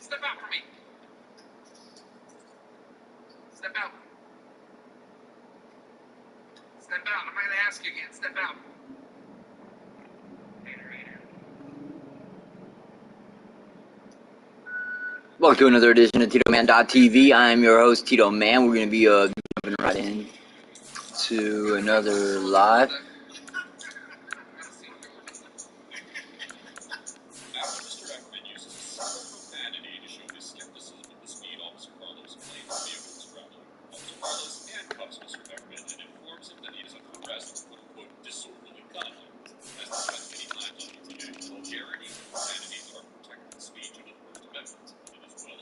Step out for me. Step out. Step out. I'm not going to ask you again. Step out. Welcome to another edition of TitoMan.tv. I'm your host, Tito Man. We're going to be jumping right in to another live.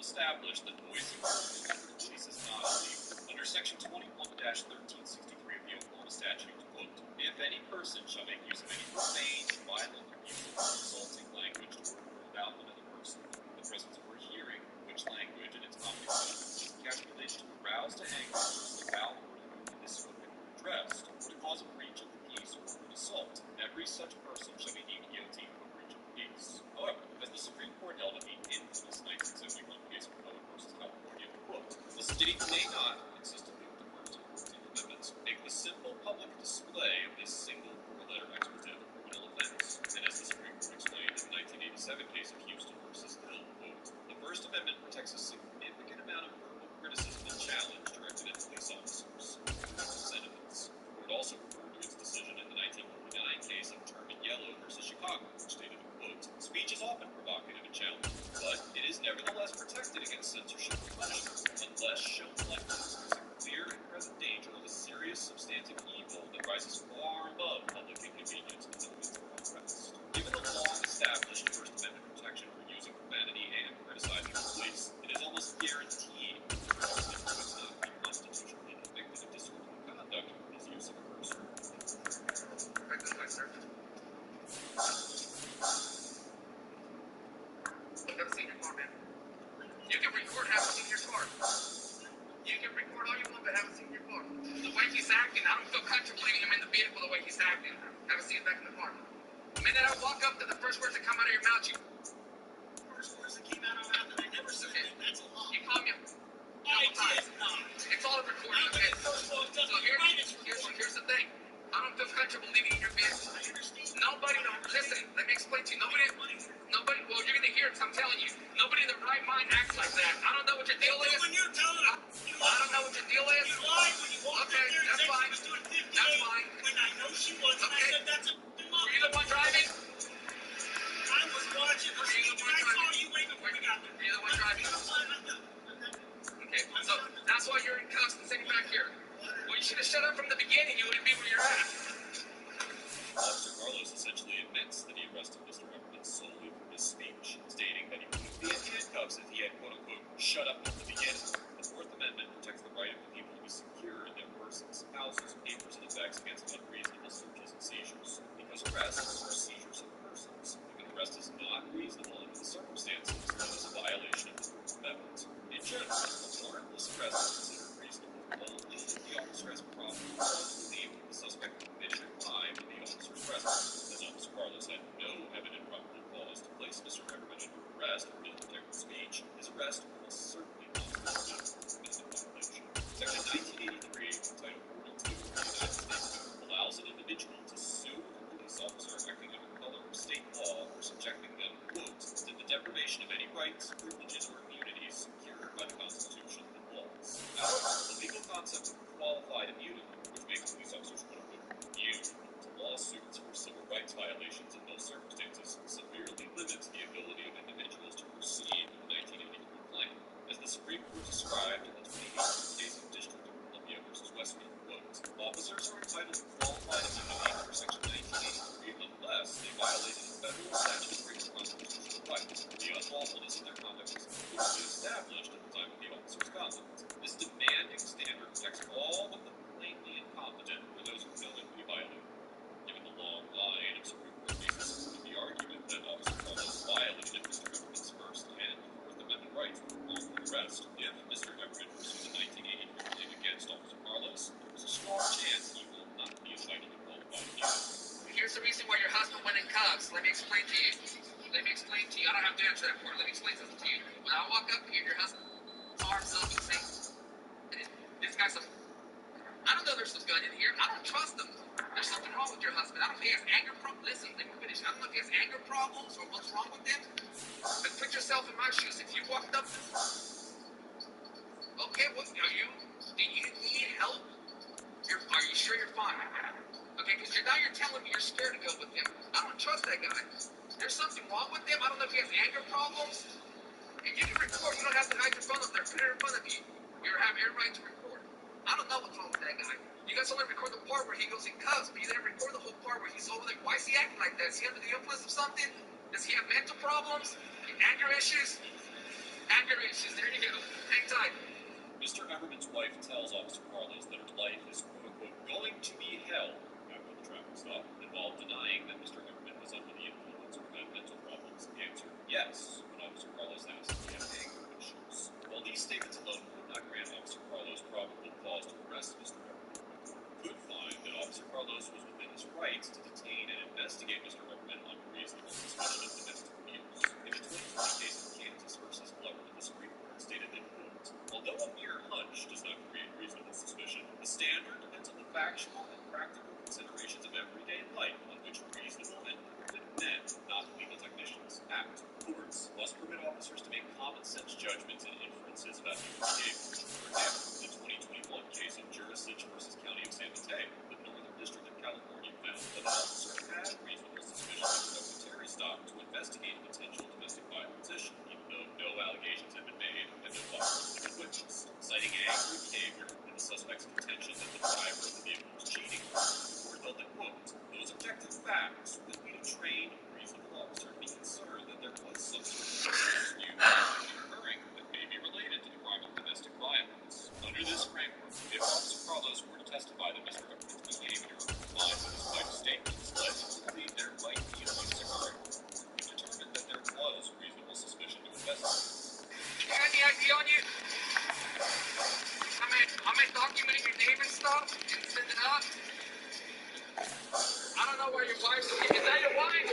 Established that noise release is not illegal. Under Section 21-1363 of the Oklahoma statute, quote, if any person shall make use of any profane, violent, abusive, or insulting language toward or about another person, in the presence of or hearing which language in its comedy is calculated to arouse to anger, to foul or to be spoken or addressed, or to cause a breach of the peace or an assault, every such person shall be deemed guilty of a breach of the peace. However, as the Supreme Court held in the infamous 1971 case of Cohen versus California, quote, the state may not, consistently with the first and 14th Amendments, make the simple public display of this single four-letter expletive a criminal offense. And as the Supreme Court explained in the 1987 case of Houston versus Hill, quote, the First Amendment protects a significant amount of verbal criticism and challenge directed at police officers and representatives. The court also referred to its decision in the 1949 case of Turban Yellow versus Chicago, which stated, quote, speech is often provocative and challenging, but it is nevertheless protected against censorship or punishment, unless shown likely to pose a clear and present danger of a serious substantive evil that rises far above public inconvenience and limits of arrest. Given the long-established First Amendment protection for using profanity and criticizing the police, it is almost guaranteed that the First Amendment would not be constitutionally convicted of disorderly conduct for his use of a cursor. Right this way, sir. Have a seat in your car, man. You can record, have a seat in your car. You can record all you want, but have a seat in your car. The way he's acting, I don't feel comfortable leaving him in the vehicle the way he's acting. Have a seat back in the car. The minute I walk up to the first words that come out of your mouth, you... First words that came out of my mouth that I never said, okay. That's a lie. You call me a couple times. It's all recorded, okay? So here's the thing. I don't feel comfortable leaving in your vehicle. I understand. Nobody, listen, let me explain to you. Nobody, well, you're going to hear it, so I'm telling you. Nobody in their right mind acts like that. I don't know what your deal is. When you're telling them, I don't know what your deal is. You lied when you walked in there and said she was doing 58. That's fine. When I know she was, and I said that's a mom. Were you the one driving? I was watching the speech, and I saw you way before we got there. Were you the one driving? Okay, so that's why you're in cuffs and sitting back here. Well, you should have shut up from the beginning. You wouldn't be where you're at. Officer Carlos essentially admits that he arrested Mr. Everman solely for his speech, stating that he wouldn't be in handcuffs if he had, quote-unquote, shut up from the beginning. The Fourth Amendment protects the right of the people to be secure in their persons, houses, papers, and effects against unreasonable searches and seizures. Because arrests are seizures of persons, if an arrest is not reasonable under the circumstances, that is a violation of the Fourth Amendment. In general, a warrantless arrest is considered reasonable only if the officer has probable cause to believe that the suspect committed a crime in the officer's presence. As Officer Carlos had no evident probable cause to place Mr. Everman under arrest for his protected speech, his arrest will certainly constitute a violation. Section 1983, Title 42 of the United States Code, allows an individual to sue a police officer acting under color of state law for subjecting them, quote, to the deprivation of any rights, privileges, or immunities secured by the Constitution and laws. However, the legal concept of qualified immunity, which makes police officers, quote-unquote, immune to lawsuits for civil rights violations in most circumstances, severely limits the ability of individuals to proceed with the 1983 claim. As the Supreme Court described in the 2018 case of District of Columbia versus Westfield, quote, officers are entitled to qualified immunity under Section 1983 unless they violated a federal statutory or constitutional right. The unlawfulness of their conduct is clearly established at the time of the officer's conduct. This demanding standard protects all but the plainly incompetent or those who knowingly violate. Given the long line of Supreme Court cases supporting the argument that Officer Carlos violated Mr. Everman's First and Fourth Amendment rights with wrongful arrest, if Mr. Everman pursued a 1983 claim against Officer Carlos, there is a strong chance he will not be entitled to qualified immunity. Here's the reason why your husband went in cuffs. Let me explain to you. I don't have to answer that part. Let me explain something to you. When I walk So what's wrong with them? But put yourself in my shoes. If you walked up, okay, what are you? Do you need help? Are you sure you're fine? Okay, because now you're telling me you're scared to go with him. I don't trust that guy. There's something wrong with him. I don't know if he has anger problems. And you can record. You don't have to hide your phone up there. Put it in front of you. You have every right to record. I don't know what's wrong with that guy. You guys only record the part where he goes in cuffs, but you didn't record the whole part where he's over there. Why is he acting like that? Is he under the influence of something? Does he have mental problems? Anger issues? Anger issues. There you go. Hang tight. Mr. Everman's wife tells Officer Carlos that her life is, quote-unquote, going to be hell after the traffic stop, and while denying that Mr. Everman was under the influence or had mental problems, the answer yes when Officer Carlos asked if he had anger issues. While these statements alone would not grant Officer Carlos probable cause to arrest Mr. Everman, could find that Officer Carlos was within his rights to detain and investigate Mr. Everman on reasonable suspicion of domestic abuse. In the 2020 case of Kansas versus Glover, the Supreme Court stated that, quote, although a mere hunch does not create reasonable suspicion, the standard depends on the factual and practical considerations of everyday life on which reasonable and prudent men, not legal technicians, act. Courts must permit officers to make common-sense judgments and inferences about human behavior. For example, in the 2021 case of Jurisdictions versus County of San Mateo, the Northern District of California found that an officer had reasonable suspicion to conduct a Terry stop to investigate a potential domestic violence issue, even though no allegations had been made and no violence had been witnessed. Citing angry behavior and the suspect's contention that the driver of the vehicle was cheating, the court held that, quote, those objective facts would lead a trained, reasonable officer to be concerned that there was some sort of dispute occurring that may be related to the crime of domestic violence. Under this framework, if Officer Carlos were to testify that Mr. Everman's behavior, combined with his wife's statements, led him to believe there might be abuse occurring, the court would determine that there was reasonable suspicion to investigate. You got any ID on you? I'm gonna document your name and stuff and send it up. I don't know where your wife's. Is that your wife?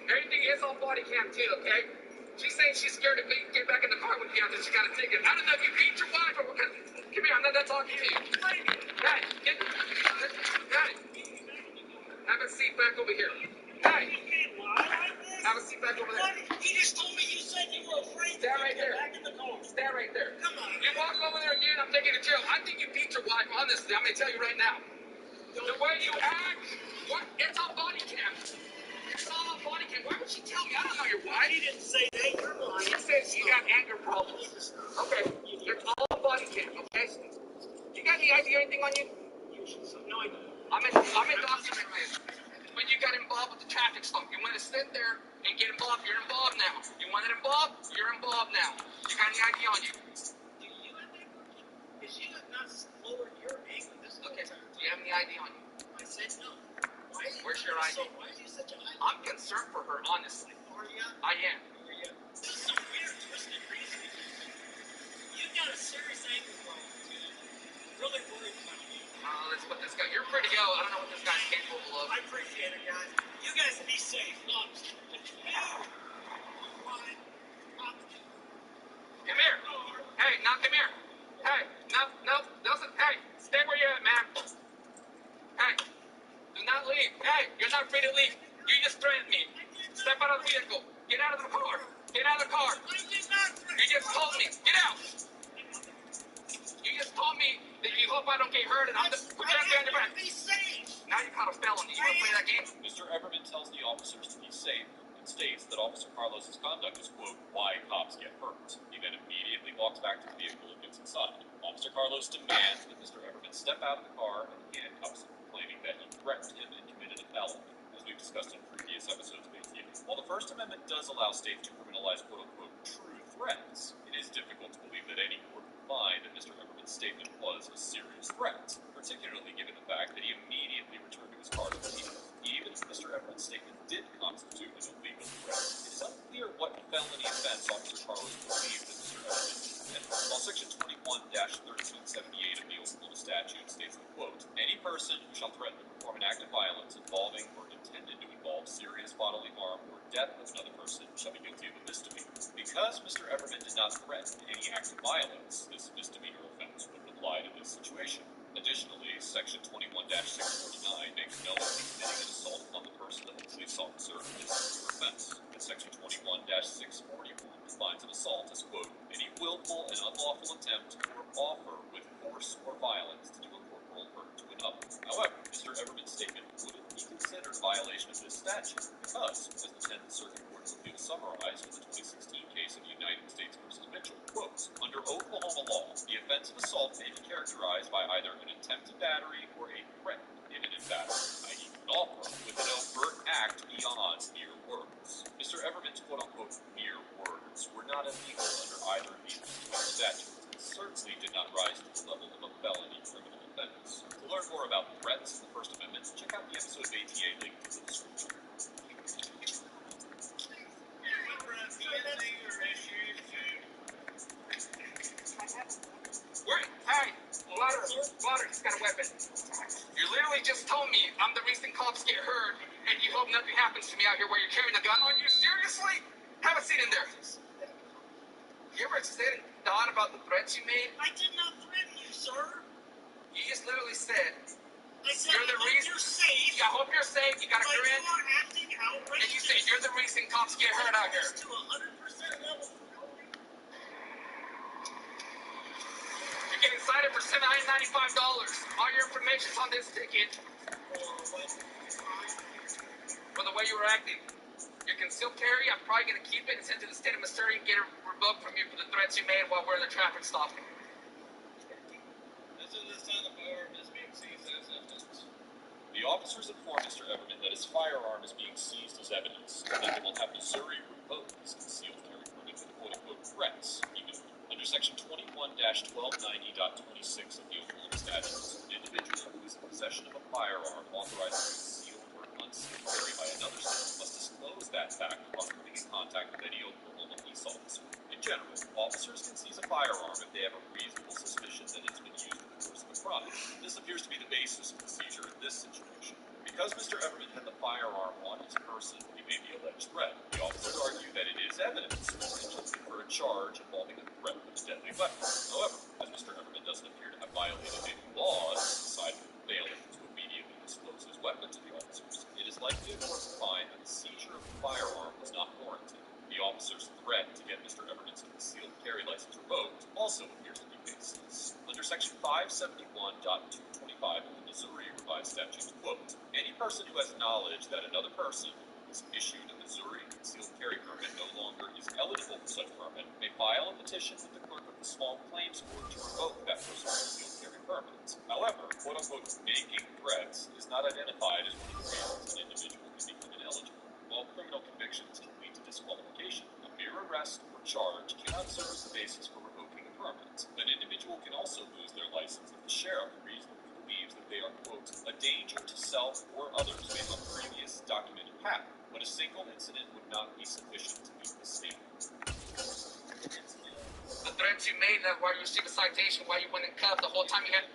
Everything is on body cam too, okay? She's saying she's scared to get back in the car with you after she got a ticket. I don't know if you beat your wife or what. Come here, I'm not done talking to you. Hey, have a seat back over here. Hey, have a seat back over there. You just told me you said you were afraid to Stand right get there. back in the car. Stand right there. Come on. You walk over there again, I'm taking you to jail. I think you beat your wife, honestly. I'm going to tell you right now. The way you act, it's on body cam. It's all on body cam. Why would she tell me? I don't know your wife. She didn't say that. You're lying. She said she got anger problems. Okay, it's all on body cam, okay? You got any ID or anything on you? No, I don't. I'm in document this. When you got involved with the traffic stop, you want to sit there and get involved. You're involved now. You want it involved? You're involved now. You got any ID on you? Do you have anger? Is she not lowered your anger this whole Okay. time? Do you have any ID on you? I said no. Why is Where's your ID? Why is you such a high? I'm concerned for her, honestly. Are you? I am. Are you? This is some weird, twisted reasoning. You've got a serious anger problem, dude. Really worried about you. Let's put this guy. You're pretty to go. I don't know what this guy's capable of. I appreciate it, guys. You guys be safe. Honestly. Come here. Hey, now come here. Hey, no, doesn't. Hey, stay where you're at, man. Hey, do not leave. Hey, you're not free to leave. You just threatened me. Step out of the vehicle. Get out of the car. Get out of the car. You just told me. Get out. You just told me that you hope I don't get hurt and I'm just put your hands behind your back. Be safe. Now you caught a felony. You want to play that game? Mr. Everman tells the officers to be safe and states that Officer Carlos's conduct is, quote, why cops get hurt. He then immediately walks back to the vehicle and gets inside. Officer Carlos demands that Mr. Everman step out of the car and handcuffs him, claiming that he threatened him and committed a felony, as we've discussed in previous episodes of ATV. While the First Amendment does allow states to criminalize, quote-unquote, true threats, it is difficult to believe that any court would find that Mr. Everman's statement was a serious threat, particularly given the fact that he immediately returned to his car to leave. Even if Mr. Everman's statement did constitute an illegal threat, it is unclear what felony offense Officer Carlos believed that Mr. Everman committed. While Section 21-1378 of the Oklahoma statute states that, quote, any person who shall threaten to perform an act of violence involving or intended to involve serious bodily harm or death of another person shall be guilty of a misdemeanor. Because Mr. Everman did not threaten any act of violence, this misdemeanor offense would apply to this situation. Additionally, Section 21-649 makes no committing an assault on the person of a police officer is a offense. And Section 21-641 defines an assault as, quote, any willful and unlawful attempt or offer with force or violence to do a corporal hurt to another. However, Mr. Everman's statement wouldn't be considered a violation of this statute because, as the 10th Circuit Court of Appeals summarized in the 2016 case of United States v. Mitchell, quotes, under Oklahoma law, the offense of assault may be characterized by either an attempted battery or a threat imminent battery, i.e. an offer, with an overt act beyond mere words. Mr. Everman's quote-unquote mere words were not illegal under either of these statutes and certainly did not rise to the level of a felony criminal offense. To learn more about threats in the First Amendment, check out the episode of ATA linked in the description. Hey, water, he's got a weapon. You literally just told me I'm the reason cops get hurt, and you hope nothing happens to me out here while you're carrying a gun on you? Seriously? Have a seat in there. You ever sit and thought about the threats you made? I did not threaten you, sir. You just literally said, I said, you're the I hope reason. you're safe. I hope you're safe. You got a But grin. you are acting outrageous. And you say you're the reason cops get hurt out here. To 100% level. You're getting cited for $795. All your information's on this ticket for the way you were acting. Your concealed carry, I'm probably going to keep it and send it to the state of Missouri and get it revoked from you for the threats you made while we're in the traffic stop. The officers informed Mr. Everman that his firearm is being seized as evidence, and that they will have Missouri revoke his concealed carry permit for quote-unquote threats. Under Section 21-1290.26 of the Oklahoma statutes, an individual who is in possession of a firearm authorized to conceal or unsealed carry by another citizen must disclose that fact upon coming in contact with any Oklahoma police officer. In general, officers can seize a firearm if they have a reasonable suspicion that it's been used in the course of a crime. This appears to be the basis of the seizure in this situation. Because Mr. Everman had the firearm on his person when he made the alleged threat, the officers argue that it is evidence potentially for a charge involving a threat with a deadly weapon. However, as Mr. Everman doesn't appear to have violated any laws, decided to fail to immediately disclose his weapon to the officers, it is likely to find that the seizure of the firearm was not warranted. The officer's threat to get Mr. Everman's concealed carry license revoked also appears to be baseless. Under Section 571.225 of the Missouri Revised Statutes, quote, any person who has knowledge that another person is issued a Missouri concealed carry permit no longer is eligible for such permit may file a petition with the clerk of the small claims court to revoke that person's concealed carry permit. However, quote-unquote making threats is not identified as one of the reasons an individual can become ineligible. While criminal convictions can lead to disqualification, a mere arrest or charge cannot serve as the basis for revoking a permit. An individual can also lose their license if the sheriff reasonably believes that they are, quote, a danger to self or others based on previous documented pattern, but a single incident would not be sufficient to meet the standard. The threats you made that while you received a citation, while you went in cuffed the whole time you had...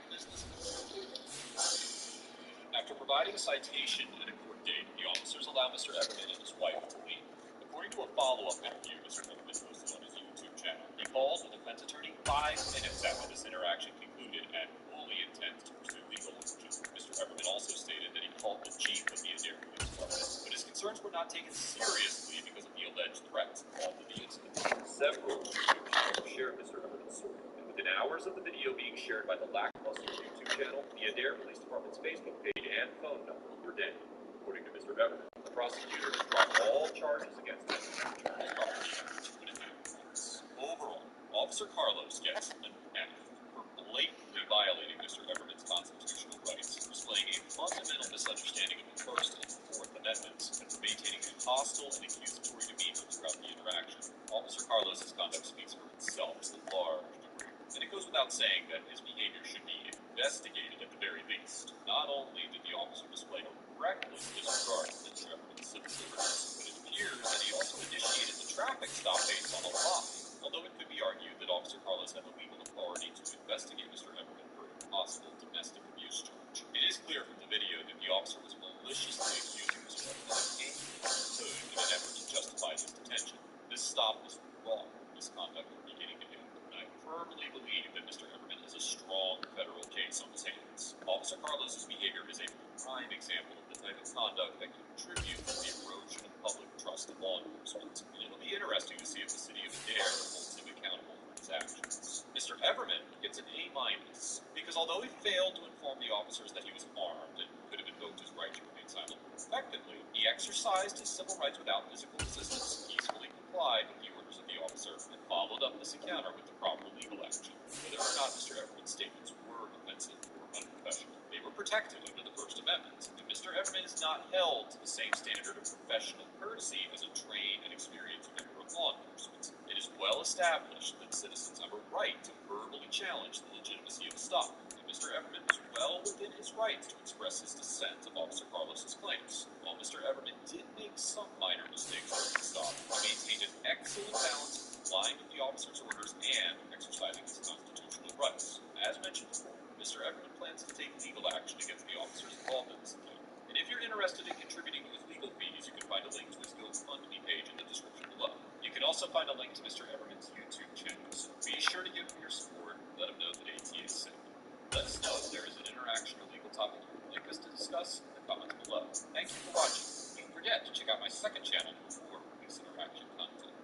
After providing a citation and a court date, the officers allow Mr. Everman and his wife to leave. According to a follow-up interview Mr. Everman posted on his YouTube channel, he called the defense attorney 5 minutes after this interaction concluded and fully intends to pursue legal action. Mr. Everman also stated that he called the chief of the Adair Police Department, but his concerns were not taken seriously because of the alleged threats involved in the incident. Several YouTube shared Mr. Everman's story, and within hours of the video being shared by the lackluster YouTube channel, the Adair Police Department's Facebook page and phone number were dead. According to Mr. Everman, the prosecutor has dropped all charges against him and returned his property to an indictment. Overall, Officer Carlos gets an F for blatantly violating Mr. Everman's constitutional rights, displaying a fundamental misunderstanding of the First and Fourth Amendments, and for maintaining a hostile and accusatory demeanor throughout the interaction. Officer Carlos's conduct speaks for itself to a large degree, and it goes without saying that his behavior should be investigated at the very least. Not only did the officer display a reckless disregard for Mr. Everman's civil liberties, but it appears that he also initiated the traffic stop based on a lie. Although it could be argued that Officer Carlos had the legal authority to investigate Mr. Everman for a possible domestic abuse charge, it is clear from the video that the officer was maliciously accusing Mr. Everman of anything he could in an effort to justify his detention. This stop was wrong misconduct from beginning to end, and I firmly believe that Mr. Everman has holds a strong federal case on his hands. Officer Carlos's behavior is a prime example of the type of conduct that can contribute to the erosion of public trust in law enforcement. And it'll be interesting to see if the city of Adair holds him accountable for his actions. Mr. Everman gets an A-, because although he failed to inform the officers that he was armed and could have invoked his right to remain silent effectively, he exercised his civil rights without physical resistance, peacefully complied with the orders of the officer, and followed up this encounter with the proper legal action. Whether or not Mr. Everman's statements were offensive or unprofessional, they were protected under the First Amendment, and Mr. Everman is not held to the same standard of professional courtesy as a trained and experienced member of law enforcement. It is well established that citizens have a right to verbally challenge the legitimacy of a stop, and Mr. Everman was well within his rights to express his dissent of Officer Carlos's claims. While Mr. Everman did make some minor mistakes during the stop, he maintained an excellent balance of complying with the officer's orders and exercising his constitutional rights. As mentioned before, Mr. Everman plans to take legal action against the officers involved in this encounter. And if you're interested in contributing to his legal fees, you can find a link to his GoFundMe page in the description below. You can also find a link to Mr. Everman's YouTube channel, so be sure to give him your support and let him know that ATA sent you. Let us know if there is an interaction or legal topic you would like us to discuss in the comments below. Thank you for watching. Don't forget to check out my second channel for more police interaction content.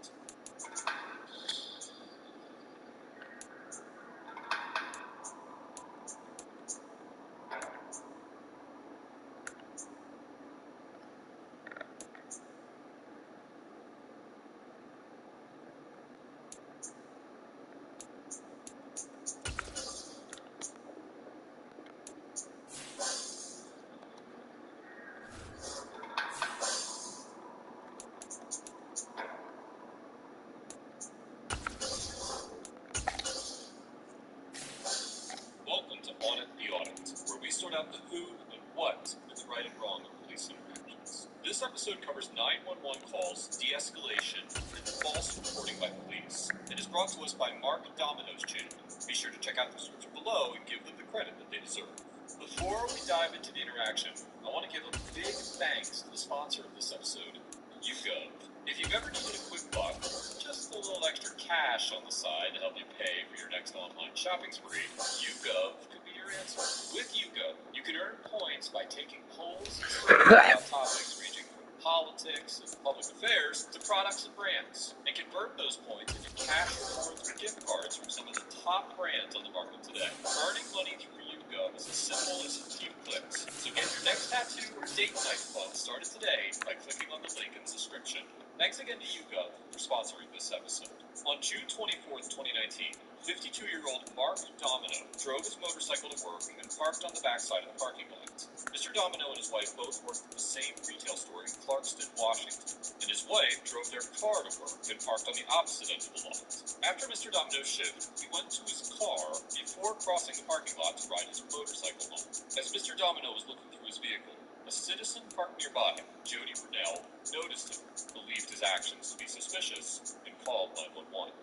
Welcome to Audit the Audit, where we sort out the who and what in the right and wrong of police interactions. This episode covers 911 calls, de-escalation, and false reporting by police. It is brought to us by Mark Domino's channel. Be sure to check out the description below and give them the credit that they deserve. Before we dive into the interaction, I want to give a big thanks to the sponsor of this episode, YouGov. If you've ever needed a quick buck, or just a little extra cash on the side to help you pay for your next online shopping spree, YouGov could be your answer. With YouGov, you can earn points by taking polls and surveys about topics ranging from politics and public affairs to products and brands, and convert those points into cash rewards or gift cards from some of the top brands on the market today. Earning money through YouGov is as simple as a few clicks. So get your next tattoo or date night fun started today by clicking on the link in the description. Thanks again to YouGov for sponsoring this episode. On June 24th, 2019, 52-year-old Mark Domino drove his motorcycle to work and parked on the backside of the parking lot. Mr. Domino and his wife both worked at the same retail store in Clarkston, Washington, and his wife drove their car to work and parked on the opposite end of the lot. After Mr. Domino's shift, he went to his car before crossing the parking lot to ride his motorcycle home. As Mr. Domino was looking through his vehicle, a citizen parked nearby, Jody Brunell, noticed him, believed his actions to be suspicious, and called 911.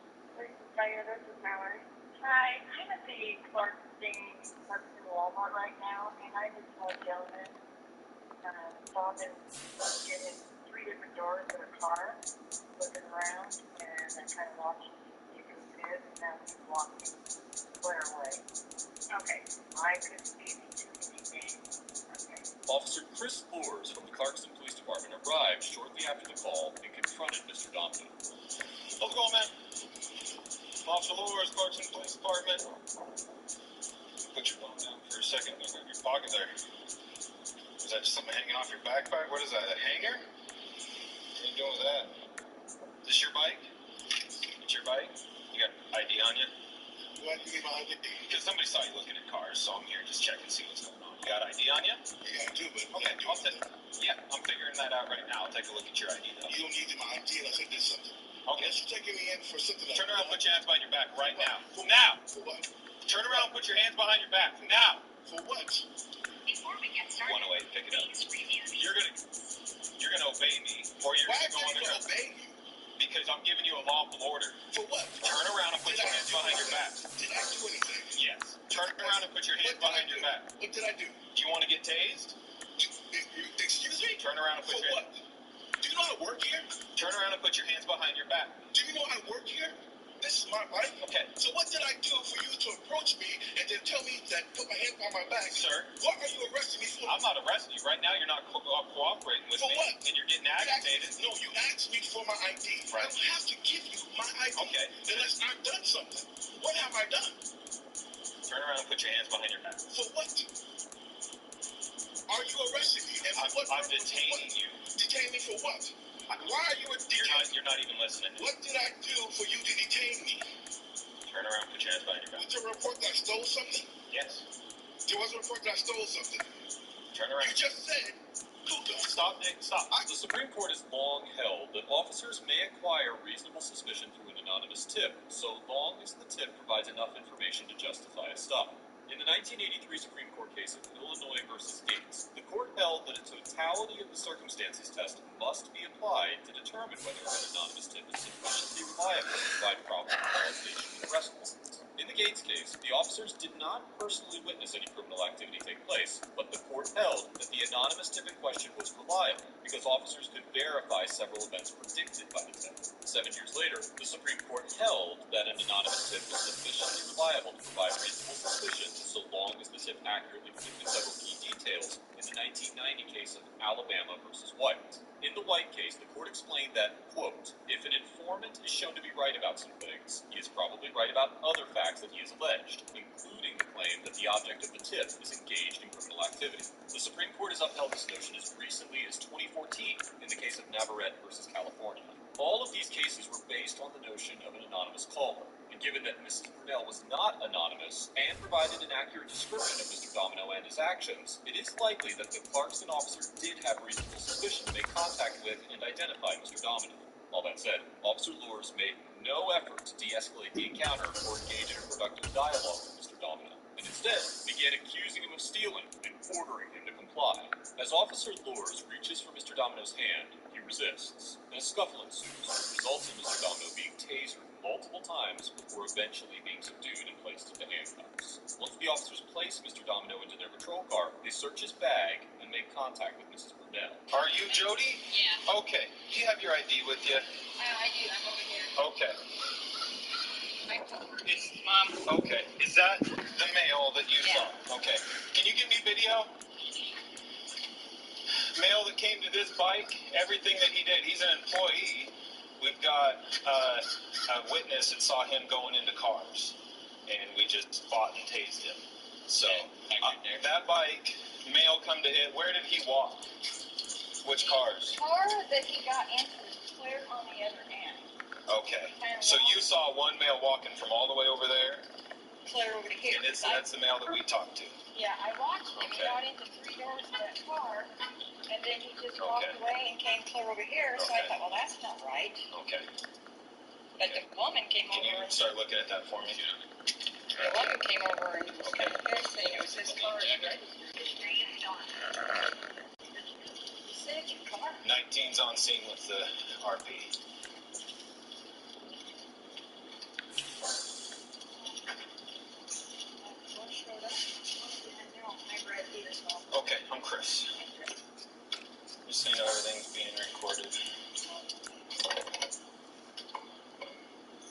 Fire, this is Mallory. Hi, I'm at the Clarkston Walmart right now, and I just saw a gentleman saw him get in 3 different doors of a car, looking around, and I kind of watched him see if he was good, and now he's walking clear away. Okay, I could see anything. Okay. Officer Chris Loers from the Clarkston Police Department arrived shortly after the call and confronted Mr. Domino. How's it going, man? Officer Loers, Clarkston Police Department. Put your phone down for a second. Look at your pocket there. Is that just something hanging off your backpack? What is that, a hanger? What are you doing with that? Is this your bike? It's your bike? You got ID on you? What do you mean by ID? Because somebody saw you looking at cars, so I'm here just checking, see what's going on. You got ID on you? Yeah, I do, but Okay, I'm figuring that out right now. I'll take a look at your ID, though. you don't need my ID unless I did something. Okay. Unless you're taking me in for something. Turn around, put your hands behind your back right now. For Now! For what? Turn around, put your hands behind your back now! For what? Before we get started, One away, pick it up. please review the You're gonna obey me, or you're Why gonna go am I under. going to obey you? Because I'm giving you a lawful order. For what? Turn around and put your hands behind your back. Did I do anything? Yes. Turn around and put your hands behind your back. What did I do? Do you want to get tased? Excuse me? Turn around and put For your what? Do you know I work here? Turn around and put your hands behind your back. Do you know I work here? this is my bike. Okay. So what did I do for you to approach me and then tell me that put my hand on my back? Sir, What are you arresting me for? I'm not arresting you. Right now, you're not cooperating with For me. what? And you're getting agitated. No, you asked me for my ID. Right. I don't have to give you my ID. Okay. Unless I've done something. What have I done? Turn around and put your hands behind your back. For what? Are you arresting me? And for what I'm purpose? detaining you. Detain me for what? Why are you a You're not even listening. What did I do for you to detain me? Turn around and put your hands behind your back. Was there a report that I stole something? Yes. There was a report that I stole something. Turn around. You just said, Luca. Stop, Nick. Stop. The Supreme Court has long held that officers may acquire reasonable suspicion through an anonymous tip, so long as the tip provides enough information to justify a stop. In the 1983 Supreme Court case of Illinois versus Gates, the court held that a totality of the circumstances test must be applied to determine whether an anonymous tip is sufficiently reliable to provide probable cause to issue an arrest warrant. In the Gates case, the officers did not personally witness any criminal activity take place, but the court held that the anonymous tip in question was reliable because officers could verify several events predicted by the tip. 7 years later, the Supreme Court held that an anonymous tip was sufficiently reliable to provide reasonable suspicion so long as the tip accurately predicted several key details in the 1990 case of Alabama versus White. In the White case, the court explained that, quote, if an informant is shown to be right about some things, he is probably right about other facts that he has alleged, including the claim that the object of the tip is engaged in criminal activity. The Supreme Court has upheld this notion as recently as 2014 in the case of Navarrete versus California. All of these cases were based on the notion of an anonymous caller, and given that Mrs. Brunel was not anonymous and provided an accurate description of Mr. Domino and his actions, it is likely that the Clarkston officer did have reasonable suspicion to make contact with and identify Mr. Domino. All that said, Officer Lures made no effort to de-escalate the encounter or engage in a productive dialogue with Mr. Domino, and instead began accusing him of stealing and ordering him to comply. As Officer Lures reaches for Mr. Domino's hand, he resists, and a scuffle ensues, results in Mr. Domino being tasered multiple times before eventually being subdued and placed into handcuffs. Once the officers place Mr. Domino into their patrol car, they search his bag and make contact with Mrs. Brunel. Are you Jody? Yeah. Okay. Do you have your ID with you? I do. I'm over here. Okay. It's Mom. Okay. Is that the male that you Yeah. saw? Okay. Can you give me video? Male that came to this bike, everything that he did, he's an employee. We've got a witness that saw him going into cars, and we just fought and tased him. So, that bike, male come to it, where did he walk? Which cars? Car that he got into is clear on the other end. Okay. So you saw one male walking from all the way over there, Clear over to here. and that's the male that we talked to. Yeah, I watched him. He Okay. got into 3 doors of that car, and then he just walked Okay. away and came clear over here. So I Okay. thought, well, that's not right. Okay. But the woman came Can over. you start looking at that for me? The woman came over and was kind of saying it was his car. He said your car. 19's on scene with the RP. Okay, I'm Chris. Just so you know, everything's being recorded.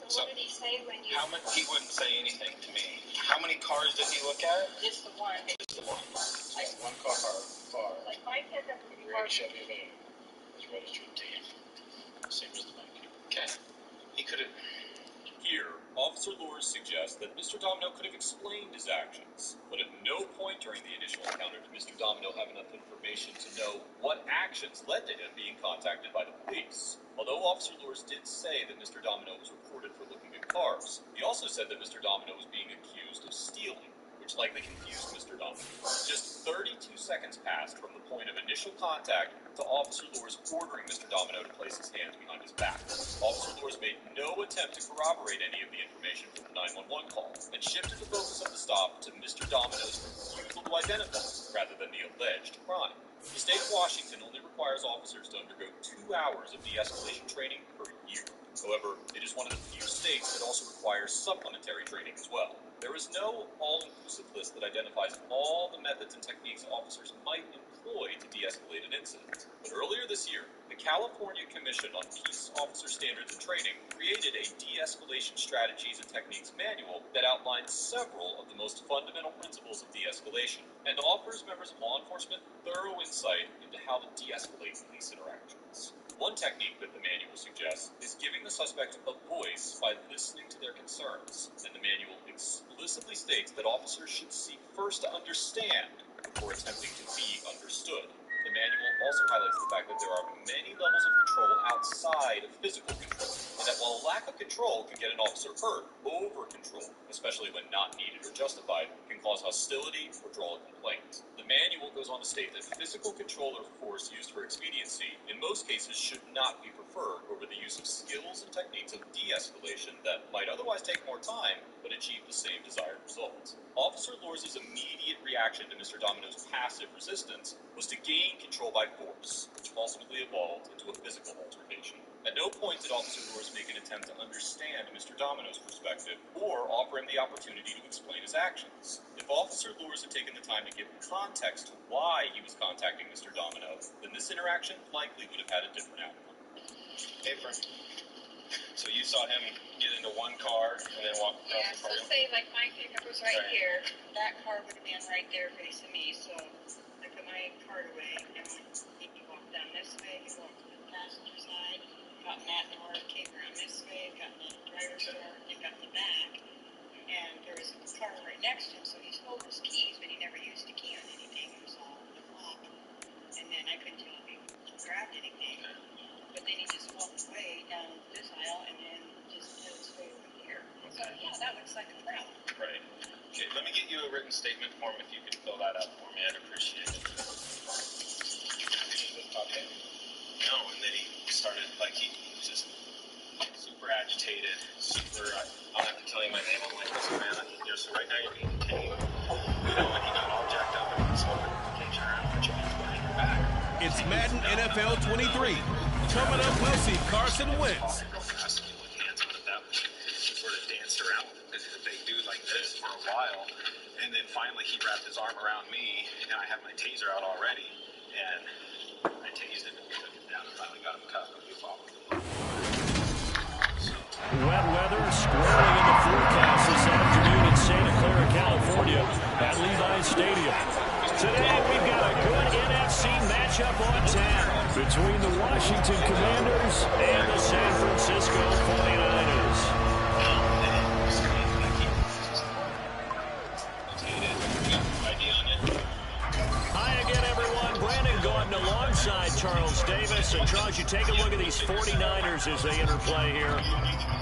So what did he say when you... How many? He wouldn't say anything to me. How many cars did he look at? Just the one. Just the one. Like, One car. like Mike said that was Red Chevy van. It's registered to him. Same as the bike. Okay. He could have. Here, Officer Lures suggests that Mr. Domino could have explained his actions, but at no point during the initial encounter did Mr. Domino have enough information to know what actions led to him being contacted by the police. Although Officer Lures did say that Mr. Domino was reported for looking at cars, he also said that Mr. Domino was being accused of stealing, which likely confused Mr. Domino. Just 32 seconds passed from the point of initial contact to Officer Lures ordering Mr. Domino to place his hands behind his back. Officer Lures made no attempt to corroborate any of the information from the 911 call and shifted the focus of the stop to Mr. Domino's refusal to identify rather than the alleged crime. The state of Washington only requires officers to undergo 2 hours of de-escalation training per year. However, it is one of the few states that also requires supplementary training as well. There is no all-inclusive list that identifies all the methods and techniques officers might employ to de-escalate an incident. But earlier this year, the the California Commission on Peace Officer Standards and Training created a de-escalation strategies and techniques manual that outlines several of the most fundamental principles of de-escalation and offers members of law enforcement thorough insight into how to de-escalate police interactions. One technique that the manual suggests is giving the suspect a voice by listening to their concerns, and the manual explicitly states that officers should seek first to understand before attempting to be understood. The manual also highlights the fact that there are many levels of control outside of physical control, and that while a lack of control can get an officer hurt, over-control, especially when not needed or justified, can cause hostility or draw a complaint. The manual goes on to state that physical control or force used for expediency, in most cases, should not be preferred over the use of skills and techniques of de-escalation that might otherwise take more time, but achieve the same desired result. Officer Lors' immediate reaction to Mr. Domino's passive resistance was to gain control by force, which ultimately evolved into a physical altercation. At no point did Officer Lors make an attempt to understand Mr. Domino's perspective or offer him the opportunity to explain his actions. If Officer Lors had taken the time to give context to why he was contacting Mr. Domino, then this interaction likely would have had a different outcome. Hey, friend. So you saw him get into one car and then walk across Yeah, the so parking lot? say like my pickup was right Right. here, that car would have been right there facing me, so I put my cart away, and he walked down this way, he walked to the passenger side, got in that door, came around this way, got in the driver's door, and got in the back, and there was a car right next to him, so he stole his keys, but he never used a key on anything, it was all the lock, and then I couldn't tell if he grabbed anything, but then he just walked away down this aisle, and then just headed straight over here. So yeah, that looks like a problem. Right. Okay, let me get you a written statement form if you could fill that out for me. I'd appreciate it. Okay. No, and then he started, like, he was just super agitated, I'll have to tell you my name. I'm like, listen, man, so right now you're being detained. And he got all jacked up and he was hoping to turn around and put your hands behind your back. It's Madden NFL 23. Coming up, we'll see Carson Wentz. Sort of danced around with him because he's a big dude like this for a while. And then finally he wrapped his arm around me and I had my taser out already. And I tased him and took him down and finally got him cuffed and we followed him. Wet weather squarely in the forecast this afternoon in Santa Clara, California at Levi's Stadium. Today we've got a good NFC matchup on tap between the Washington Commanders and the San Francisco 49ers. Hi again, everyone. Brandon Gordon alongside Charles Davis. And Charles, you take a look at these 49ers as they interplay here.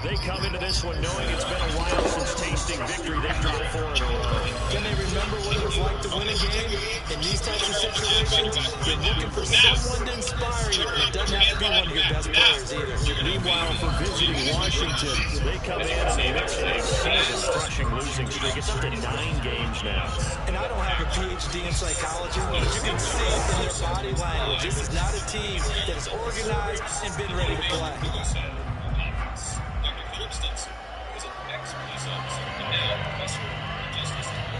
They come into this one knowing it's been a while since tasting victory. They've dropped 4 in a row. Can they remember what it was like to win a game in these types of situations? You're looking for someone to inspire you. It doesn't have to be one of your best players either. Meanwhile, for visiting Washington, they come in and the midst of a season-crushing losing streak. It's up to 9 games now. And I don't have a PhD in psychology, but you can see it in their body language. This is not a team that is organized and been ready to play. Stinson was an ex-police officer and now professor of justice at the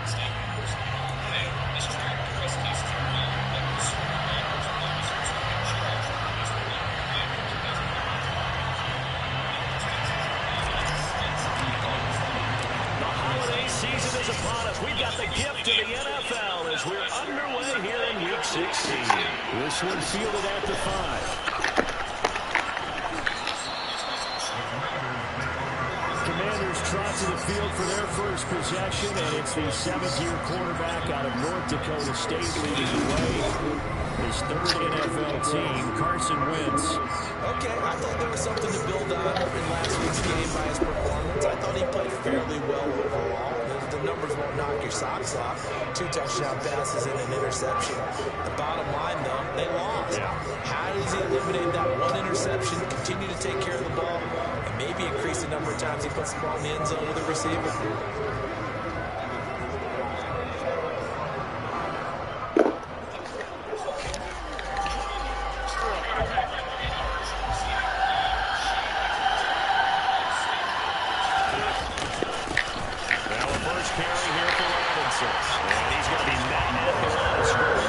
State University. Today, this track press cases are filed that concern law enforcement officers in charge of police department The holiday season is upon us. We've got the gift of the NFL as we're underway here in Week 16. This one fielded at the 5. Commanders trot to the field for their first possession, and it's the 7th-year quarterback out of North Dakota State leading the way. His 3rd NFL team, Carson Wentz. Okay, I thought there was something to build on in last week's game by his performance. I thought he played fairly well overall. The numbers won't knock your socks off. 2 touchdown passes and an interception. The bottom line, though, they lost. Yeah. How does he eliminate that 1 interception, continue to take care of the ball, and maybe increase the number of times he puts the ball in the end zone with a receiver?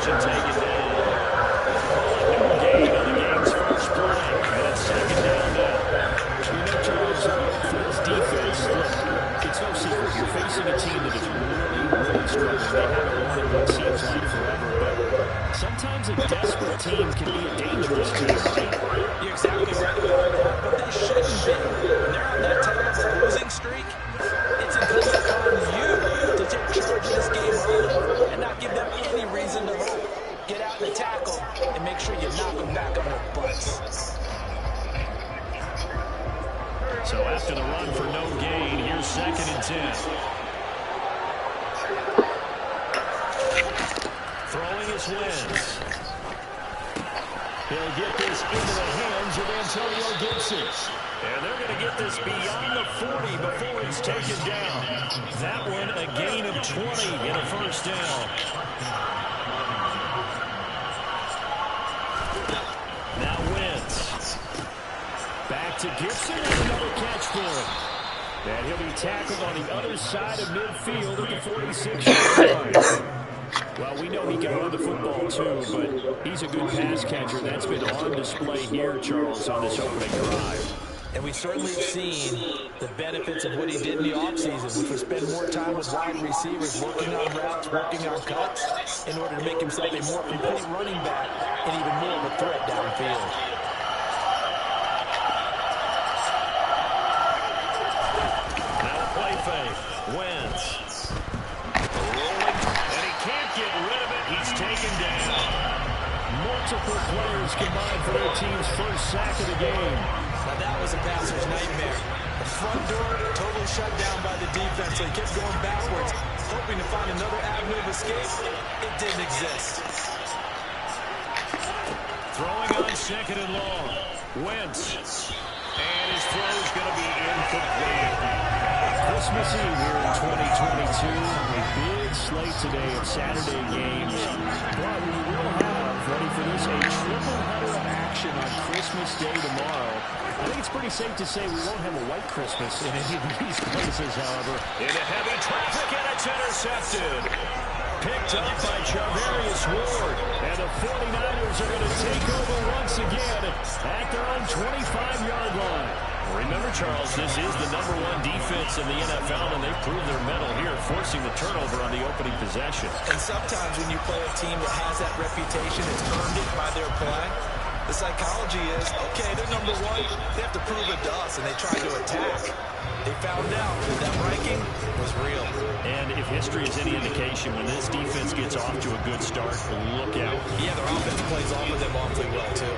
And taken down. A new game, and the game's struggle. They haven't won in what seems like forever, but sometimes a desperate team can be a dangerous team, right? You're exactly right about that, but they shouldn't be. When they're on that tail of a losing streak, it's incumbent upon you to take charge of this game early and not give them any reason to hope. Get out in the tackle and make sure you knock them back on their butts. So after the run for no gain, here's 2nd and 10. Throwing his Wentz. He'll get this into the hands of Antonio Gibson. And they're going to get this beyond the 40 before it's taken down. That one a gain of 20 and a first down. Now Wentz. Back to Gibson and another catch for him. And he'll be tackled on the other side of midfield at the 46-yard line. Well, we know he can run the football too, but he's a good pass catcher. That's been on display here, Charles, on this opening drive. And we certainly have seen the benefits of what he did in the offseason, which was spend more time with wide receivers, working on routes, working on cuts, in order to make himself a more complete running back and even more of a threat downfield. Now a play fake. Wentz. Rolling, and he can't get rid of it. He's taken down. Multiple players combined for their team's first sack of the game. Now that was a passer's nightmare. The front door totally shut down by the defense, so he kept going backwards, hoping to find another avenue of escape. It didn't exist. Throwing on 2nd and long. Wentz. And his throw's going to be incomplete. Christmas Eve here in 2022. A big slate today of Saturday games. But we will have, ready for this, a triple header of action on Christmas Day tomorrow. I think it's pretty safe to say we won't have a white Christmas in any of these places, however. Into heavy traffic, and it's intercepted. Picked up by Charvarius Ward. And the 49ers are going to take over once again at their own 25-yard line. Remember, Charles, this is the #1 defense in the NFL, and they've proved their mettle here, forcing the turnover on the opening possession. And sometimes when you play a team that has that reputation, it's earned it by their play. The psychology is, okay, they're #1. They have to prove it to us, and they try to attack. They found out that ranking was real. And if history is any indication, when this defense gets off to a good start, look out. Yeah, their offense plays off of them awfully well, too.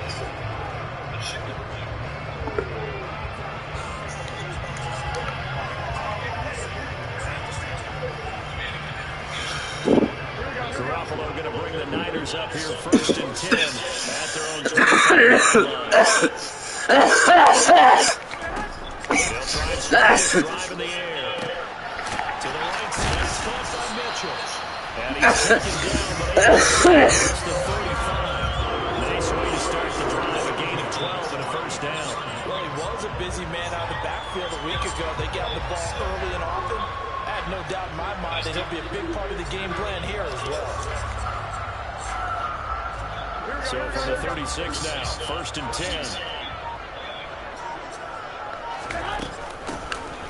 Garoppolo going to bring the Niners up here 1st and 10 at their own 25-yard line. They'll try and start this drive in the air. To the right side, it's caught by Mitchell. And he's taken down, but it's the 35. Nice way to start the drive, a gain of 12 and a first down. Well, he was a busy man out of the backfield a week ago. They got the ball early and often. I have no doubt in my mind that he'll be a big part of the game plan here as well. So from the 36 now, 1st and 10.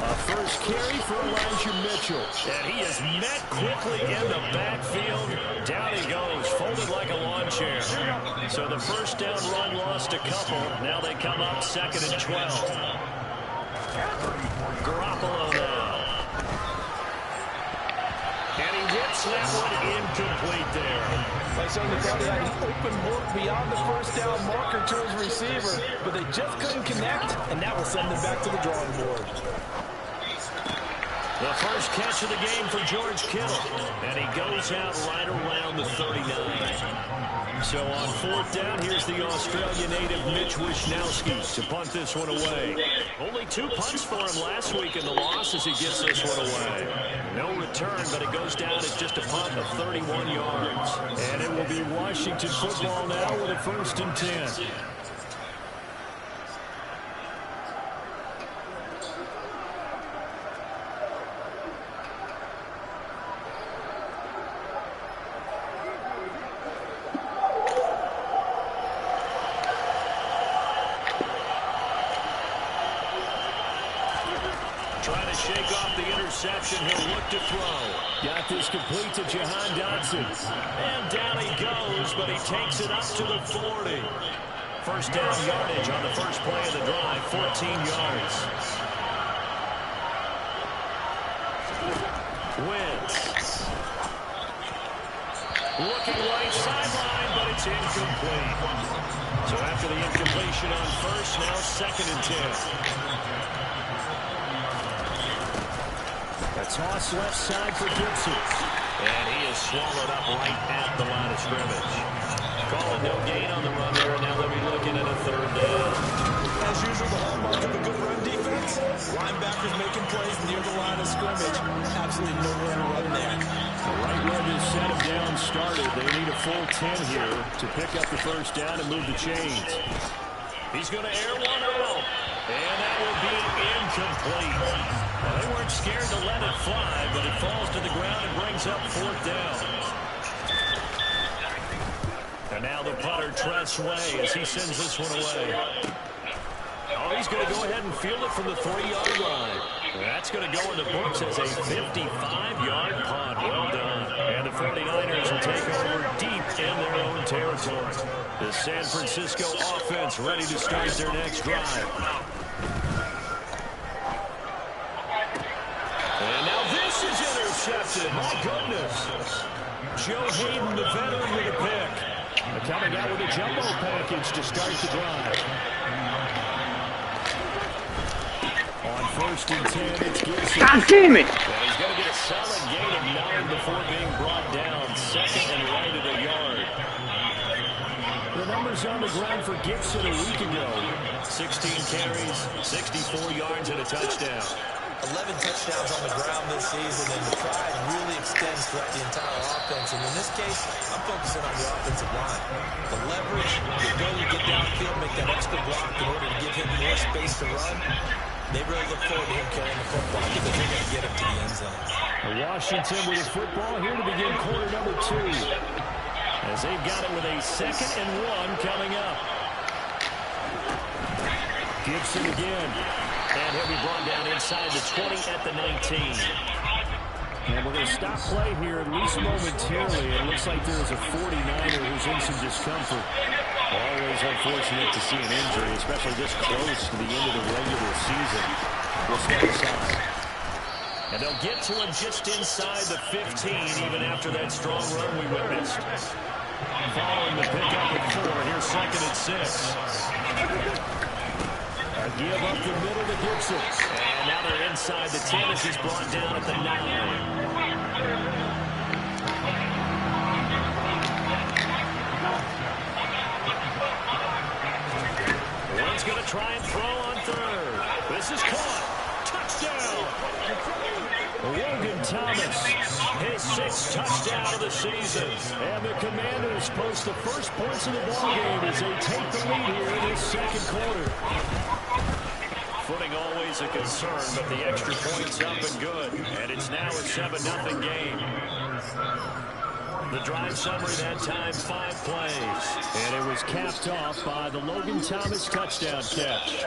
A first carry for Elijah Mitchell. And he is met quickly in the backfield. Down he goes, folded like a lawn chair. So the first down run lost a couple. Now they come up 2nd and 12. Garoppolo now. And he whips that one incomplete there. I certainly thought he had an open look beyond the first down marker to his receiver, but they just couldn't connect, and that will send them back to the drawing board. The first catch of the game for George Kittle, and he goes out right around the 39. So on 4th down, here's the Australian native Mitch Wishnowsky to punt this one away. Only 2 punts for him last week in the loss as he gets this one away. No return, but it goes down as just a punt of 31 yards. And it will be Washington football now with a 1st and 10. Trying to shake off the interception. He'll look to throw. Got this complete to Jahan Dotson. And down he goes, but he takes it up to the 40. First down yardage on the first play of the drive, 14 yards. Wentz. Looking right sideline, but it's incomplete. So after the incompletion on first, now 2nd and 10. A toss left side for Gibson. And he is swallowed up right at the line of scrimmage. Calling no gain on the run there. Now they'll be looking at a 3rd down. As usual, the hallmark of a good run defense. Linebackers making plays near the line of scrimmage. Absolutely nowhere to run there. Right where this set of down started, they need a full 10 here to pick up the first down and move the chains. He's going to air one out. And that will be incomplete. Well, they weren't scared to let it fly, but it falls to the ground and brings up 4th down. And now the punter Tress Way as he sends this one away. Oh, he's going to go ahead and field it from the 3-yard line. That's going to go in the books as a 55-yard punt. Well done. And the 49ers will take over deep in their own territory. The San Francisco offense ready to start their next drive. And now this is intercepted. My goodness. Joe Hayden, the veteran, with a pick. Coming out with a jumbo package to start the drive. On 1st and 10, it's Gibson. God damn it! And he's going to get a solid gain of 9 before being brought down. 2nd and right at a yard. The numbers on the ground for Gibson a week ago. 16 carries, 64 yards, and a touchdown. 11 touchdowns on the ground this season, and the pride really extends throughout the entire offense. And in this case, I'm focusing on the offensive line. The leverage, the ability to get downfield, make that extra block in order to give him more space to run. They really look forward to him carrying the football because they're going to get him to the end zone. Washington with the football here to begin quarter number 2. As they've got it with a 2nd and 1 coming up. Gibson again. And he'll be brought down inside the 20 at the 19. And we're going to stop play here, at least momentarily. It looks like there's a 49er who's in some discomfort. Always unfortunate to see an injury, especially this close to the end of the regular season. We'll step aside. And they'll get to him just inside the 15, even after that strong run we witnessed. Following the pickup at 4, here's 2nd and 6. A give up the middle to Gibson. And now they're inside the 10 as he's brought down at the 9. One's going to try and throw on 3rd. This is caught. Touchdown. Logan Thomas, his 6th touchdown of the season. And the Commanders post the first points of the ballgame as they take the lead here in this 2nd quarter. Footing always a concern, but the extra point's up and good. And it's now a 7-0 game. The drive summary that time, 5 plays. And it was capped off by the Logan Thomas touchdown catch.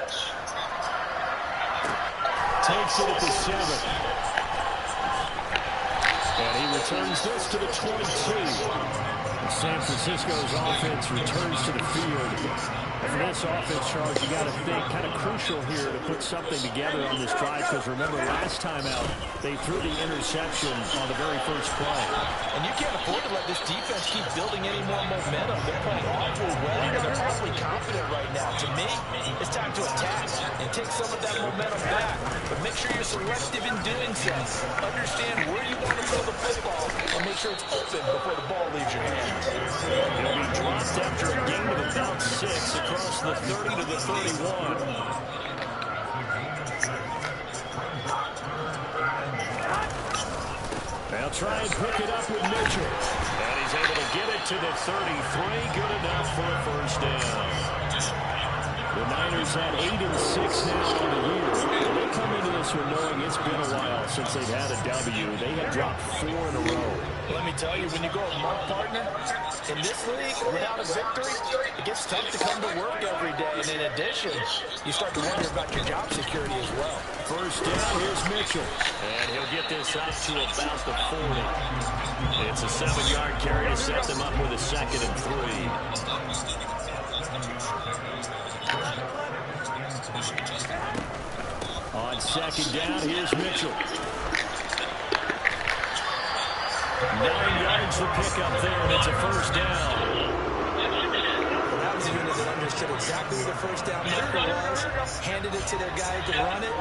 Takes it at the 7. And he returns this to the 22. San Francisco's offense returns to the field. And for this offense, Charles, you got to think kind of crucial here to put something together on this drive, because remember, last time out, they threw the interception on the very first play. And you can't afford to let this defense keep building any more momentum. They're playing awfully well, and they're probably confident right now. To me, it's time to attack and take some of that momentum back. But make sure you're selective in doing so. Understand where you want to throw the football and make sure it's open before the ball leaves your hands. He'll be dropped after a gain of about 6 across the 30 to the 31. They'll try and pick it up with Mitchell. And he's able to get it to the 33. Good enough for a first down. The Niners had 8 and 6 now on the year. They come into this one knowing it's been a while since they've had a W. They have dropped 4 in a row. Let me tell you, when you go with my partner, in this league, without a victory, it gets tough to come to work every day. And in addition, you start to wonder about your job security as well. First down, here's Mitchell. And he'll get this up to about the 40. It's a 7-yard carry to set them up with a 2nd and 3. On 2nd down, here's Mitchell. 9 yards to pick up there, and it's a first down. Well, that was a unit that understood exactly where the first down marker was, handed it to their guy who could run it,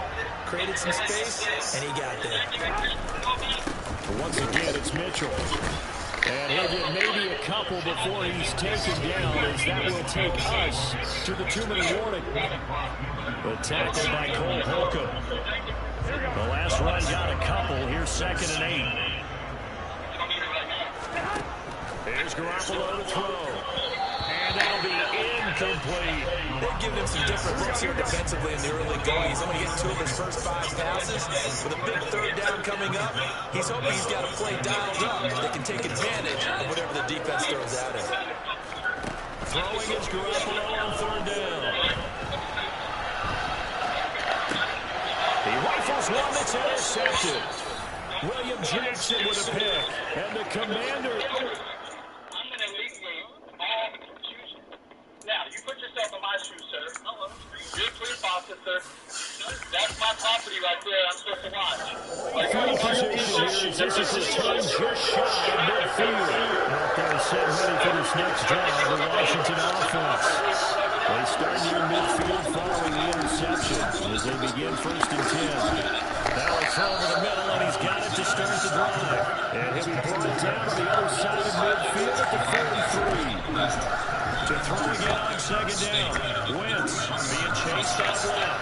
created some space, and he got there. Once again, it's Mitchell. And he'll get maybe a couple before he's taken down, as that will take us to the 2-minute warning. The tackle by Cole Holcomb. The last run got a couple. Here's 2nd and 8. Here's Garoppolo to throw. And that'll be incomplete. They've given him some different looks here defensively in the early going. He's only getting 2 of his first 5 passes. With a big 3rd down coming up, he's hoping he's got a play dialed up. They can take advantage of whatever the defense throws at him. Throwing is Garoppolo on 3rd down. He rifles one that's intercepted. William Jackson with a pick. And the Commander... Now, you put yourself in my shoes, sir. You're a police officer. That's my property right there. I'm supposed to watch. Field position here as this is a turn just shy of midfield. Out there set ready for this next drive, the Washington offense. They start near midfield following the interception as they begin 1st and 10. Now a throw over the middle, and he's got it to start the drive. And he'll be brought down to the other side of midfield at the 43. To throw again on 2nd down. Wentz being chased out left.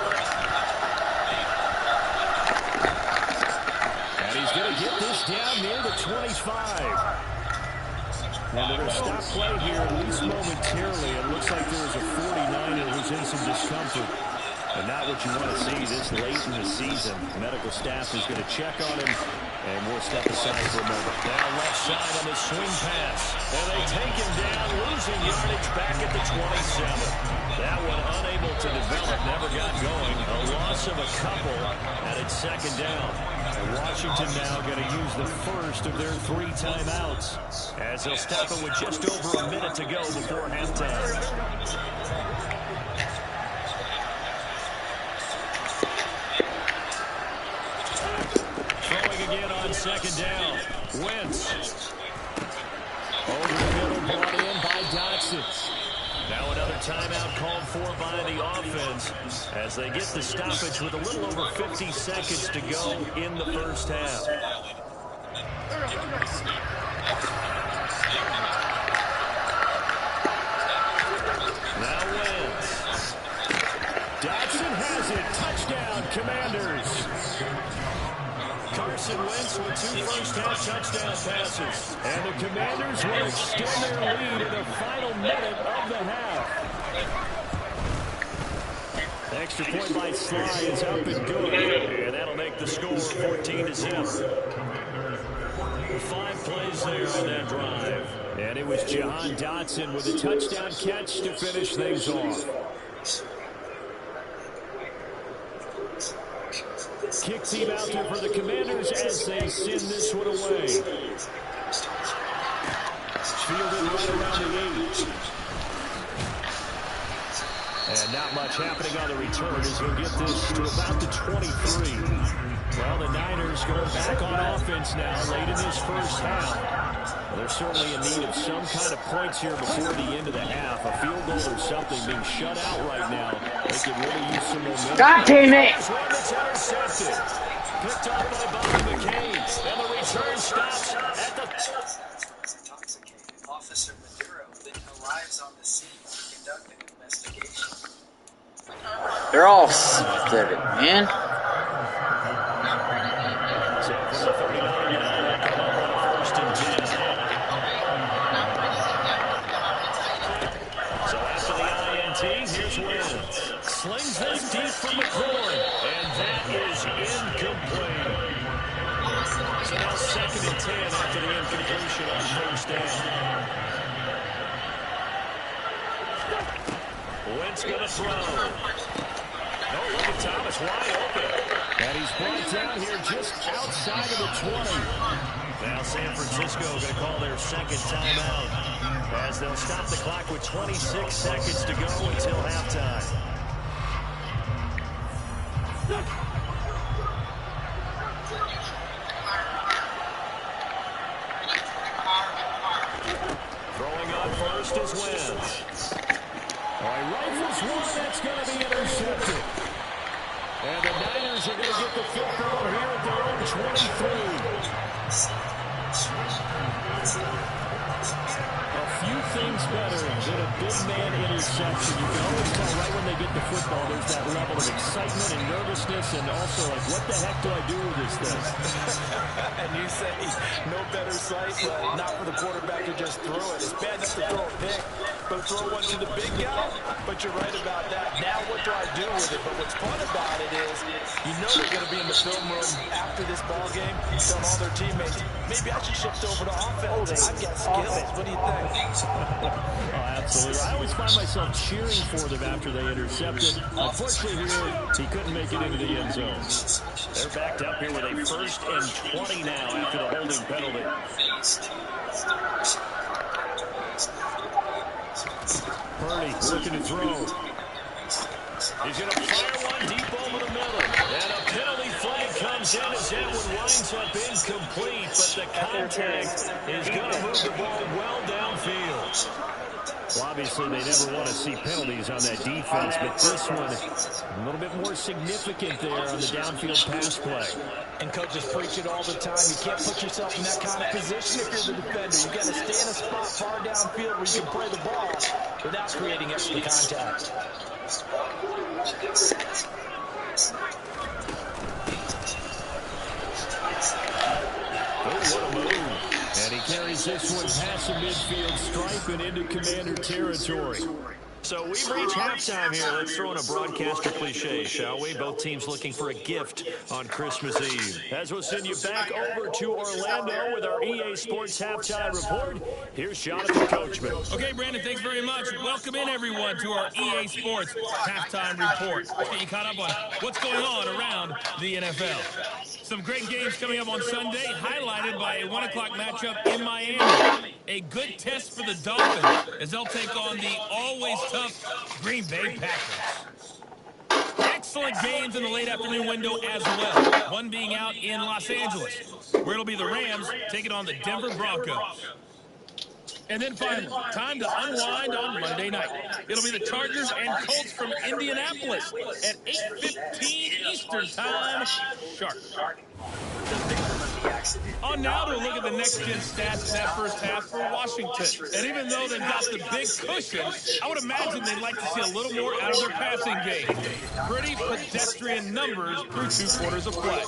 And he's going to get this down near the 25. And they're going to stop play here, at least momentarily. It looks like there's a 49er who's in some discomfort. And not what you want to see this late in the season. Medical staff is going to check on him, and we'll step aside for a moment. Now left side on the swing pass. And they take him down, losing yardage back at the 27. That one unable to develop, never got going. A loss of a couple, and it's 2nd down. And Washington now going to use the first of their 3 timeouts, as they'll stop it with just over a minute to go before halftime. Again on 2nd down. Wentz. Over the middle, brought in by Dotson. Now another timeout called for by the offense as they get the stoppage with a little over 50 seconds to go in the first half. Now Wentz. Dotson has it. Touchdown, Commanders. Carson Wentz with 2 first-half touchdown passes. And the Commanders will extend their lead in the final minute of the half. Extra point by Sly is up and good. And that'll make the score 14-0. 5 plays there on that drive. And it was Jahan Dotson with a touchdown catch to finish things off. Kick team out there for the Commanders as they send this one away. Fielded right around the 8. And not much happening on the return as he'll get this to about the 23. Well, the Niners going back on offense now late in this first half. Well, they're certainly in need of some kind of points here before the end of the half. A field goal or something being shut out right now. They could really use some momentum. God damn it! Intercepted. Picked off by Bobby McCain. And the return stops at the... Intoxicated. Officer Maduro then arrives on the scene to conduct an investigation. They're all stupid, man. So from the 39 now, come up on 1st and 10. So after the INT, here's Wentz. Slings this deep from McCoy. And that is incomplete. So now 2nd and 10 after the incompletion on 1st down. Wentz going to throw. Oh, look at Thomas wide open. he's brought down here just outside of the 20. Now San Francisco going to call their second timeout as they'll stop the clock with 26 seconds to go until halftime. Throwing on first is Wentz. All right, rifles one, that's going to be intercepted. And the Niners are going to get the football here at their own 23. A few things better than a big man interception. You can always tell right when they get the football, there's that level of excitement and nervousness and also like, what the heck do I do with this thing? And you say, no better sight, but not for the quarterback to just throw it. It's bad enough to throw a pick, but throw one to the big guy. But you're right about that. Now what do I do with it? But what's fun about it is, you know they're going to be in the film room after this ball game, telling all their teammates, maybe I should shift over to offense. I've got skills. What do you think? Oh, absolutely. I always find myself cheering for them after they intercepted. Unfortunately here, he couldn't make it into the end zone. They're backed up here with a 1st and 20 now after the holding penalty. Purdy looking to throw. He's going to fire one deep over the middle. And a penalty flag comes in as that one winds up incomplete. But the contact is going to move the ball well downfield. Well, obviously, they never want to see penalties on that defense, but this one a little bit more significant there on the downfield pass play. And coaches preach it all the time. You can't put yourself in that kind of position if you're the defender. You got to stay in a spot far downfield where you can play the ball without creating extra contact. Oh, what a move. And he carries this one past the midfield stripe and into Commander territory. So we've reached halftime here. Let's throw in a broadcaster cliche, shall we? Both teams looking for a gift on Christmas Eve. As we'll send you back over to Orlando with our EA Sports Halftime Report, here's Jonathan Coachman. Okay, Brandon, thanks very much. Welcome in, everyone, to our EA Sports Halftime Report. Let's get you caught up on what's going on around the NFL. Some great games coming up on Sunday, highlighted by a 1 o'clock matchup in Miami. A good test for the Dolphins as they'll take on the always tough Green Bay Packers. Excellent games in the late afternoon window as well, one being out in Los Angeles, where it'll be the Rams taking on the Denver Broncos. And then finally, time to unwind on Monday night. It'll be the Chargers and Colts from Indianapolis at 8:15 Eastern Time sharp. On now to look at the next-gen stats in that first half for Washington. And even though they've got the big cushion, I would imagine they'd like to see a little more out of their passing game. Pretty pedestrian numbers through 2 quarters of play.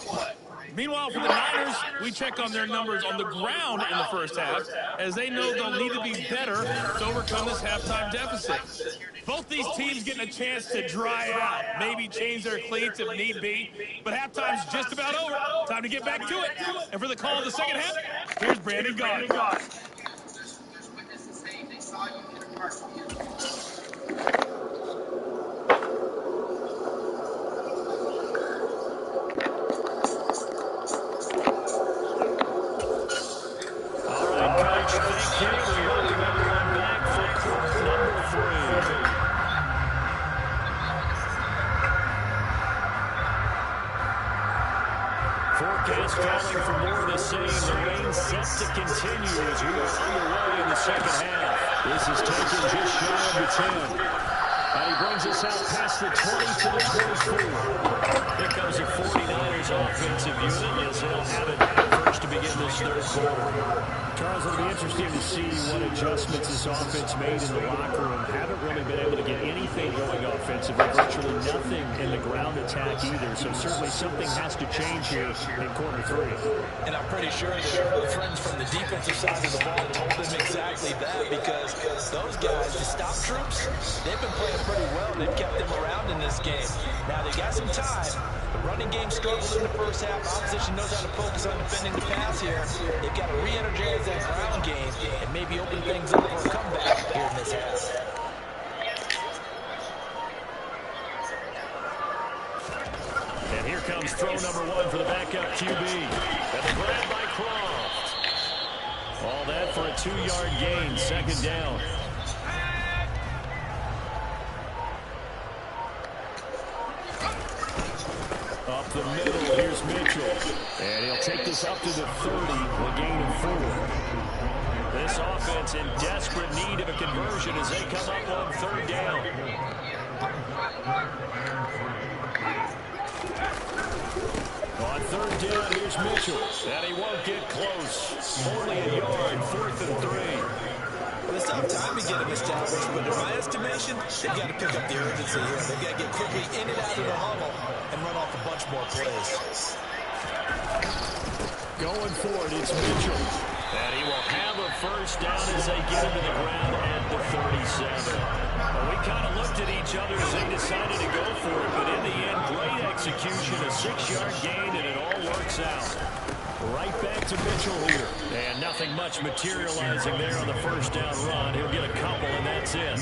Meanwhile, for the Niners, we check on their numbers on the ground in the first half, as they know they'll need to be better to overcome this halftime deficit. Both these teams getting a chance to dry out, maybe change their cleats if need be, but halftime's just about over. Time to get back to it. And for the call of the second half, here's Brandon Gaudin. Forecast calling for more of the same. The rain set to continue as we are underway in the second half. This is taken just shy of the 10. And he brings us out past the 20 to the 24. Here comes the 49ers offensive unit as they'll have it first to begin this third quarter. Charles, it'll be interesting to see what adjustments this offense made in the locker room. Haven't really been able to get anything going offensively, virtually nothing in the ground attack either. So certainly something has to change here in quarter 3. And I'm pretty sure that friends from the defensive side of the ball told them exactly that, because those guys, the stop troops, they've been playing pretty well. They've kept them around in this game. Now they got some time. The running game struggled in the first half. Opposition knows how to focus on defending the pass here. They've got to re-energize that ground game and maybe open things up for a comeback here in this half. And here comes comes throw number 1 for the backup QB. And the grab by Croft. All that for a 2-yard gain, second down. Up the middle, here's Mitchell. And he'll take this up to the 30, a gain of 4. This offense in desperate need of a conversion as they come up on third down. On third down, here's Mitchell. And he won't get close. Only a yard, 4th and 3. Well, it's tough time to get him established, but in my estimation, they've got to pick up the urgency here. They've got to get quickly in and out of the huddle and run off a bunch more plays. Going for it, it's Mitchell. And he will have a first down as they get him to the ground at the 37. Well, we kind of looked at each other as they decided to go for it, but in the end, great execution, a 6-yard gain, and it all works out. Right back to Mitchell here. And nothing much materializing there on the first down run. He'll get a couple, and that's it.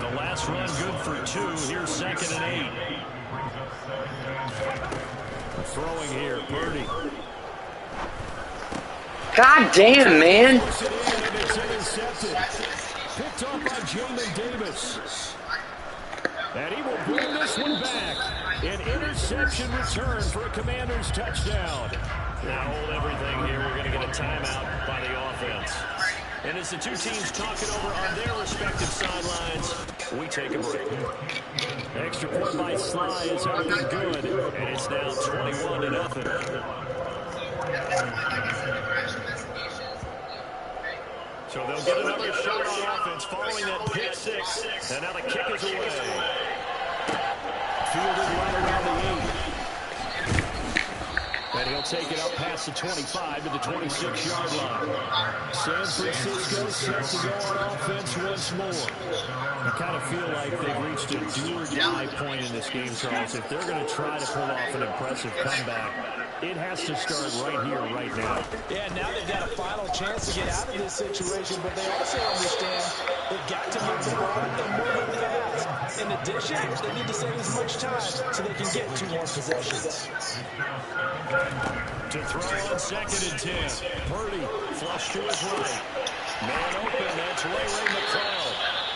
The last run good for 2. Here's 2nd and 8. Throwing here, Purdy. God damn, man. It's intercepted. Picked up by Jamin Davis. And he will bring this one back. An interception return for a Commanders touchdown. Now hold everything here. We're going to get a timeout by the offense. And as the two teams talking over on their respective sidelines, we take a break. Extra point by Sly is up and good. And it's now 21-0. So they'll get another shot on offense following that pick 6. And now the kick is away. Fielded right around the 8. And he'll take it up past the 25 to the 26-yard line. San Francisco set to go on offense once more. I kind of feel like they've reached a do-or-die point in this game, Charles. If they're going to try to pull off an impressive comeback, it has to start right here, right now. Yeah, now they've got a final chance to get out of this situation, but they also understand they've got to move the ball and move it fast. In addition, they need to save as much time so they can get 2 more possessions. To throw on 2nd and 10. Purdy flush to his right. Man open, that's Ray McLeod.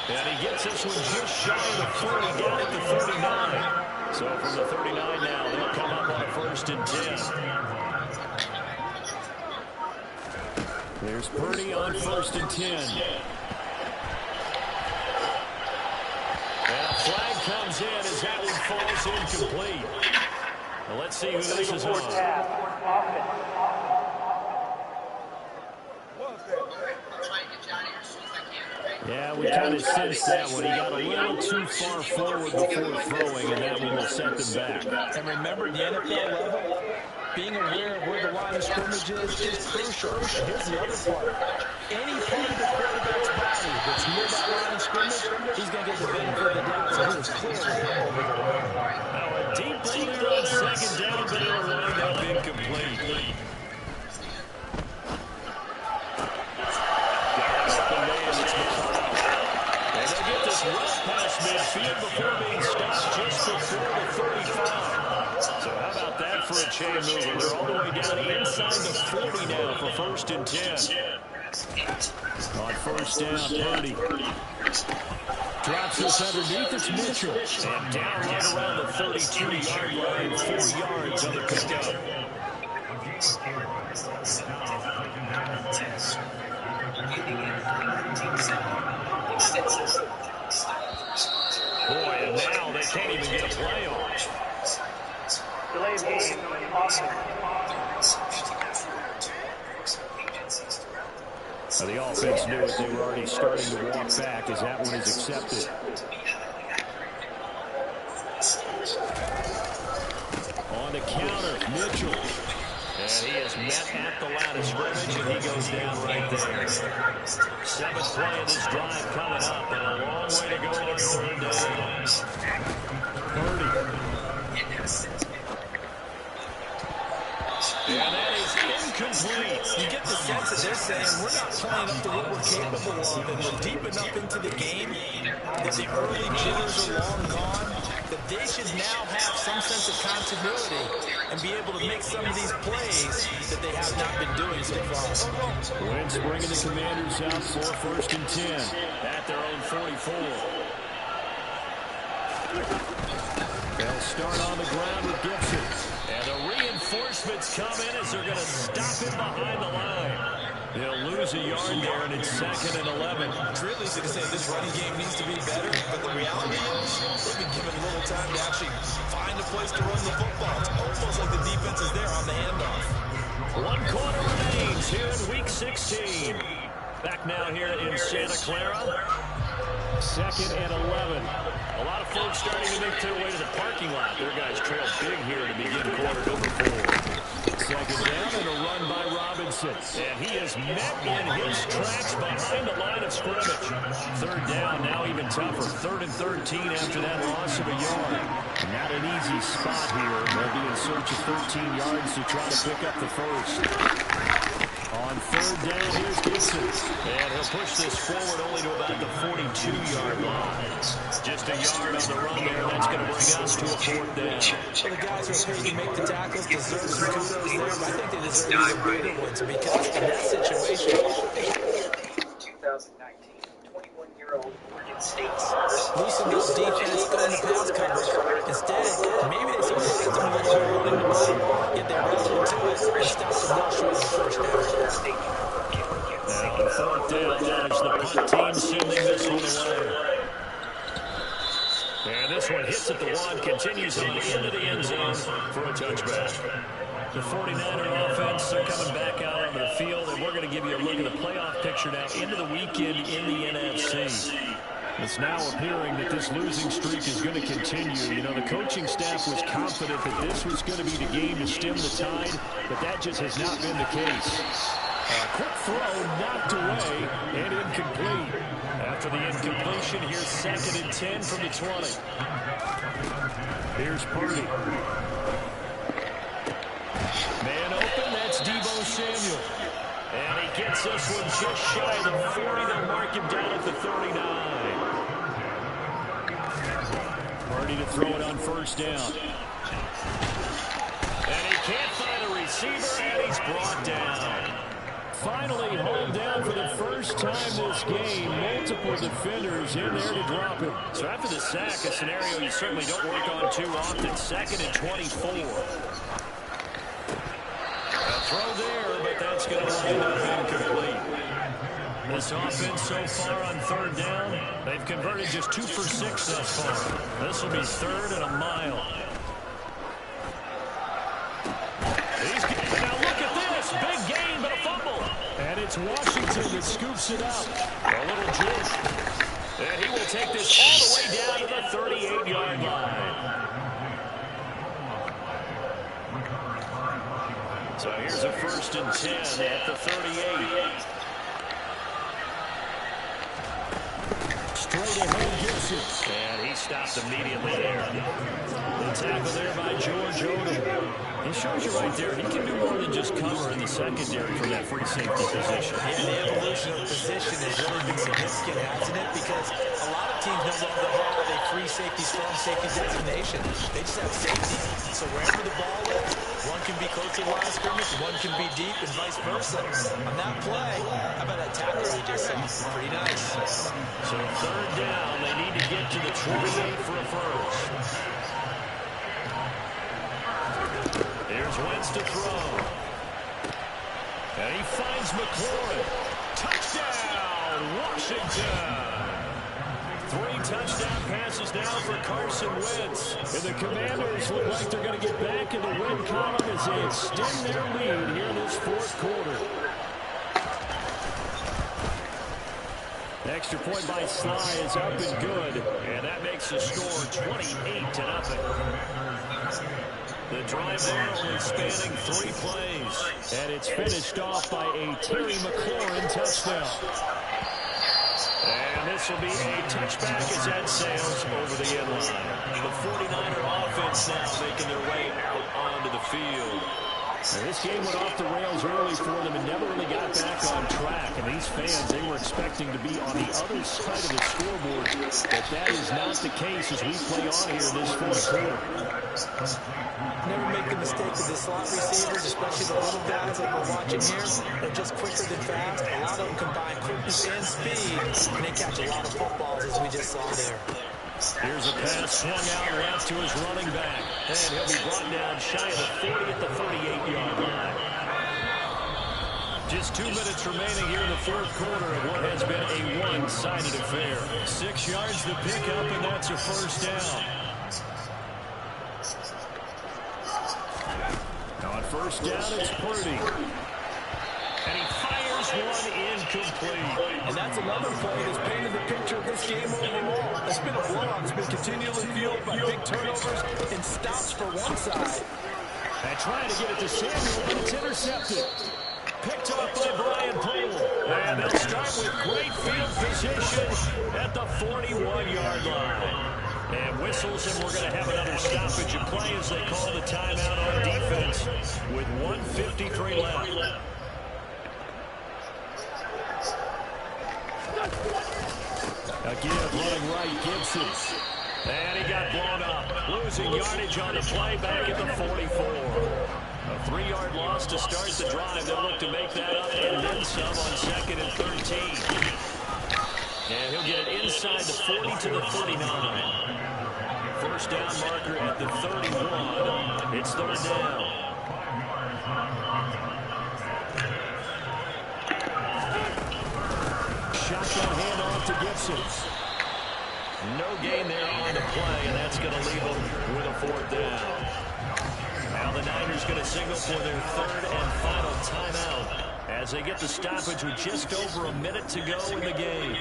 And he gets this one just shy of the 40, down at the 39. So from the 39 now, they'll come up on a 1st and 10. There's Purdy on 1st and 10. And a flag comes in as that one falls incomplete. Well, let's see who this is on. Yeah, we kind of sensed that one. He got a little too far forward before throwing, and that one will set them back. And remember, the NFL level, being aware of where the line of scrimmage is crucial. Here's the other part. Any part of the quarterback's body that's near that line of scrimmage, he's going to get the benefit of the doubt. So he was clearly over the line. Now a deep ball there on 2nd down, but it'll wind up incomplete. Past midfield before being stopped just before the 35. So how about that for a chain mover? They're all the way down inside the 40 now for 1st and 10. On 1st down, Purdy drops this underneath. It's Mitchell. And down right around the 32-yard line, 4 yards on the pickup. Boy, and now they can't even get a play on. Delayed game, The offense knew it. They were already starting to walk back as that one is accepted. On the counter, Mitchell. And he is met at the line of scrimmage, and he goes down right there. 7th play of this drive coming up, and a long way to go on 3rd down. Purdy. And that is incomplete. You get the sense that they're saying we're not playing up to what we're capable of, and we're deep enough into the game that the early jitters are long gone. that they should now have some sense of continuity and be able to make some of these plays that they have not been doing so far. Wentz bringing the Commanders out for 1st and 10 at their own 44. They'll start on the ground with Gibson. And the reinforcements come in as they're going to stop him behind the line. They'll lose a yard there, and it's 2nd and 11. It's really easy to say this running game needs to be better, but the reality is they've been given little time to actually find a place to run the football. It's almost like the defense is there on the handoff. 1 quarter remains here in Week 16. Back now here in Santa Clara. 2nd and 11. A lot of folks starting to make their way to the parking lot. Their guys trail big here to begin quarter number 4. 2nd down and a run by Robinson. And he is met in his tracks behind the line of scrimmage. 3rd down, now even tougher. 3rd and 13 after that loss of a yard. Not an easy spot here. They'll be in search of 13 yards to try to pick up the first. On 3rd down, here's Gibson. And he'll push this forward only to about the 42-yard line. Just a yard on the run there. That's going to bring us to a 4th down. Well, the guys who are paid to make the tackles deserve some kudos there, but I think they deserve even bigger ones because in that situation, 2019, 21-year-old Oregon State loosen up defense, go into pass coverage. Instead, maybe they sort of hit them a little bit running the ball, yet they ran into it and stopped them well short of the 1st down. Now on 4th down, there's the punt team sending this one away. And this one hits at the 1, continues on into the end zone for a touchback. The 49er offense, they're coming back out onto the field, and we're going to give you a look at the playoff picture now into the weekend in the NFC. It's now appearing that this losing streak is going to continue. You know, the coaching staff was confident that this was going to be the game to stem the tide, but that just has not been the case. A quick throw knocked away and incomplete. After the incompletion, here's 2nd and 10 from the 20. Here's Purdy. Man open, that's Deebo Samuel. And he gets this one just shy of the 40. They'll mark him down at the 39. Purdy to throw it on 1st down. And he can't find a receiver, and he's brought down. Finally hauled down for the first time this game. Multiple defenders in there to drop him. So after the sack, a scenario you certainly don't work on too often. 2nd and 24. A throw there, but that's going to wind up incomplete. This offense so far on 3rd down, they've converted just 2 for 6 thus far. This will be 3rd and a mile. Now look at this. Big gain, but a fumble. And it's Washington that scoops it up. A little juke. And he will take this all the way down to the 38-yard line. So here's a 1st and 10 at the 38. Straight ahead, Gibson. And he stopped immediately there. The tackle there by George Odom. He shows you right there, he can do more than just cover in the secondary from that free safety position. Yeah, the evolution of position has really been significant, hasn't it? Because a lot of teams no longer have a free safety, strong safety designation. They just have safety. So wherever the ball is, one can be close to the line of scrimmage, one can be deep, and vice versa. On that play, how about that tackle we just saw? Pretty nice. So 3rd down, they need to get to the 28 for a first. Here's Wentz to throw. And he finds McLaurin. Touchdown, Washington. 3 touchdown passes now for Carson Wentz. And the Commanders look like they're going to get back in the win column as they extend their lead here in this 4th quarter. Extra point by Sly is up and good. And that makes the score 28-0. The drive there only spanning 3 plays. And it's finished off by a Terry McLaurin touchdown. And this will be a touchback as that sails over the end line. The 49er offense now making their way out onto the field. And this game went off the rails early for them and never really got back on track. And these fans, they were expecting to be on the other side of the scoreboard. But that is not the case as we play on here in this fourth quarter. Never make the mistake of the slot receivers, especially the little guys like we're watching here. They're just quicker than fast. A lot of them combine quickness and speed, and they catch a lot of footballs, as we just saw there. Here's a pass swung out left to his running back. And he'll be brought down shy of the 40 at the 38-yard line. Just 2 minutes remaining here in the fourth quarter of what has been a one-sided affair. 6 yards to pick up, and that's a first down. On first down, it's Purdy. And he fires one incomplete. And that's another play that's painted the picture of this game overall. It's been a blowout. It's been continually fueled by big turnovers and stops for one side. And trying to get it to Samuel, but it's intercepted. Picked up by Brian Poole. And they'll start with great field position at the 41-yard line. And whistles, and we're going to have another stoppage of play as they call the timeout on defense with 1:53 left. Again, running right, Gibson. And he got blown up. Losing yardage on the play back at the 44. A 3-yard loss to start the drive. They'll look to make that up and then some on 2nd and 13. And he'll get it inside the 40 to the 39. First down marker at the 31. It's third down. Shotgun handoff to Gibson. No gain there on the play, and that's going to leave them with a fourth down. Now the Niners going to signal for their third and final timeout as they get the stoppage with just over a minute to go in the game.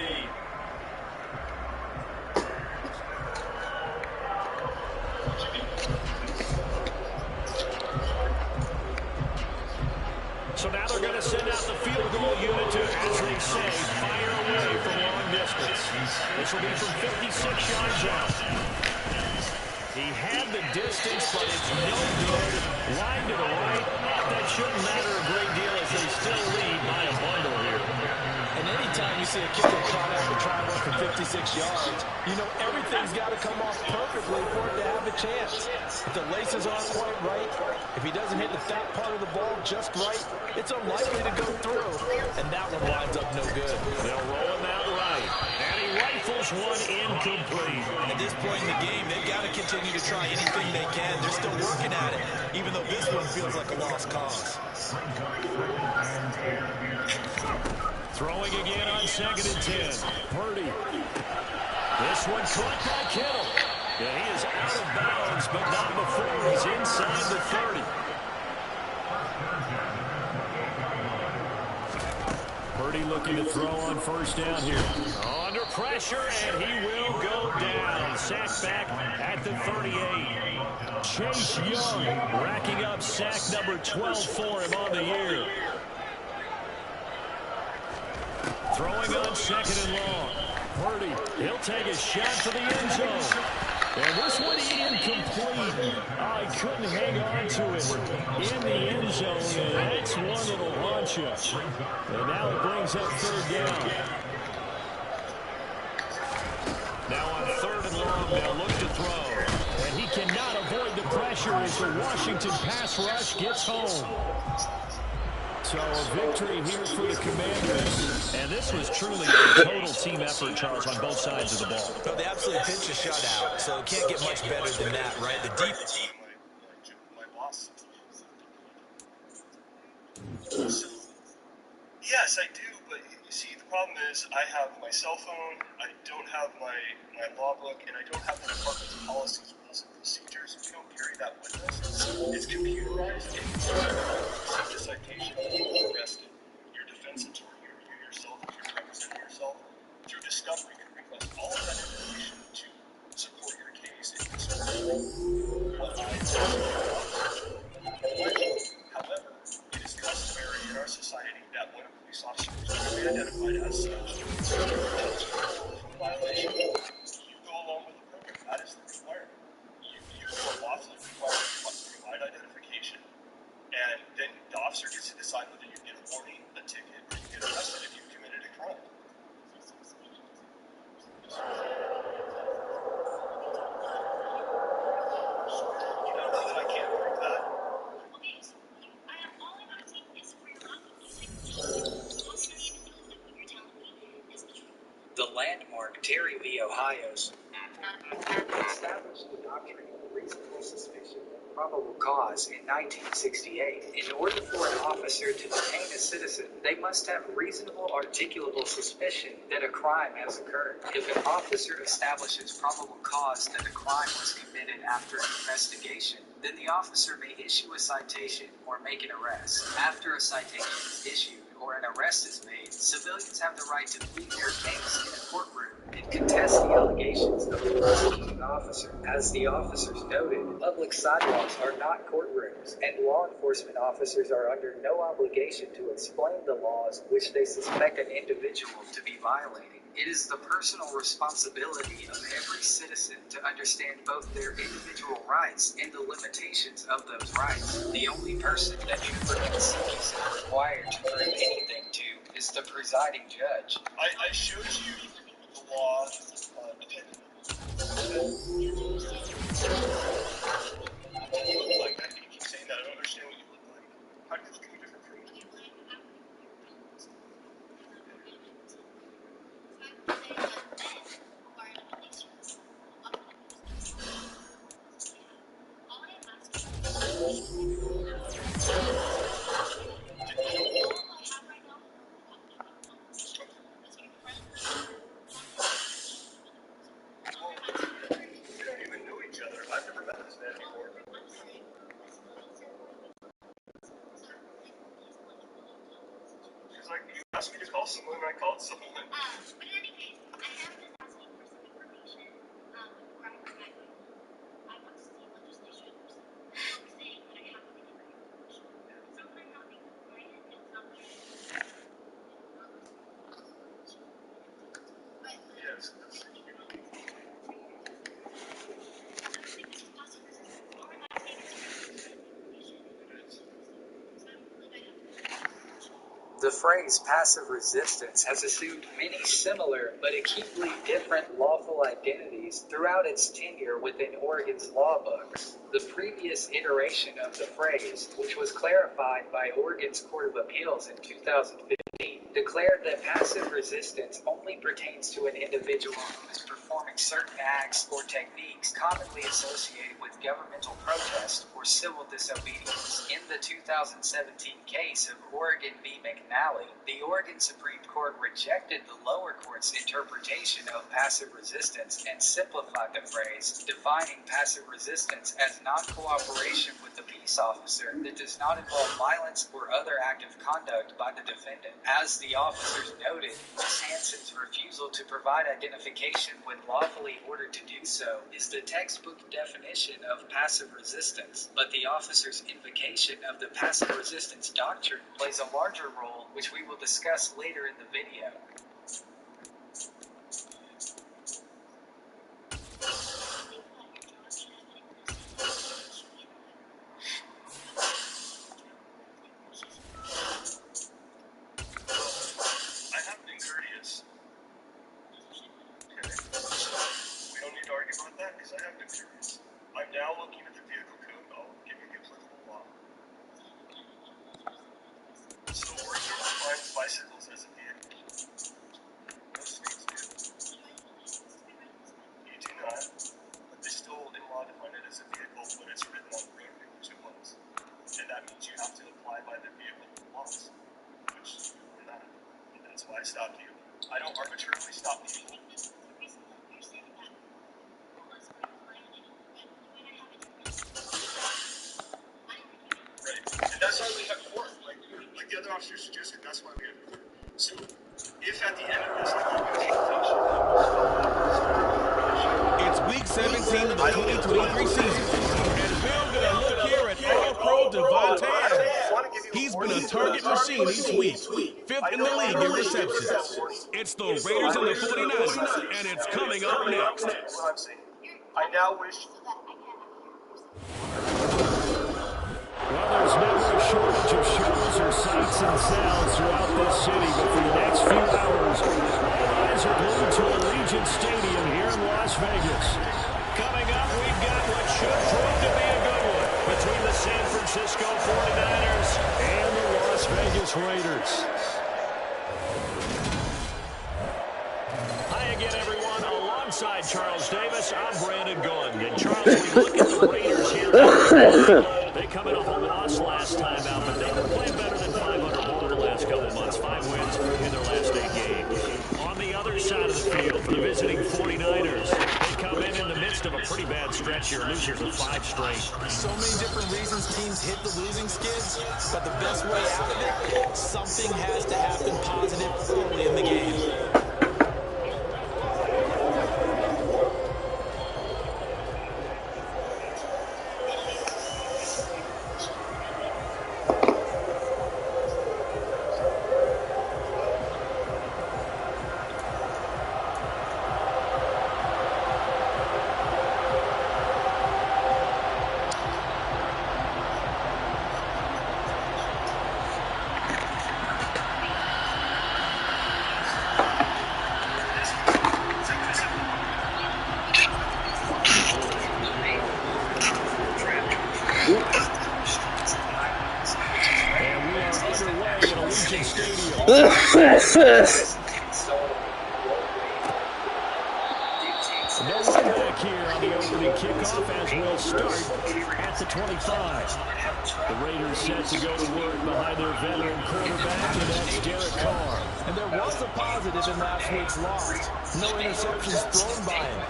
So now they're going to send out the field goal unit to, as they say, fire away from long distance. This will be from 56 yards out. He had the distance, but it's no good. Line to the right. That shouldn't matter a great deal as they still lead by a bundle here. And anytime you see a kicker caught out to try and run for 56 yards, you know everything's got to come off perfectly for it to have a chance. If the laces aren't quite right, if he doesn't hit the fat part of the ball just right, it's unlikely to go through. And that one winds up no good. They'll roll him out right. And he rifles one incomplete. At this point in the game, they've got to continue to try anything they can. They're still working at it, even though this one feels like a lost cause. Throwing again on 2nd and 10. Purdy. This one caught by Kittle. Yeah, he is out of bounds, but not before he's inside the 30. Purdy looking to throw on first down here. Under pressure, and he will go down. Sacked back at the 38. Chase Young racking up sack number 12 for him on the year. Throwing on 2nd and long. Purdy, he'll take a shot to the end zone. And this one incomplete. I couldn't hang on to it in the end zone. And that's one that'll launch us. And now it brings up third down. Now on 3rd and long, they'll look to throw. And he cannot avoid the pressure as the Washington pass rush gets home. So a victory here for the Commanders. And this was truly a total team effort, Charles, on both sides of the ball. No, they absolutely pitched a shutout, so it can't get much better than that, right? The deep. My boss. Yes, I do, but you see, the problem is I have my cell phone, I don't have my law book, and I don't have the department's policies, rules, and procedures. We don't carry that with us. It's computerized. If you receive a citation, you're arrested. Your defense attorney, or you yourself, if you're representing yourself, through discovery, can request all of that information to support your case and support what I However, it is customary in our society that when a police officer is to be identified as such, violation, you go along with the program. That is the requirement. You are lawfully required to provide identification. officer gets to decide whether you get a warning, a ticket, or you get arrested if you've committed a crime. You don't know that I can't prove that. Okay, so all I'm asking is for your local music. All I don't even know that what you're telling me is the truth. The landmark Terry v. Ohio's established the doctrine of reasonable suspicion and probable cause in 1968. In order for an officer to detain a citizen, they must have reasonable articulable suspicion that a crime has occurred. If an officer establishes probable cause that a crime was committed after an investigation, then the officer may issue a citation or make an arrest. After a citation is issued or an arrest is made, civilians have the right to plead their case in a courtroom and contest the allegations of the prosecuting officer. As the officers noted, public sidewalks are not courtrooms, and law enforcement officers are under no obligation to explain the laws which they suspect an individual to be violating. It is the personal responsibility of every citizen to understand both their individual rights and the limitations of those rights. The only person that Hoover and Sikis is required to prove anything to is the presiding judge. I showed you the law. Okay. You look like that. You keep saying that. I don't understand what you look like. How do you look any different from me? We don't even know each other. I've never met this man before. Because like you asked me to call someone and I called someone. But in any case, I am just asking for some information. I want to see legislation. I'm saying that I have to get information. It's not that I'm not being compliant. It's not that Yes. The phrase passive resistance has assumed many similar but acutely different lawful identities throughout its tenure within Oregon's law books. The previous iteration of the phrase, which was clarified by Oregon's Court of Appeals in 2015, declared that passive resistance only pertains to an individual who is performing certain acts or techniques commonly associated with governmental protest or civil disobedience. In the 2017 case of Oregon v. McNally, the Oregon Supreme Court rejected the lower court's interpretation of passive resistance and simplified the phrase, defining passive resistance as non-cooperation with the peace officer that does not involve violence or other active conduct by the defendant. As the officers noted, Ms. Hansen's refusal to provide identification when lawfully ordered to do so is the textbook definition of passive resistance, but the officer's invocation of the passive resistance doctrine plays a larger role, which we will discuss later in the video. I have been courteous. Okay. We don't need to argue about that because I have been courteous. I'm now looking at the vehicle code. I'll give you the applicable law. So Oregon defines bicycles as a vehicle. Most states do. You do not, but they still in law define it as a vehicle when it's written on the road, which it was. And that means you have to apply by the vehicle laws, which you're not. And that's why I stopped you. I don't arbitrarily stop people. Right. And that's why we have court. Like the other officer suggested, that's why we have court. So if at the end of this, It's week 17 of the 2023 season, and we're going to look here at All-Pro Devontae Adams. He's been a target machine each week, 5th in the league in receptions. It's the Raiders and the 49ers, and it's coming up next. What I'm saying. I now wish. Well, there's never a shortage of shows and sounds throughout this city, but for the next few hours, all eyes are glued to Allegiant Stadium here in Las Vegas. Coming up, we've got what should prove to be a good one between the San Francisco 49ers and the Las Vegas Raiders. Hi again, everyone. Alongside Charles Davis, I'm Brandon Gunn. And Charles, we look at the Raiders here. They come in off a loss last time out, but they've been playing better than 500 over the last couple of months. 5 wins in their last 8 games. On the other side of the field, for the visiting 49ers, they come in the midst of a pretty bad stretch here, losers of 5 straight. So many different reasons teams hit the losing skids, but the best way out of it, something has to happen positive early in the game. No one back here on the opening kickoff as we'll start at the 25. The Raiders set to go to work behind their veteran quarterback, and that's Derek Carr. And there was a positive in last week's loss. No interceptions thrown by him.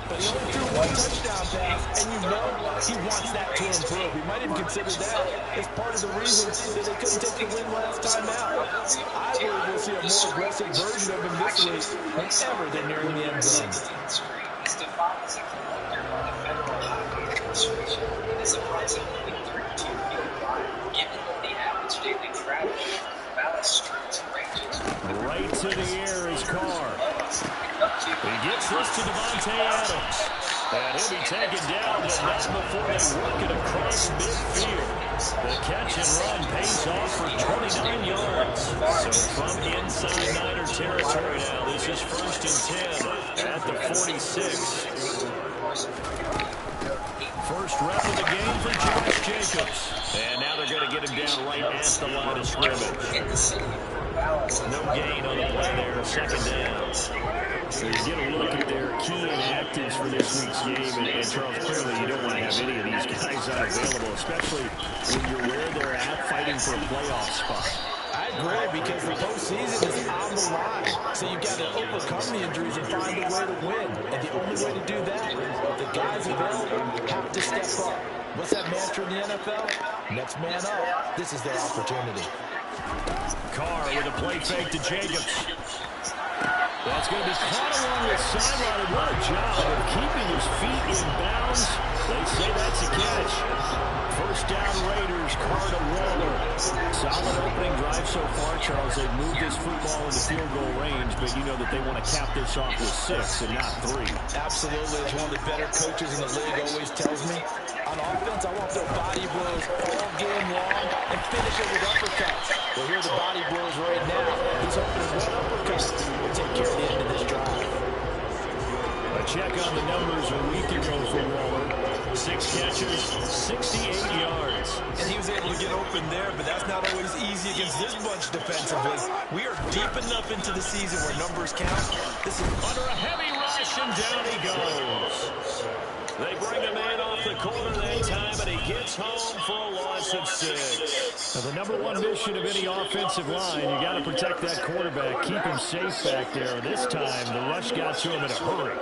But he only threw 1 touchdown pass, and you know he wants that to improve. He might even consider that as part of the reason that they couldn't take the win last time out. I believe we'll see a more aggressive version of him this week whenever they're nearing the end zone. He's defined as a collector by the Federal Highway Administration and is approximately 32 feet wide, given that the average daily travel of valley streets ranges. Right to the air is Carr. He gets this to Devontae Adams. And he'll be taken down, but not before they work it across midfield. The catch and run pays off for 29 yards. So from inside Niner territory now, this is 1st and 10 at the 46. First rep of the game for Josh Jacobs. And now they're going to get him down right at the line of scrimmage. No gain on the play there, 2nd down. So you get a look at their key inactives for this week's game, and Charles, clearly you don't want to have any of these guys unavailable, especially when you're where they're at fighting for a playoff spot. I agree, because the postseason is on the line. So you've got to overcome the injuries and find a way to win. And the only way to do that, the guys available have to step up. What's that mantra in the NFL? Next man up. This is their opportunity. Carr with a play fake to Jacobs. That's going to be caught along the sideline. What a job of keeping his feet in bounds. They say that's a catch. First down Raiders, Carr to Waller. Solid opening drive so far, Charles. They've moved this football into field goal range, but you know that they want to cap this off with 6 and not 3. Absolutely. As one of the better coaches in the league always tells me, on offense, I want their body blows all game long and finish it with uppercuts. Well, here are the body blows right now. He's hoping one uppercut will take care of the end of this drive. A check on the numbers a week ago for Waller. 6 catches, 68 yards. And he was able to get open there, but that's not always easy against this bunch defensively. We are deep enough into the season where numbers count. This is under a heavy rush, and down he goes. They bring him in off the corner that time, and he gets home for a loss of 6. Now, the number one mission of any offensive line, you got to protect that quarterback, keep him safe back there. And this time, the rush got to him in a hurry.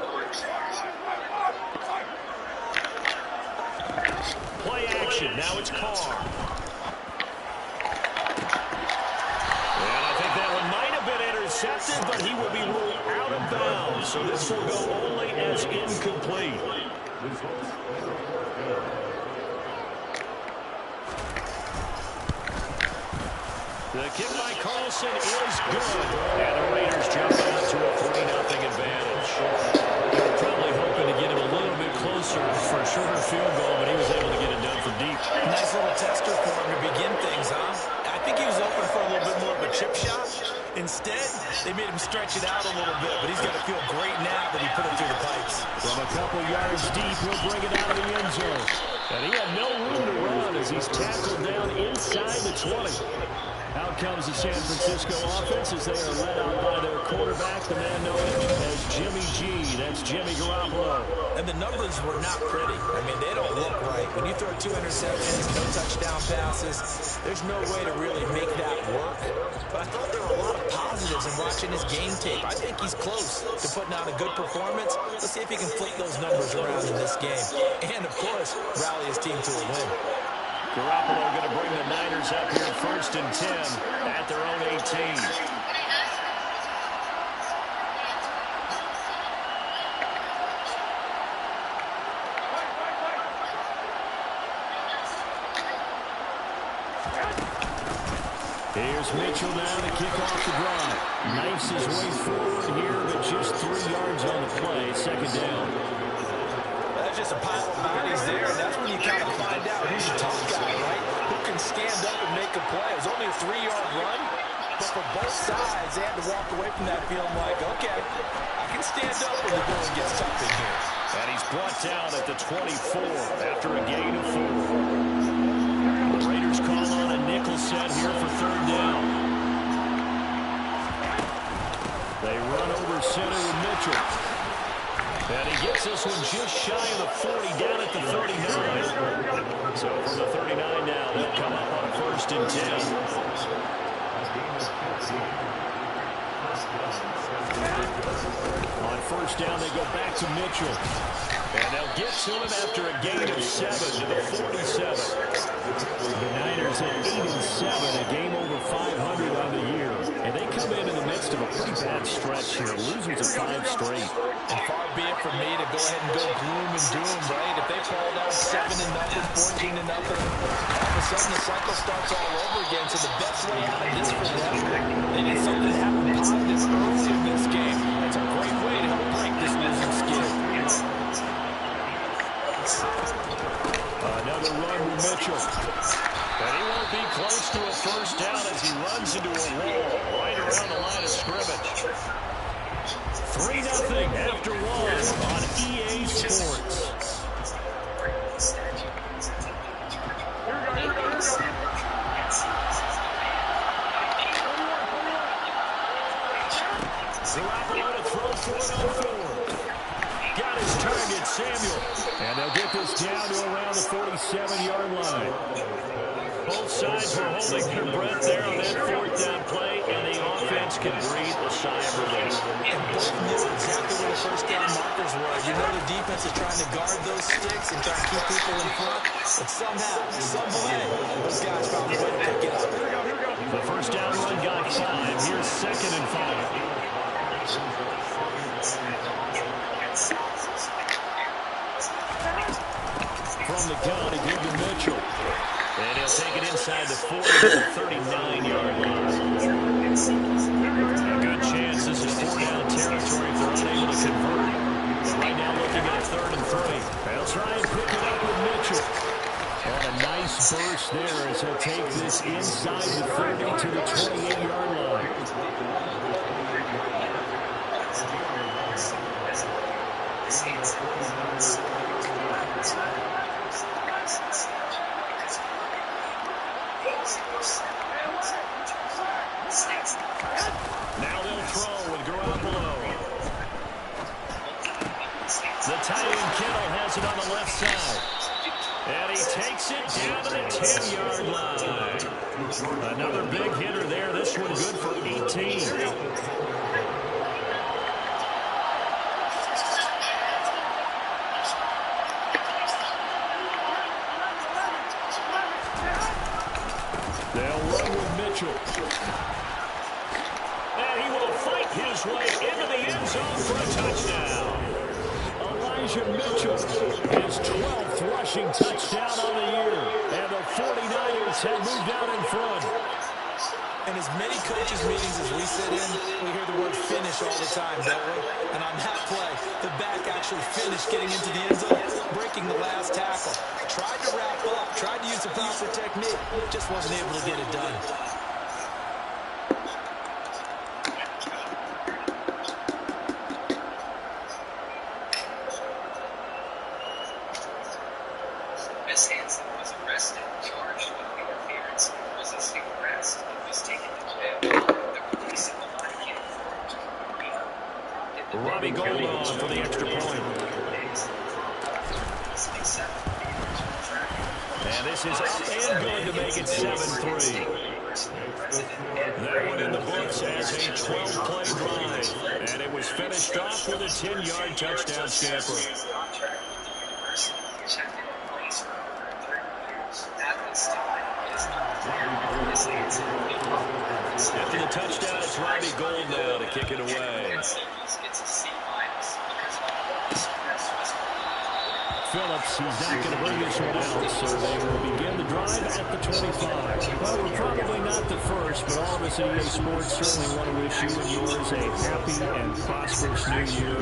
Play action. Now it's Carr. And I think that one might have been intercepted, but he will be ruled out of bounds. So this will go only as incomplete. The kick by Carlson is good. And the Raiders jump out to a 3-0 advantage. They were probably hoping to get him a little bit closer for a shorter field goal, but he was able to get it done from deep. Nice little tester for him to begin things, huh? I think he was open for a little bit They made him stretch it out a little bit, but he's got to feel great now that he put it through the pipes. From a couple yards deep, he'll bring it out of the end zone. And he had no room to run as he's tackled down inside the 20. Out comes the San Francisco offense as they are led out by their quarterback, the man known as Jimmy G. That's Jimmy Garoppolo. And the numbers were not pretty. I mean, they don't look right. When you throw 2 interceptions, no touchdown passes, there's no way to really make that work. But I thought there were a lot of positives in watching his game tape. I think he's close to putting out a good performance. Let's see if he can flip those numbers around in this game. And, of course, rally his team to a win. Garoppolo going to bring the Niners up here 1st and 10 at their own 18. Here's Mitchell now to kick off the drive. Knifes his way forward here, but just 3 yards on the play. 2nd down. That's just a pile of bodies there, and that's when you kind of find out who's the top guy, right? Who can stand up and make a play. It was only a 3-yard run, but for both sides, they had to walk away from that feeling like, okay, I can stand up when the going gets tough in here. And he's brought down at the 24 after a gain of 4. The Raiders call on a nickel set here for 3rd down. They run over center with Mitchell. And he gets this one just shy of the 40, down at the 39. So from the 39 now, they'll come up on 1st and 10. On 1st down, they go back to Mitchell. And they'll get to him after a gain of 7 to the 47. The Niners at 8-7, a game over 500 on the year. And they come in the midst of a pretty bad stretch here, losing to 5 straight. And far be it from me to go ahead and go gloom and doom, right? If they fall down 7-0, 14-0, all of a sudden the cycle starts all over again. So the best way out of this for them, they need something to happen positive early in this game. That's a great way to help break this losing skid. Another run with Mitchell. And he won't be close to a 1st down as he runs into a wall right around the line of scrimmage. 3-0 after 1 on EA Sports. Garoppolo to throw for it on 4. Got his target, Samuel. And they'll get this down to around the 47-yard line. Both sides were holding their breath there on that 4th down play, and the offense can breathe a sigh of relief. And both knew exactly where the 1st down markers were. You know the defense is trying to guard those sticks and try to keep people in front. But somehow, some way, those guys found a way to pick it up. The 1st down run got 5. Here's 2nd and 5. From the gun, he gives to Mitchell. And he'll take it inside the 40 to the 39-yard line. A good chance this is 4-down territory if they're unable to convert. Right now looking at a 3rd and 3. They'll try and pick it up with Mitchell. And a nice burst there as he'll take this inside the 30 to the 28-yard line. Now they'll throw with Garoppolo. The tight end Kittle has it on the left side. And he takes it down to the 10-yard line. Another big hitter there. This one good for 18. And he will fight his way into the end zone for a touchdown. Elijah Mitchell, his 12th rushing touchdown on the year. And the 49ers have moved out in front. In as many coaches' meetings as we sit in, we hear the word finish all the time, don't we? And on that play, the back actually finished getting into the end zone, breaking the last tackle. Tried to wrap up, tried to use the proper technique, just wasn't able to get it done. Robbie Gould on for the extra point. And this is up and good to make it 7-3. That one in the books as a 12-play drive. And it was finished off with a 10-yard touchdown scamper. After the touchdown, it's Robbie Gould now to kick it away. Phillips, he's not going to bring this one out, so they will begin the drive at the 25. Well, we're probably not the first, but all of us at EA Sports certainly want to wish you and yours a happy and prosperous new year.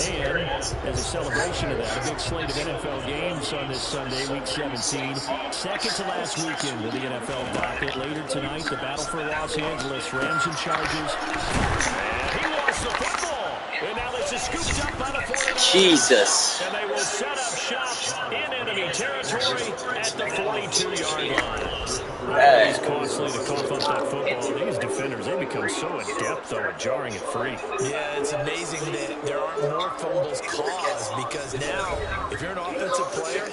And as a celebration of that, a big slate of NFL games on this Sunday, Week 17. Second to last weekend of the NFL docket. Later tonight, the battle for Los Angeles, Rams and Chargers. And he lost the football. And now this is scooped up by the 49ers. Jesus. And they will set up shop in enemy territory at the 42-yard line. It's costly to cough up that football. These defenders, they become so adept, though, at jarring it free. Yeah, it's amazing that there aren't more fumbles caused because now, if you're an offensive player,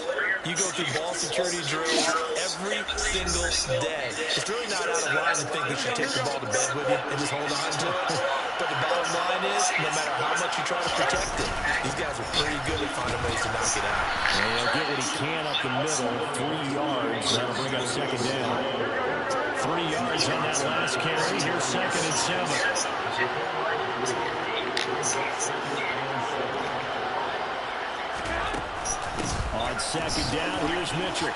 you go through ball security drills every single day. It's really not out of line to think you should take the ball to bed with you and just hold on to it. But the bottom line is, no matter how much you try to protect it, these guys are pretty good at finding ways to knock it out. And he'll get what he can up the middle, 3 yards. That'll bring up second down. 3 yards on that last carry. Here's 2nd and 7. On second down, here's Mitchell.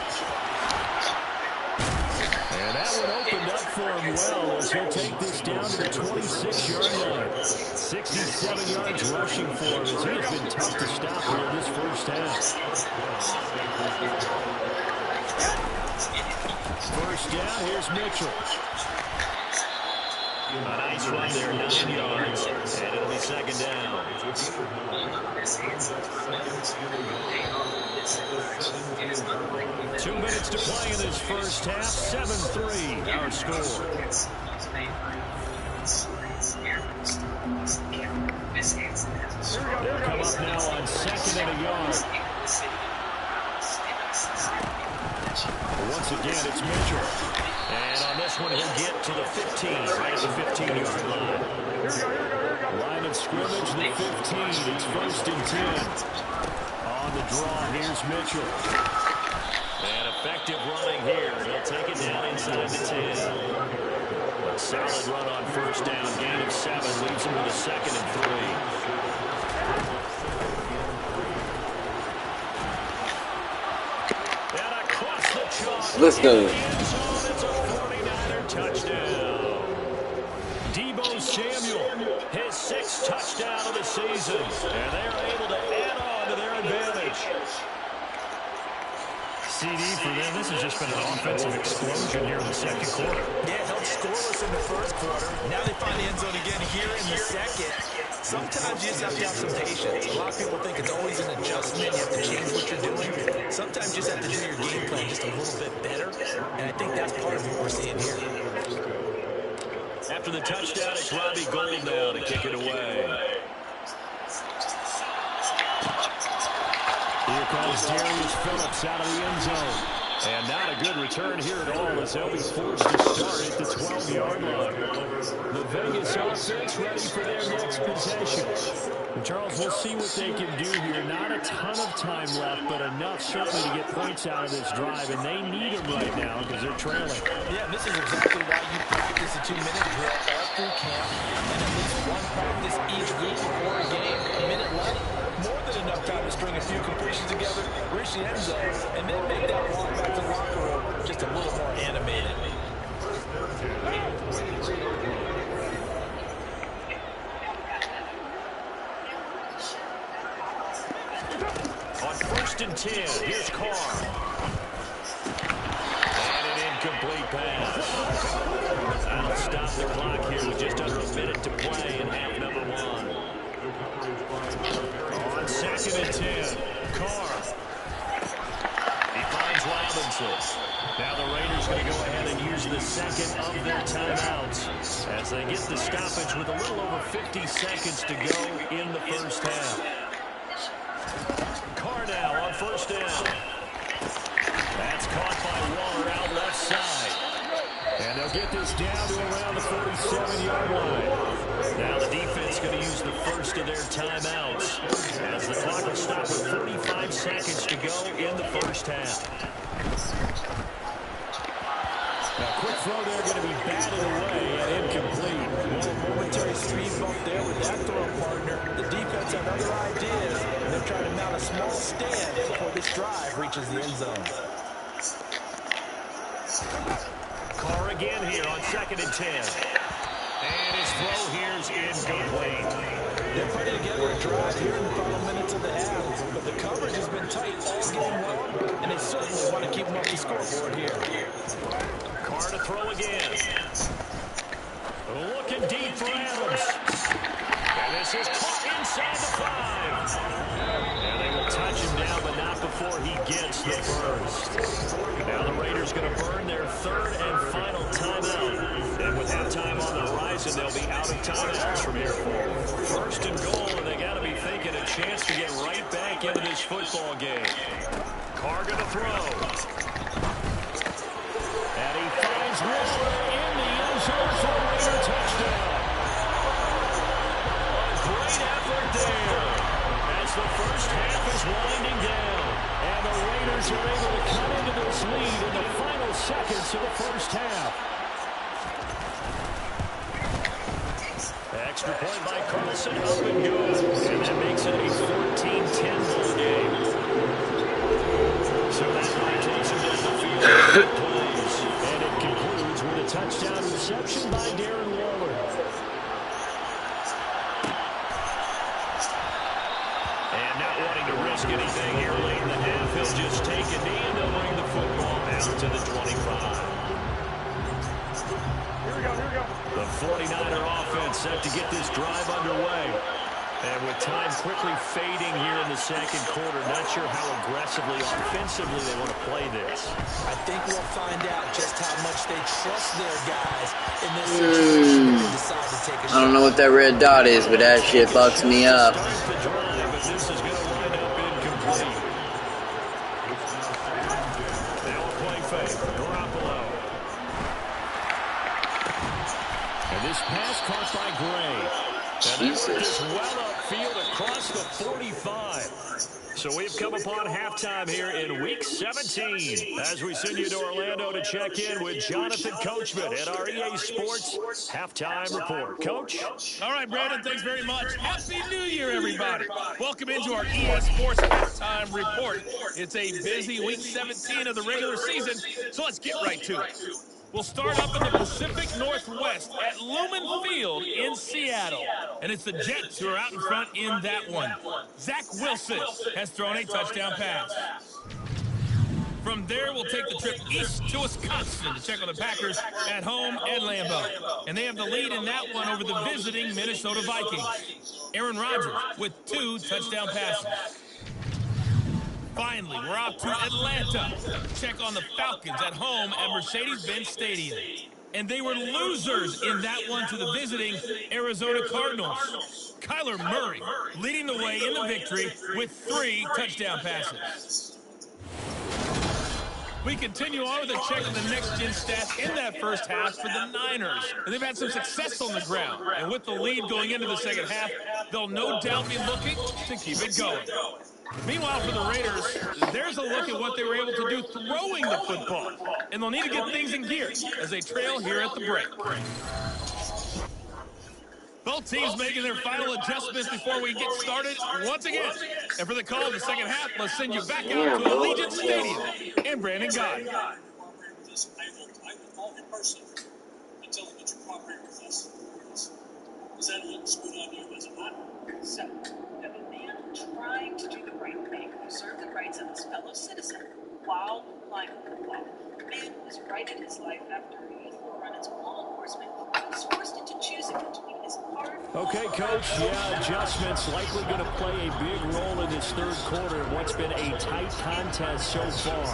And that one opened up for him well as he'll take this down to the 26-yard line. 67 yards rushing for him as he has been tough to stop here this first half. First down, here's Mitchell. A nice run there, 9 yards, and it'll be second down. 2 minutes to play in this first half, 7-3, our score. They'll come up now on 2nd and a yard. Once again, it's Mitchell. And on this one, he'll get to the 15, right at the 15-yard line. Line of scrimmage, the 15. It's 1st and 10. On the draw, here's Mitchell. And effective running here. He'll take it down inside the 10. A solid run on first down. Gain of 7 leaves him with a 2nd and 3. And across the chalk. Let's go. Touchdown. Debo Samuel, his 6th touchdown of the season. And they're able to add on to their advantage. CD for them, this has just been an offensive explosion here in the second quarter. Yeah, held scoreless in the first quarter. Now they find the end zone again here in the second. Sometimes you just have to have some patience. A lot of people think it's always an adjustment. You have to change what you're doing. Sometimes you just have to do your game plan just a little bit better. And I think that's part of what we're seeing here. After the touchdown, it's Robbie Gould now to kick it away. Here comes Darius Phillips out of the end zone. And not a good return here at all as they'll be forced to start at the 12-yard line. The Vegas offense ready for their next possession. And Charles, we'll see what they can do here. Not a ton of time left, but enough certainly to get points out of this drive. And they need them right now because they're trailing. Yeah, this is exactly why you practice a 2-minute drill all through camp. And at least one practice each week before a game. A minute left. More than enough time to string a few completions together, reach the end zone, and then make that walk back to the locker room just a little more animated. On 1st and 10, here's Carr. And an incomplete pass. That'll stop the clock here with just under a minute to play in half number 1. On 2nd and 10, Carr. He finds Robinson. Now the Raiders going to go ahead and use the second of their timeouts as they get the stoppage with a little over 50 seconds to go in the first half. Carr now on first down. That's caught by Waller out left side. And they'll get this down to around the 47-yard line. Now the defense going to use the first of their timeouts as the clock will stop with 45 seconds to go in the first half. Now, quick throw there going to be batted away and incomplete. Well, a momentary speed bump there with that throw partner. The defense have other ideas, and they're trying to mount a small stand before this drive reaches the end zone. Carr again here on 2nd and 10. And his throw here is incomplete. They're putting together a drive here in the final minutes of the half, but the coverage has been tight all game long, and they certainly want to keep them off the scoreboard here. Carr to throw again. Looking deep for Adams. And this is caught inside the 5. And they will touch him down, but not before he gets the first. Now the Raiders going to burn their 3rd and final timeout. And with halftime on the horizon, they'll be out of timeouts from here forward. 1st and goal, and they got to be thinking a chance to get right back into this football game. Carr going to throw. And he finds Waller in the end zone for a Raider touchdown. A great effort there as the first half is winding down. And the Raiders are able to cut into this lead in the final seconds of the first half. Extra point by Carlson, up and goes. And that makes it a 14-10 ball game. So that line takes him down the field. And it concludes with a touchdown reception by Darren Waller. And not wanting to risk anything here late in the half, he'll just take a knee and they'll bring the football down to the 25. Here we go. The 49er offense set to get this drive underway. And with time quickly fading here in the second quarter, not sure how aggressively, offensively they want to play this. I think we'll find out just how much they trust their guys in this situation when they decide to take a shot. I don't know what that red dot is, but that shit fucks me up. Start the drive, but this is going to wind up incomplete. Now a play fake for Garoppolo. And this pass caught by Gray. And this is well upfield across the 45. So we've come upon halftime here in Week 17 as we send you to Orlando to check in with Jonathan Coachman at our EA Sports Halftime Report. Coach? All right, Brandon, thanks very much. Happy New Year, everybody. Welcome into our EA Sports Halftime Report. It's a busy Week 17 of the regular season, so let's get right to it. We'll start up in the Pacific Northwest at Lumen Field in Seattle. And it's the Jets who are out in front in that one. Zach Wilson has thrown a touchdown pass. From there, we'll take the trip east to Wisconsin to check on the Packers at home at Lambeau. And they have the lead in that one over the visiting Minnesota Vikings. Aaron Rodgers with 2 touchdown passes. Finally, we're off to Atlanta. Check on the Falcons at home at Mercedes-Benz Stadium. And they were losers in that one to the visiting Arizona Cardinals. Kyler Murray leading the way in the victory with 3 touchdown passes. We continue on with a check of the next-gen stats in that first half for the Niners. And they've had some success on the ground. And with the lead going into the second half, they'll no doubt be looking to keep it going. Meanwhile, for the Raiders, there's a look at what they were able to do throwing the football. And they'll need to get things in gear as they trail here at the break. Both teams making their final adjustments before we get started once again. And for the call of the second half, let's send you back out to Allegiant Stadium and Brandon God. I will call him personally and tell him that you cooperate with us. Is that a little screwed on you, is it not? So, you have a man trying to do the right thing, preserve the rights of his fellow citizen while complying with the law. The man who was right in his life after a youthful run into law enforcement was forced into choosing between his hard. Okay, Coach. Yeah, adjustments likely going to play a big role in this third quarter in what's been a tight contest so far.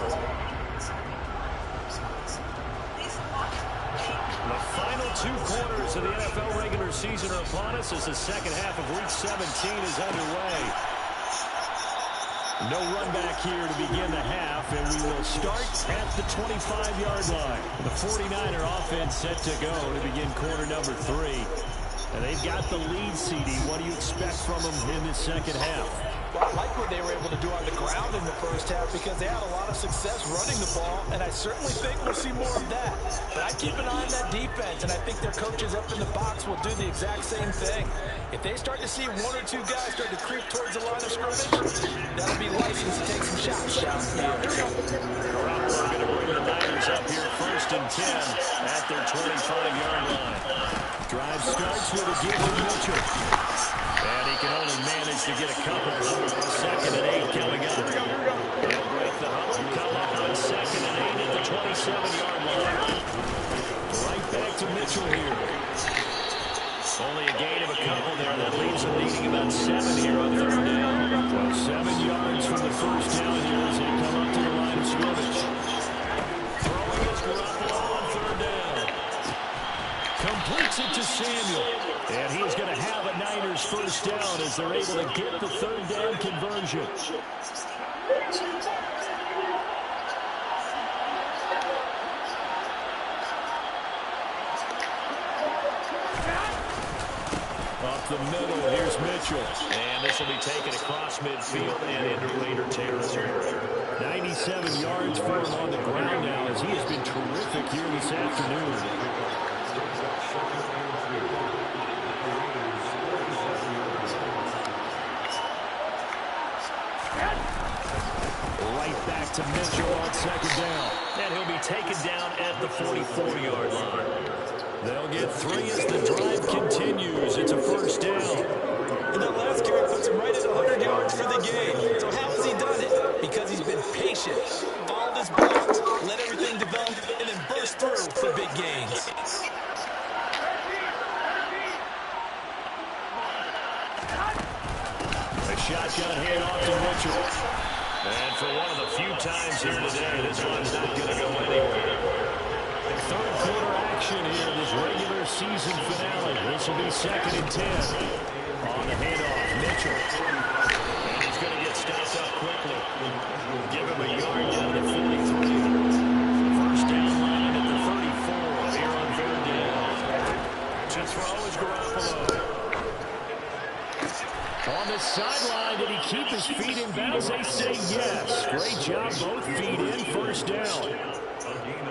2 quarters of the NFL regular season are upon us as the second half of Week 17 is underway. No run back here to begin the half, and we will start at the 25-yard line. The 49er offense set to go to begin quarter number 3. And they've got the lead, CD. What do you expect from them in this second half? Well, I like what they were able to do on the ground in the first half because they had a lot of success running the ball, and I certainly think we'll see more of that. But I keep an eye on that defense, and I think their coaches up in the box will do the exact same thing. If they start to see 1 or 2 guys start to creep towards the line of scrimmage, that'll be license to take some shots down here. Garoppolo going to bring the Niners up here 1st and 10 at their 25-yard line. Drive starts with a give to Mitchell. And he can only manage to get a couple. 2nd and 8 coming up. They'll break the huddle. Come up on 2nd and 8 at the 27-yard line. Right back to Mitchell here. Only a gain of a couple there. That leaves them needing about 7 here on 3rd down. Well, 7 yards from the first down here as they come up to the line of scrimmage. Throwing is Garoppolo on 3rd down. Completes it to Samuel. And he's going to have a Niners first down as they're able to get the 3rd down conversion. Up the middle, here's Mitchell. And this will be taken across midfield and into Raider territory. 97 yards for him on the ground now as he has been terrific here this afternoon. Right back to Mitchell on 2nd down. And he'll be taken down at the 44-yard line. They'll get 3 as the drive continues. It's a first down. And that last carry puts him right at 100 yards for the game. So how has he done it? Because he's been patient, followed his blocks, let everything develop, and then burst through for big gains. A shotgun handoff to Mitchell. And for one of the few times here today, this one's not going to go anywhere. 3rd quarter action here in this regular season finale. This will be 2nd and 10. On the handoff, Mitchell. And he's going to get stopped up quickly. Give him a yard down at 43. First down line at the 34 here on 3rd down. To throw is Garoppolo. On the sideline, did he keep his feet in bounds? They say yes. Great job, both feet in, first down.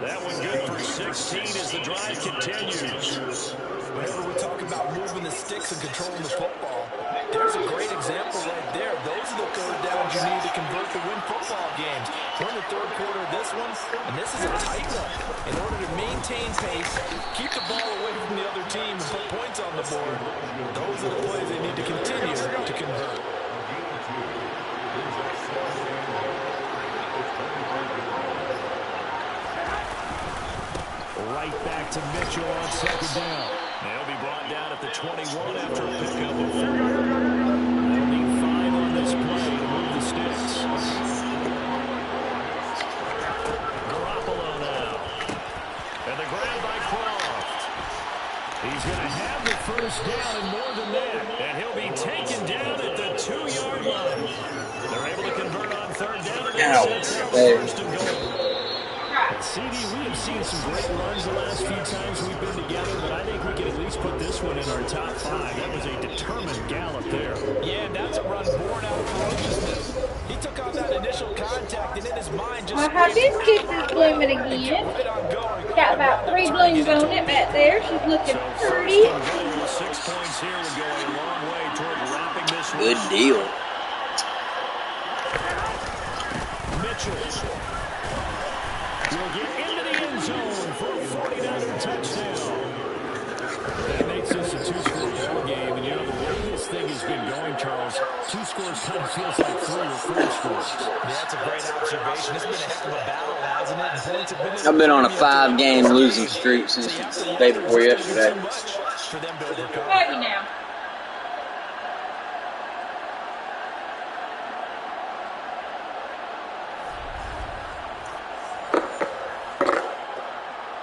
That one good for 16 as the drive continues. Whenever we're talking about moving the sticks and controlling the football, there's a great example right there. Those are the 3rd downs you need to convert to win football games. We're in the 3rd quarter of this one, and this is a tight one. In order to maintain pace, keep the ball away from the other team, and put points on the board, those are the plays they need to continue to convert. Right back to Mitchell on 2nd down. They'll be brought down at the 21 after a pickup of 4. They'll need 5 on this play to move the sticks. Garoppolo now. And the grab by Croft. He's going to have the first down and more than that. And he'll be taken down at the 2-yard line. They're able to convert on 3rd down and it sets up first and goal. CD, we have seen some great runs the last few times we've been together, but I think we can at least put this one in our top 5. That was a determined gallop there. Yeah, and that's a run born out of ferociousness. He took on that initial contact, and in his mind just... Well, her biscuits is blooming again. Got about 3 blooms on it back there. She's looking pretty. 6 points here would go a long way toward wrapping this one. Good deal. Mitchell will get into the end zone for a 49er touchdown. That makes this a 2-score ball game, and you know the way this thing has been going, Charles, 2 scores kind of feels like 3 or 4 scores. Yeah, that's a great observation. It's been a heck of a battle, hasn't it? And points have been I've been on a 5-game losing streak since the day before yesterday. For them to overcome. Maybe now.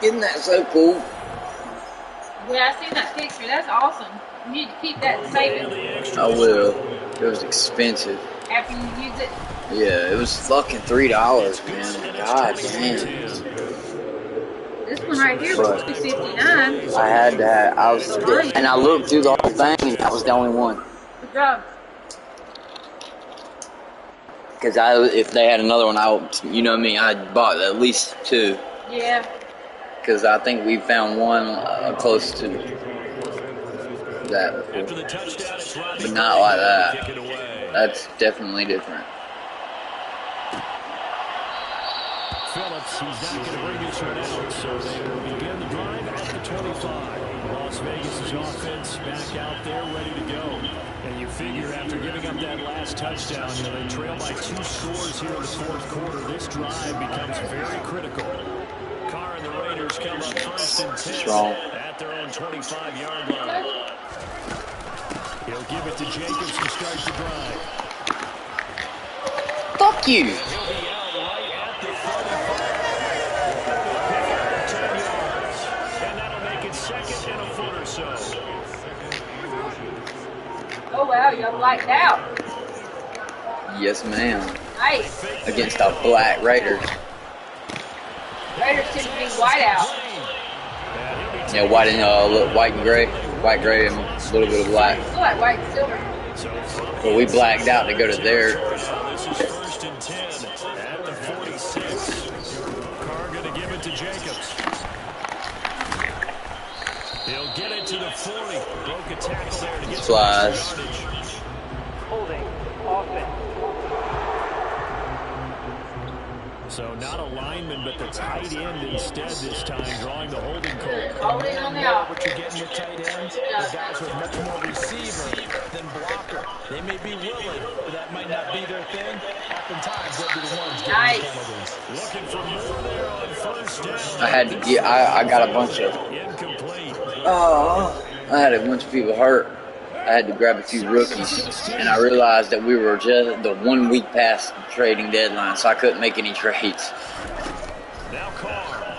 Isn't that so cool? Yeah, I seen that picture. That's awesome. You need to keep that and save it. I will. It was expensive. After you use it. Yeah, it was fucking $3, man. God damn. This one right here was $2.59. I had that. And I looked through the whole thing, and that was the only one. Good job. Because if they had another one, you know me, I'd bought at least 2. Yeah. Because I think we found one close to that before. But not like that. That's definitely different. Phillips, he's not going to bring this one out, so they will begin the drive at the 25. Las Vegas' offense back out there ready to go. And you figure after giving up that last touchdown, they trail by 2 scores here in the fourth quarter. This drive becomes very critical. Carr and the Raiders come up first and 10 at their own 25-yard line. He'll give it to Jacobs to start the drive. Fuck you! He'll be out right at the 35. And that'll make it second and a foot or so. Oh, wow, y'all blacked out. Yes, ma'am. Nice. Against the Black Raiders. Raiders tend to be white out. Yeah, white and gray. White, gray, and a little bit of black. I like white and silver. But we blacked out to go to there. This is first and 10 at the 46. Carr going to give it to Jacobs. He'll get it to the 40. Broke a tackle there to get Flies. Holding. Offense. So not a lineman, but the tight end instead this time, drawing the holding call. Holding on out. What you're getting with tight ends, the guys with much more receiver than blocker. They may be willing, but that might not be their thing. Oftentimes, they'll be the ones getting the penalties. Looking for more there on first down. I had to get. I got a bunch of. Incomplete. I had a bunch of people hurt. I had to grab a few rookies, and I realized that we were just the 1 week past the trading deadline, so I couldn't make any trades. Now Carr.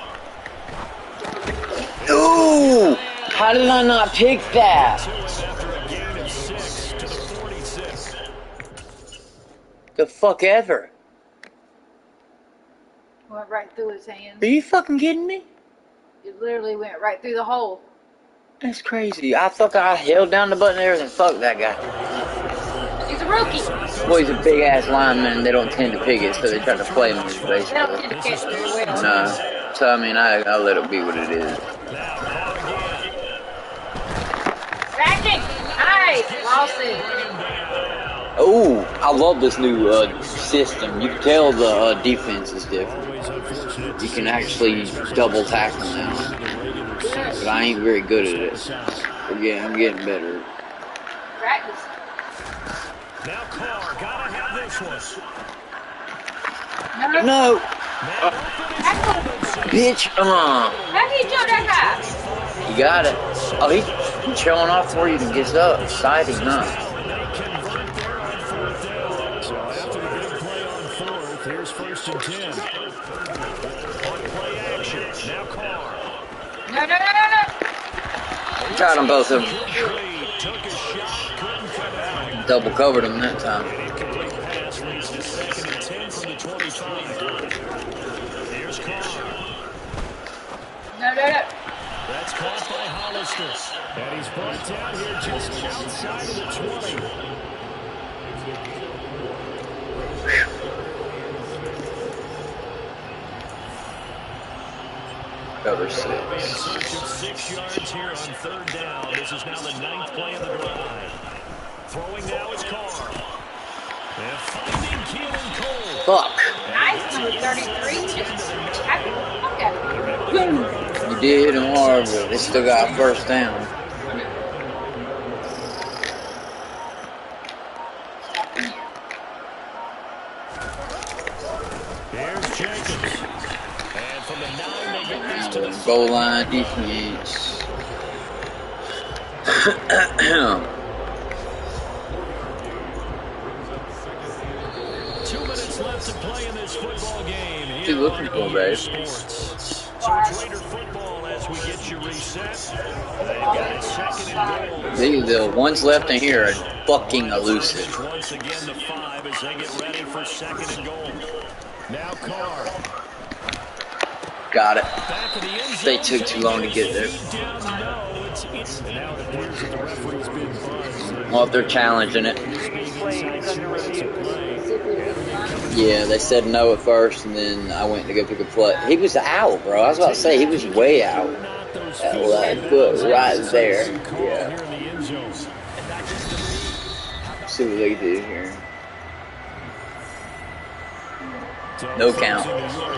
Ooh! How did I not pick that? After a gain of 6 to the 46. The fuck ever. Went right through his hands. Are you fucking kidding me? It literally went right through the hole. That's crazy. I held down the button and everything. Fuck that guy. He's a rookie. Well, he's a big ass lineman and they don't tend to pick it, so they try to play him basically. They don't tend to catch it very well. No. So I mean, I let it be what it is. Backing. Nice. Lost it. Oh, I love this new system. You can tell the defense is different. You can actually double tackle now. But I ain't very good at it. But yeah, I'm getting better. Practice. Now Carr, gotta have this one. No! Bitch, How did you jump that high? You got it. Oh, he's showing off for you to get up. Exciting, huh? So after the big play on fourth, here's first and 10. On play action. Now Carr. No. Got them both of them. Took a shot, couldn't cut out. Double covered them that time. Incomplete pass leads to second and 10 from the 25. Here's Carr. No. That's caught by Hollister. And he's brought down here just outside of the 20. Cover 6. In search of 6 yards here on third down. This is now the 9th play of the drive. Throwing now is Carr. And finding Keelan Cole. Fuck. Nice, number 33. Just tackle the fuck out of him. You did and hard, but they still got first down. Here's Jacobs. And from the 9, they get this to the goal line defense. 2 minutes left to play in this football game. What you looking for, babe? So it's Raider football as we get you reset. They've got a 2nd and goal. The ones left in here are fucking elusive. Once again, the 5 as they get ready for 2nd and goal. Now Carr. Got it. They took too long to get there. Well, if they're challenging it. Yeah, they said no at first, and then I went to go pick a play. He was out, bro. I was about to say, he was way out. That left foot right there. Yeah. See what they do here. No count.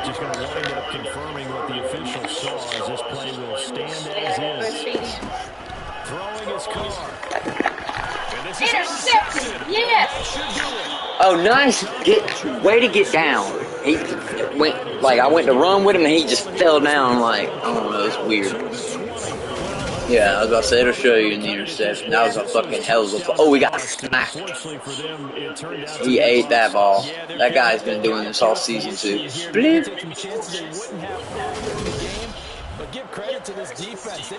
Just going to wind up confirming what the official saw as this play will stand as is. Throwing his car. Intercepted. Yes. Oh, nice. Way to get down. He went, like, I went to run with him, and he just fell down, like, I don't know, it's weird. Yeah, I was about to say, it'll show you in the interception. That was a fucking hell of a... Oh, we got smacked. He ate that ball. That guy's been doing this all season, too. Blip. But give credit to this defense.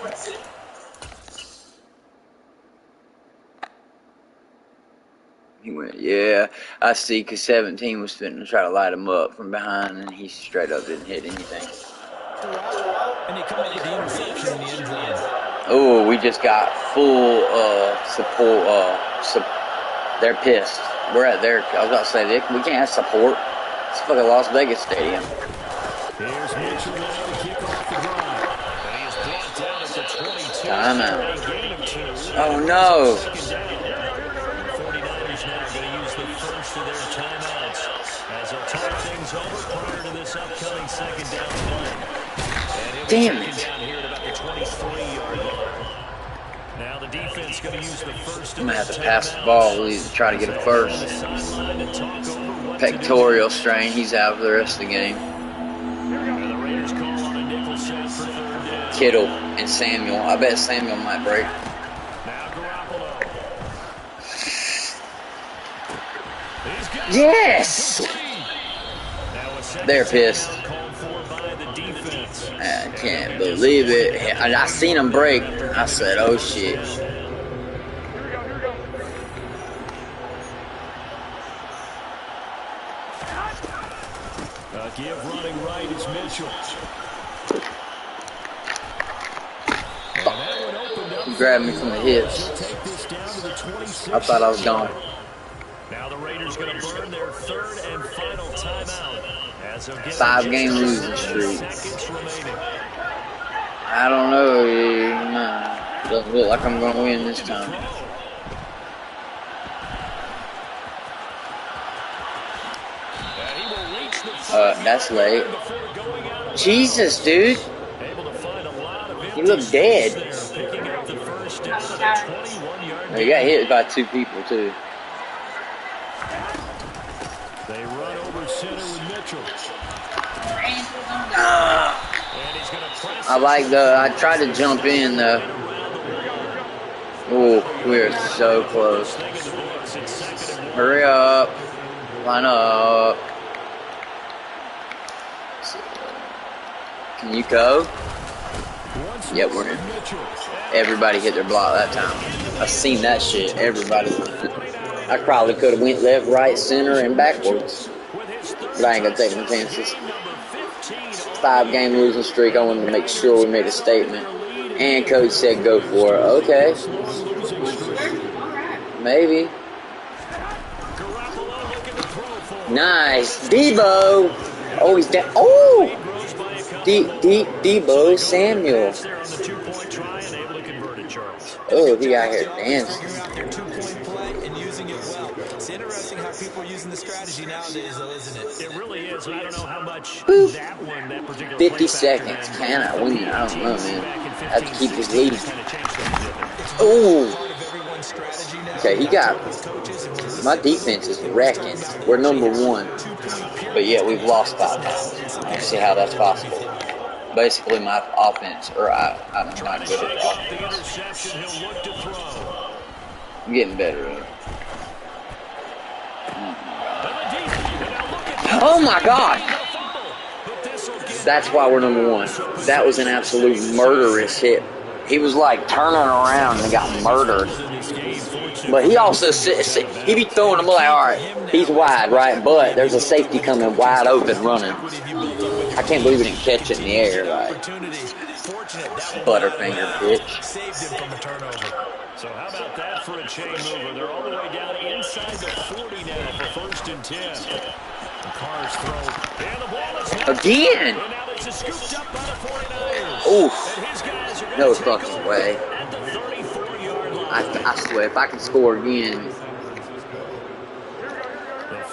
He went, yeah, I see, because 17 was fitting to try to light him up from behind, and he straight up didn't hit anything. And they come in with the interception in the end zone. Oh, we just got full support. They're pissed. We're at their, I was about to say, we can't have support. It's fucking Las Vegas Stadium. Here's Mitchell to kick off the drive. And he is brought down at the 22. Timeout. Oh, no. The 49ers now going to use the first of their timeouts as they'll talk things over prior to this upcoming 2nd down play. Damn it. Down here at about the 23-yard line. Now the defense going to use the first. I'm going to have to pass the ball. We need to try to get it first. Pectoral strain. He's out for the rest of the game. Kittle and Samuel. I bet Samuel might break. Yes! They're pissed. I can't believe it. I seen him break. I said, oh shit. Give running right is Mitchell. He grabbed me from the hips. I thought I was gone. Now the Raiders going to burn their 3rd and final timeout. 5-game losing streak. I don't know. Doesn't look like I'm going to win this time. That's late. Jesus, dude. You look dead. You got hit by 2 people, too. They run over center with Mitchell. I tried to jump in, though. Oh, we're so close. Hurry up. Line up. Can you go? Yep, we're in. Everybody hit their block that time. I've seen that shit. Everybody. I probably could have went left, right, center, and backwards. But I ain't gonna take my chances. 5-game losing streak. I wanted to make sure we made a statement. And coach said go for it. Okay. Maybe. Nice. Debo. Oh, he's down. Oh! Debo Samuel. Oh, he out here dancing. It's interesting how people are using the strategy nowadays, though, isn't it? It really is. I don't know how much that particular 50 seconds. Can I win? I don't know, man. I have to keep this lead. Oh! Okay, he got... My defense is wrecking. We're number 1. But yet we've lost 5 times. I don't see how that's possible. Basically, my offense, or I'm not good at offense. I'm getting better at it. Oh my God! That's why we're number one. That was an absolute murderous hit. He was like turning around and got murdered. But he also, he be throwing them like, all right, he's wide, right? But there's a safety coming wide open running. I can't believe he didn't catch it in the air, like Butterfinger bitch. Saved him from a turnover. So how about that for a chain mover? They're all the way down inside the 40 now for 1st and 10. The Carrs throw. And the ball is again. And now this is scooped up by the 49ers. Oof. And his guys are No fucking way. at the 34-yard line. I swear, if I can score again. The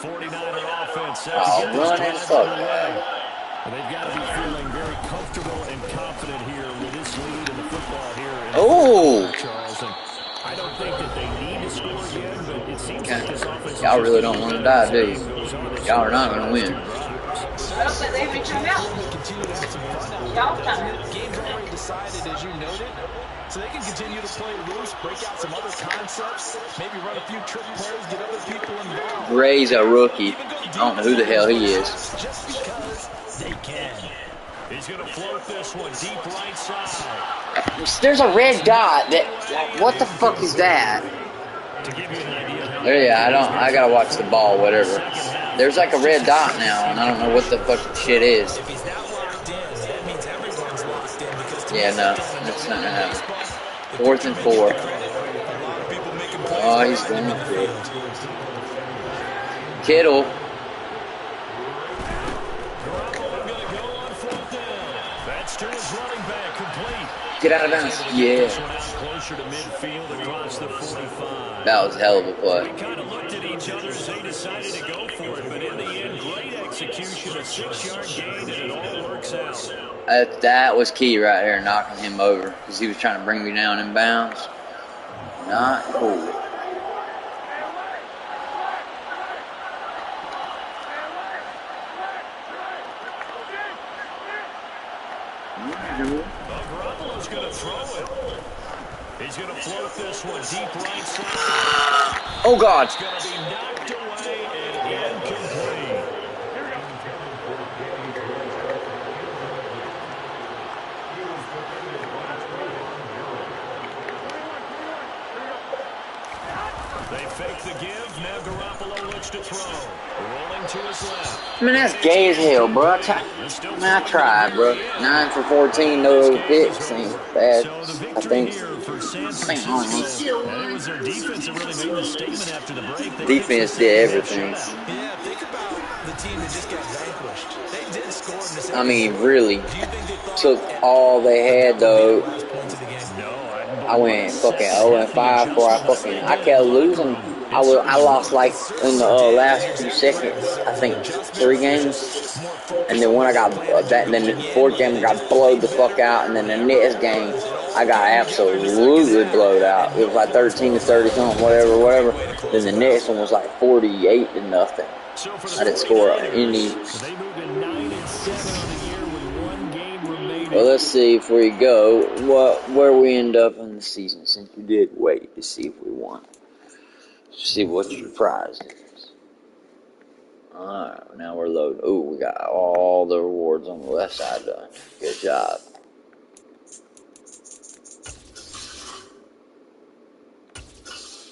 49er offense set to Oh, get this run and fuck. They've got to be feeling very comfortable and confident here with this lead in the football here. Oh! Charles, and I don't think that they need to score again, but it seems like this offense. Y'all really don't want to die, do you? Y'all are not going to win. I don't think they even come out. Y'all time. Game's already decided, as you noted. So they can continue to play loose, break out some other concepts, maybe run a few trick plays, get other people involved. Ray's a rookie. I don't know who the hell he is. Just because they can. He's going to float this one deep right side. There's a red dot. What the fuck is that? I gotta watch the ball, whatever. There's like a red dot now, and I don't know what the fuck the shit is. If he's not locked in, that means everyone's locked in. Because yeah, no, that's not gonna happen. 4th and 4. Oh, he's going for it. Kittle. That's to his running back, complete. Get out of bounds. Yeah. Closer to midfield across the 45. That was a hell of a play. They kind of looked at each other as they decided to go for it, but in the end, great execution, a 6-yard gain, and it all works out. That was key right there, knocking him over, because he was trying to bring me down in bounds. Not cool. Garoppolo's going to throw it. He's going to float this one deep right side. Oh, God. It's going to be knocked away and incomplete. They fake the give. Now Garoppolo looks to throw. Rolling to his left. I mean, that's gay as hell, bro. I tried, bro. 9 for 14, no picks. Ain't bad. I think. It was their defense that really made the statement after the break. Defense did everything. Yeah, think about the team that just got vanquished. They did score in the second. I mean, really took all they had, though. I went fucking 0-5 before I kept losing. I lost like in the last few seconds. I think 3 games, and then when I got then the 4th game I got blowed the fuck out, and then the next game I got absolutely blowed out. It was like 13-30 something, whatever. Then the next one was like 48-0. I didn't score any. Well, let's see if we go where we end up in the season, since we did wait to see if we won. See what your prize is. Alright, now we're loading. Ooh, we got all the rewards on the left side done. Good job.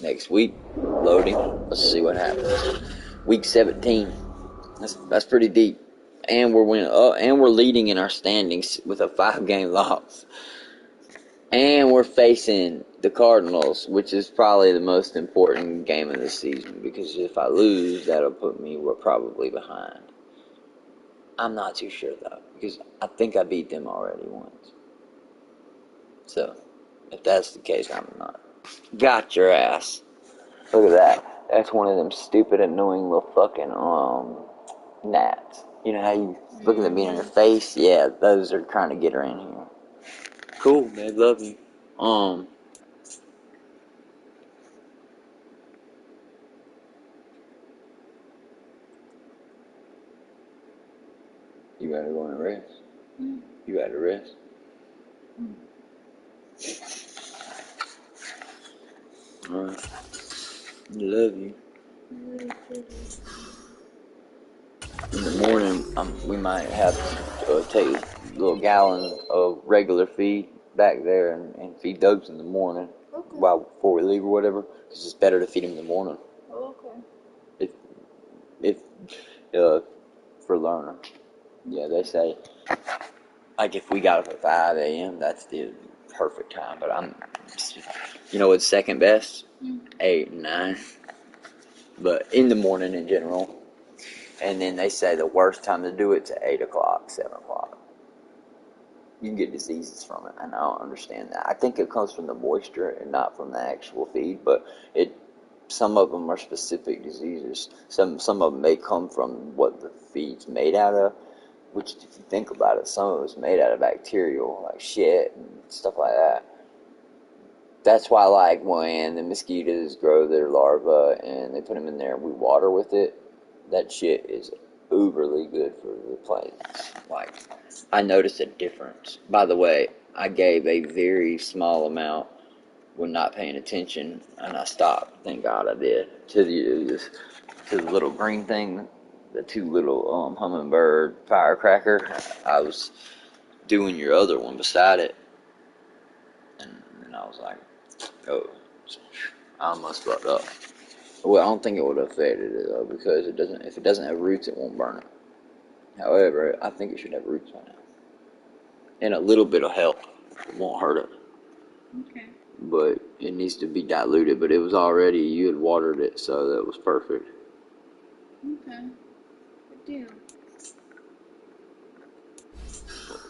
Next week, loading. Let's see what happens. Week 17. That's pretty deep. And we're winning. And we're leading in our standings with a 5-game loss. And we're facing the Cardinals, which is probably the most important game of the season, because if I lose, that'll put me probably behind. I'm not too sure, though, because I think I beat them already once. So, if that's the case, I'm not. Got your ass. Look at that. That's one of them stupid, annoying little fucking gnats. You know how you looking at me in your face? Yeah, those are trying to get her in here. Cool, babe, love you. You better go and rest. You better rest. Alright. Love you. In the morning, we might have to take a little gallon of regular feed back there and feed those in the morning before we leave or whatever, because it's better to feed them in the morning. Okay. If for learner, yeah, they say like if we got up at 5 a.m., that's the perfect time. But what's second best? 8 and 9. But in the morning in general. And then they say the worst time to do it's at 8 o'clock, 7 o'clock. You can get diseases from it, and I don't understand that. I think it comes from the moisture and not from the actual feed, but some of them are specific diseases. Some of them may come from what the feed's made out of, which if you think about it, some of it's made out of bacterial, like shit and stuff like that. That's why, like, when the mosquitoes grow their larvae and they put them in there and we water with it, that shit is uberly good for the plants. Like, I noticed a difference. By the way, I gave a very small amount when not paying attention, and I stopped. Thank God I did. To the little green thing, the 2 little hummingbird firecracker. I was doing your other one beside it, and I was like, oh, I almost fucked up. Well, I don't think it would have affected it though, because if it doesn't have roots, it won't burn it. However, I think it should have roots by now. And a little bit of help. It won't hurt it. Okay. But it needs to be diluted. But it was already, you had watered it, so that was perfect. Okay. Good deal.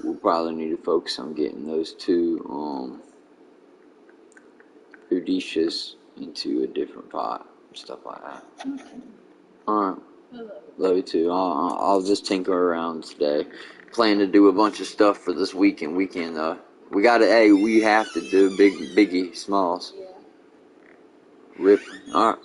We'll probably need to focus on getting those 2 Udishas into a different pot and stuff like that. Okay. Alright. Love you too. I'll just tinker around today. Plan to do a bunch of stuff for this weekend though. We have to do biggie smalls. Yeah. Rip. Alright.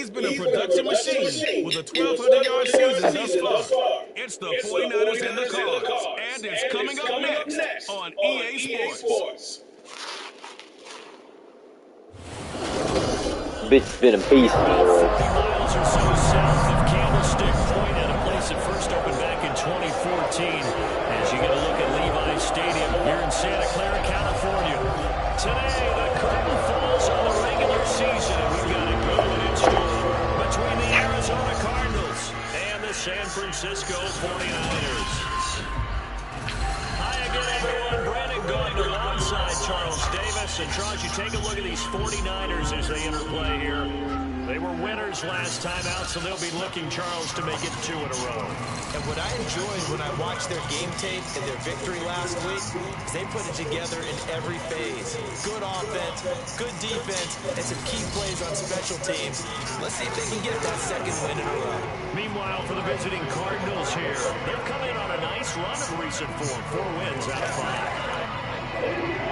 He's been a production machine with a 1,200-yard season thus far. It's the 49ers and the Cards, and it's coming up next on EA Sports. Bitch been a beast. 40 miles or so south of Candlestick Point at a place that first opened back in 2014. As you get a look at Levi's Stadium here in Santa Clara, California. Today, the curtain falls on the regular season, and we've got a good one in store between the Arizona Cardinals and the San Francisco 49ers. Hi again, everyone. Brandon Gordon alongside Charles Davis. And Charles, you take a look at these 49ers as they interplay here. They were winners last time out, so they'll be looking, Charles, to make it 2 in a row. And what I enjoyed when I watched their game tape and their victory last week is they put it together in every phase. Good offense, good defense, and some key plays on special teams. Let's see if they can get that second win in a row. Meanwhile, for the visiting Cardinals here, they've come in on a nice run of recent form. 4 wins out of 5.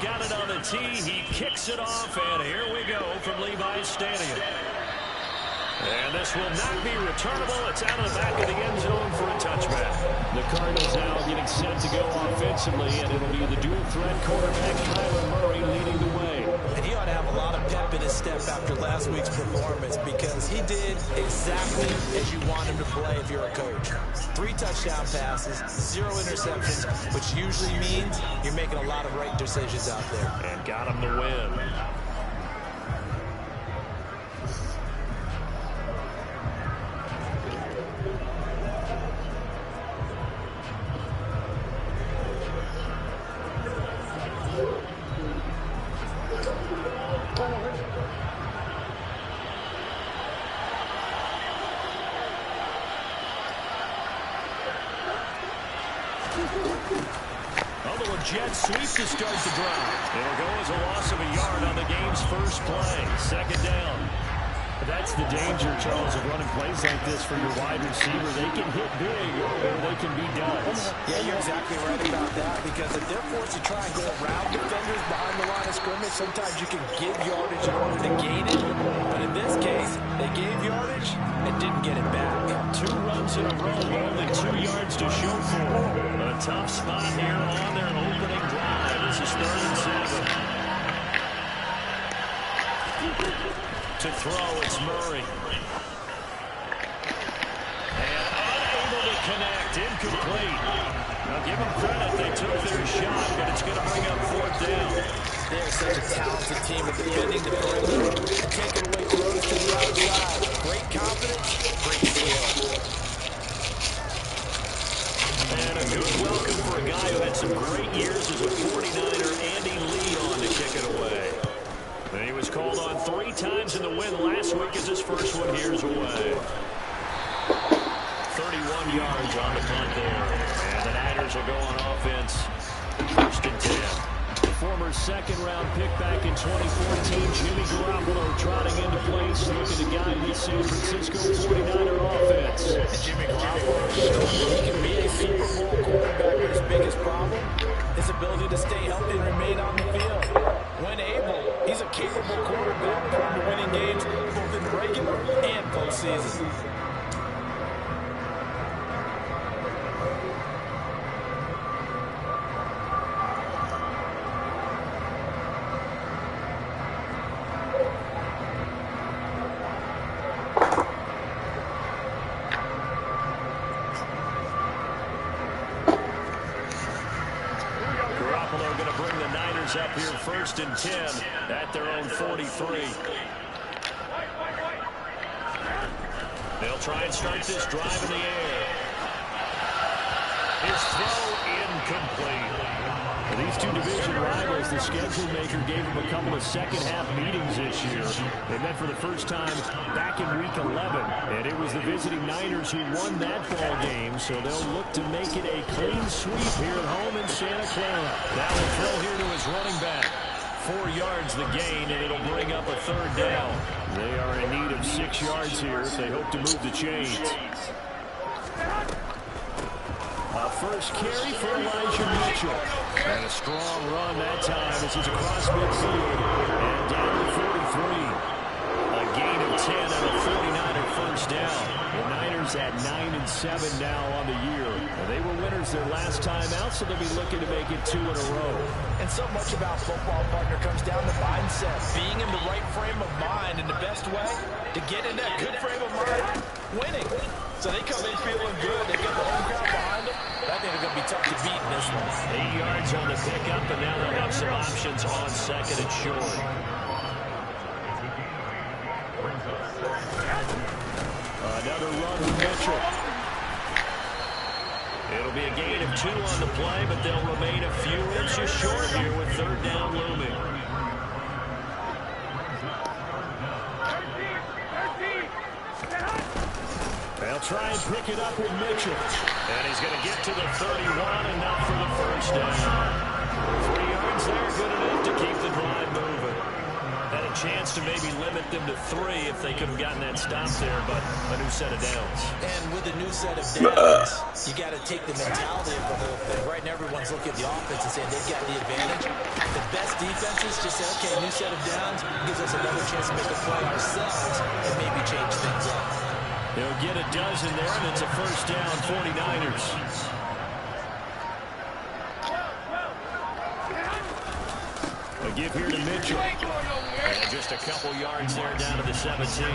Got it on the tee. He kicks it off, and here we go from Levi's Stadium. And this will not be returnable. It's out of the back of the end zone for a touchback. The Cardinals now getting set to go offensively, and it'll be the dual-threat quarterback Kyler Murray leading the way. And he ought to have a lot of pep in his step after last week's performance because he did exactly as you want him to play if you're a coach. 3 touchdown passes, 0 interceptions, which usually means you're making a lot of right decisions out there. And got him the win. Jet sweep to start the drive. It'll go as a loss of a yard on the game's first play. Second down. That's the danger, Charles, of running plays like this for your wide receiver. They can hit big or they can be duds. Yeah, you're exactly right about that because if they're forced to try and go around defenders behind the line of scrimmage, sometimes you can give yardage in order to gain it. But in this case, they gave yardage and didn't get it back. 2 runs in a row, only 2 yards to show for. A tough spot here on their opening drive. This is 3rd and 7. To throw, it's Murray. And unable to connect, incomplete. Now give them credit, they took their shot, but it's going to bring up 4th down. They're such a talented team at defending the perimeter, taking away throws to the outside. Great confidence, great skill. And a good welcome for a guy who had some great years as a 49er, Andy Lee on to kick it away. And he was called on 3 times in the win last week as his first one here's away. 31 yards on the punt there. And the Niners will go on offense. 1st and 10. Former second-round pick back in 2014, Jimmy Garoppolo trotting into place, looking to guide the San Francisco 49er offense. And Jimmy Garoppolo showed he can be a Super Bowl quarterback, but his biggest problem, his ability to stay healthy and remain on the field. When able, he's a capable quarterback, prone to winning games both in regular and postseason. Up here 1st and 10 at their own 43. They'll try and start this drive in the air. His throw incomplete. These 2 division rivals, the schedule maker gave them a couple of second-half meetings this year. They met for the first time back in Week 11, and it was the visiting Niners who won that ball game, so they'll look to make it a clean sweep here at home in Santa Clara. That will throw here to his running back. 4 yards the gain, and it'll bring up a 3rd down. They are in need of 6 yards here if they hope to move the chains. First carry for Elijah Mitchell. And a strong run that time as he's across midfield. And down to 43. A gain of 10 and a 49er first down. The Niners at 9-7 now on the year. They were winners their last time out, so they'll be looking to make it 2 in a row. And so much about football, partner, comes down to mindset. Being in the right frame of mind, and the best way to get in that good frame of mind, winning. So they come in feeling good. They get the home crowd behind them. I think they're going to be tough to beat in this one. 8 yards on the pickup, and now they'll have some options on second and short. Another run with Mitchell. It'll be a gain of 2 on the play, but they'll remain a few inches short here with third down looming. They'll try and pick it up with Mitchell. And he's going to get to the 31, and not for the first down. 3 yards there, good enough to keep the drive moving. Had a chance to maybe limit them to 3 if they could have gotten that stop there, but a new set of downs. And with a new set of downs, you got to take the mentality of the whole thing. Right now, everyone's looking at the offense and saying they've got the advantage. The best defenses just say, okay, new set of downs gives us another chance to make a play ourselves and maybe change things up. They'll get a dozen there, and it's a first down, 49ers. A give here to Mitchell. And just a couple yards there down to the 17.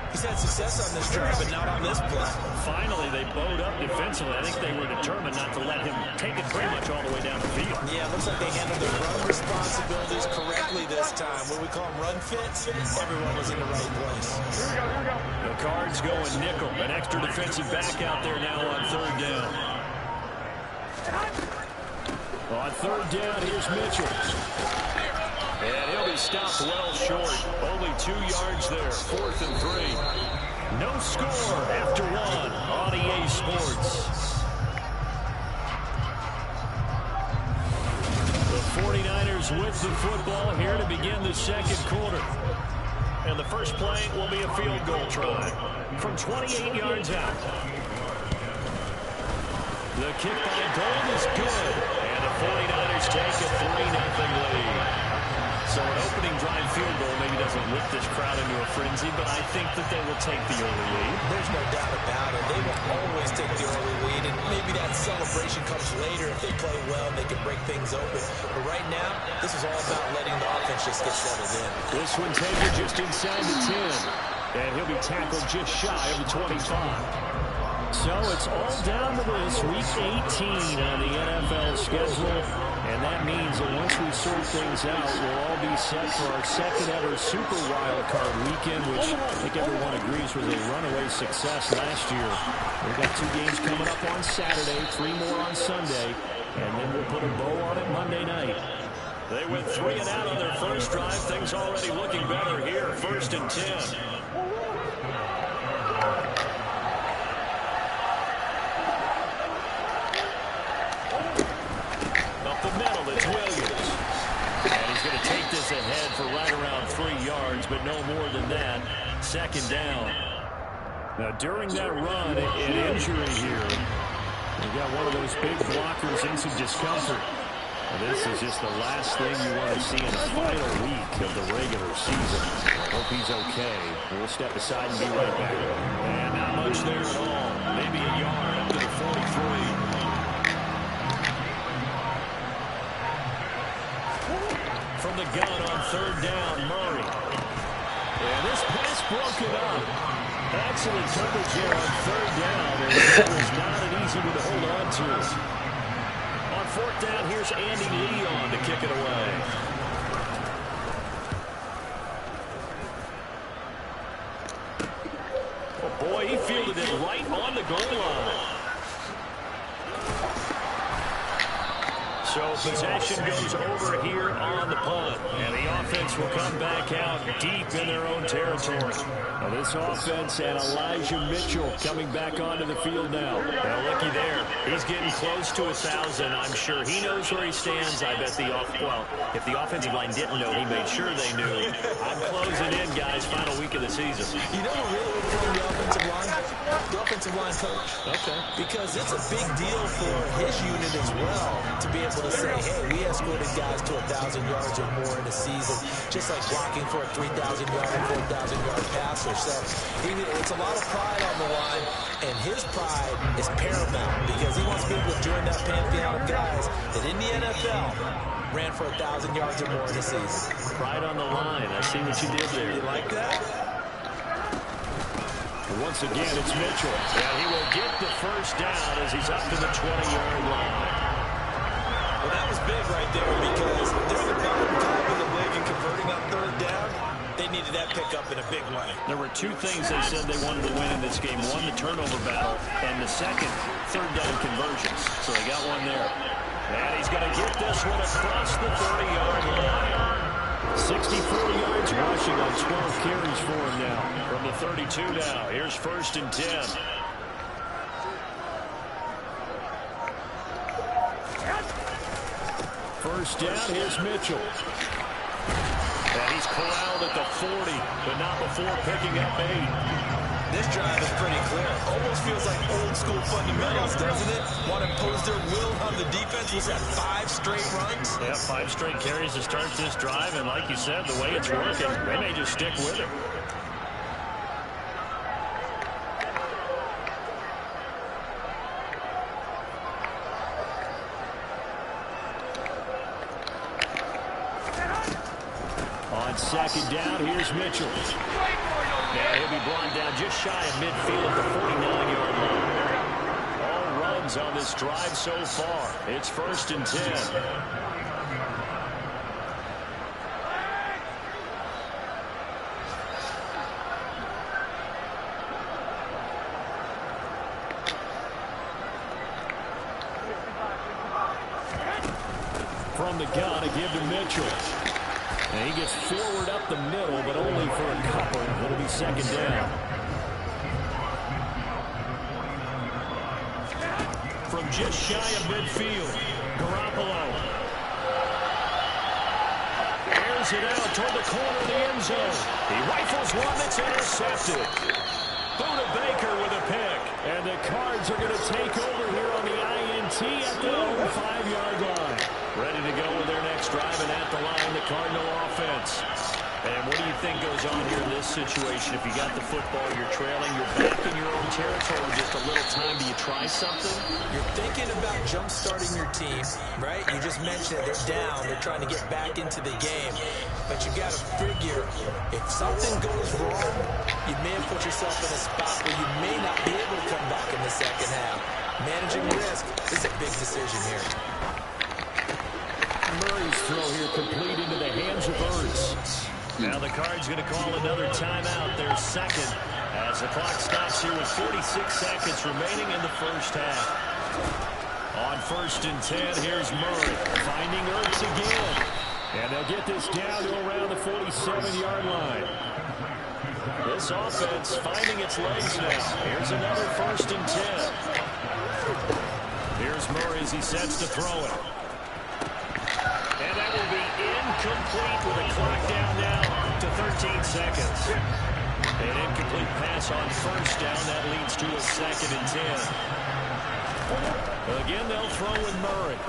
He's had success on this drive, but not on this play. Finally, they bowed up defensively. I think they were determined not to let him take it pretty much all the way down the field. Yeah, it looks like they handled their run responsibilities correctly this time. What we call them run fits, everyone was in the right place. The Cards going nickel. An extra defensive back out there now on third down. On third down, here's Mitchell. And he'll be stopped well short. Only 2 yards there. 4th and 3. No score after 1 on EA Sports. The 49ers with the football here to begin the second quarter. And the first play will be a field goal try from 28 yards out. The kick by Gold is good. And the 49ers take a 3-0 lead. So an opening drive field goal maybe doesn't whip this crowd into a frenzy, but I think that they will take the early lead. There's no doubt about it. They will always take the early lead, and maybe that celebration comes later if they play well and they can break things open. But right now, this is all about letting the offense just get settled in. This one taken just inside the 10, and he'll be tackled just shy of the 25. So it's all down to this Week 18 on the NFL schedule. And that means that once we sort things out, we'll all be set for our second ever Super Wild Card weekend, which I think everyone agrees was a runaway success last year. We've got 2 games coming up on Saturday, 3 more on Sunday, and then we'll put a bow on it Monday night. They went 3 and out on their first drive. Things already looking better here. 1st and 10. Ahead for right around 3 yards, but no more than that. 2nd down. Now, during that run, an injury here. We've got one of those big blockers in some discomfort. Now, this is just the last thing you want to see in the final week of the regular season. Hope he's okay. We'll step aside and be right back. And not much there at all. Maybe a yard up to the 43. From the gun on third down, Murray. And this pass broken up. Excellent coverage here on third down. And it was not an easy one to hold on to. On 4th down, here's Andy Leon to kick it away. Oh boy, he fielded it right on the goal line. So possession goes over here on the punt. And the offense will come back out deep in their own territory. Now this offense and Elijah Mitchell coming back onto the field now. Well, looky there. He's getting close to 1,000. I'm sure he knows where he stands. I bet if the offensive line didn't know, he made sure they knew. I'm closing in, guys. Final week of the season. You know who really would blame the offensive line? The offensive line coach. Okay. Because it's a big deal for his unit as well to be able to say, hey, we escorted guys to 1,000 yards or more in a season, just like blocking for a 3,000-yard or 4,000-yard passer. So it's a lot of pride on the line, and his pride is paramount because he wants to be able to join that pantheon of guys that in the NFL ran for 1,000 yards or more in a season. Pride on the line. I see what you did there. You like that? Once again, it's Mitchell. And he will get the first down as he's up to the 20-yard line. Well, that was big right there because they're the bottom five in the league and converting on third down. They needed that pickup in a big way. There were two things they said they wanted to win in this game. One, the turnover battle, and the second, third down conversions. So they got one there. And he's going to get this one across the 30-yard line. 64 yards rushing on 12 carries for him now. From the 32 now, here's 1st and 10. First down, here's Mitchell. And he's corralled at the 40, but not before picking up 8. This drive is pretty clear. Almost feels like old school fundamentals, doesn't it? Want to impose their will on the defense. Was that 5 straight runs? Yeah, 5 straight carries to start this drive. And like you said, the way it's working, they may just stick with it. On 2nd down, here's Mitchell. Now he'll be brought down just shy of midfield at the 49-yard line. All runs on this drive so far. It's 1st and 10. From the gun, a give to Mitchell. And he gets forward up the middle, but only for a couple. It'll be 2nd down. From just shy of midfield, Garoppolo airs it out toward the corner of the end zone. He rifles one that's intercepted. Buda Baker with a pick. And the Cards are going to take over here on the INT at their own 5-yard line. Ready to go with their next drive, and at the line, the Cardinal offense. And what do you think goes on here in this situation? If you got the football, you're trailing, you're back in your own territory with just a little time. Do you try something? You're thinking about jump-starting your team, right? You just mentioned it. They're down. They're trying to get back into the game. But you got to figure, if something goes wrong, you may have put yourself in a spot where you may not be able to come back in the second half. Managing risk is a big decision here. Murray's throw here complete into the hands of Ertz. Now the Cards going to call another timeout, their second, as the clock stops here with 46 seconds remaining in the first half. On 1st and 10, here's Murray finding Ertz again. And they'll get this down to around the 47-yard line. This offense finding its legs now. Here's another 1st and 10. Here's Murray as he sets to throw it. And that will be incomplete with a clock down now to 13 seconds. An incomplete pass on 1st down. That leads to a 2nd and 10. Again, they'll throw with Murray.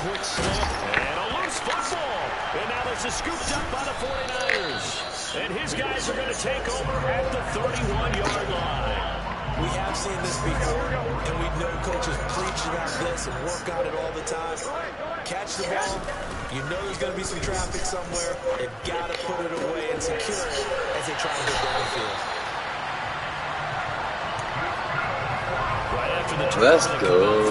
Quick snap and a loose football. And now this is scooped up by the 49ers. And his guys are going to take over at the 31-yard line. We have seen this before, and we know coaches preach about this and work on it all the time. Catch the ball. You know there's going to be some traffic somewhere. You've got to put it away and secure it as they try to get downfield. Right after the turn. Let's go.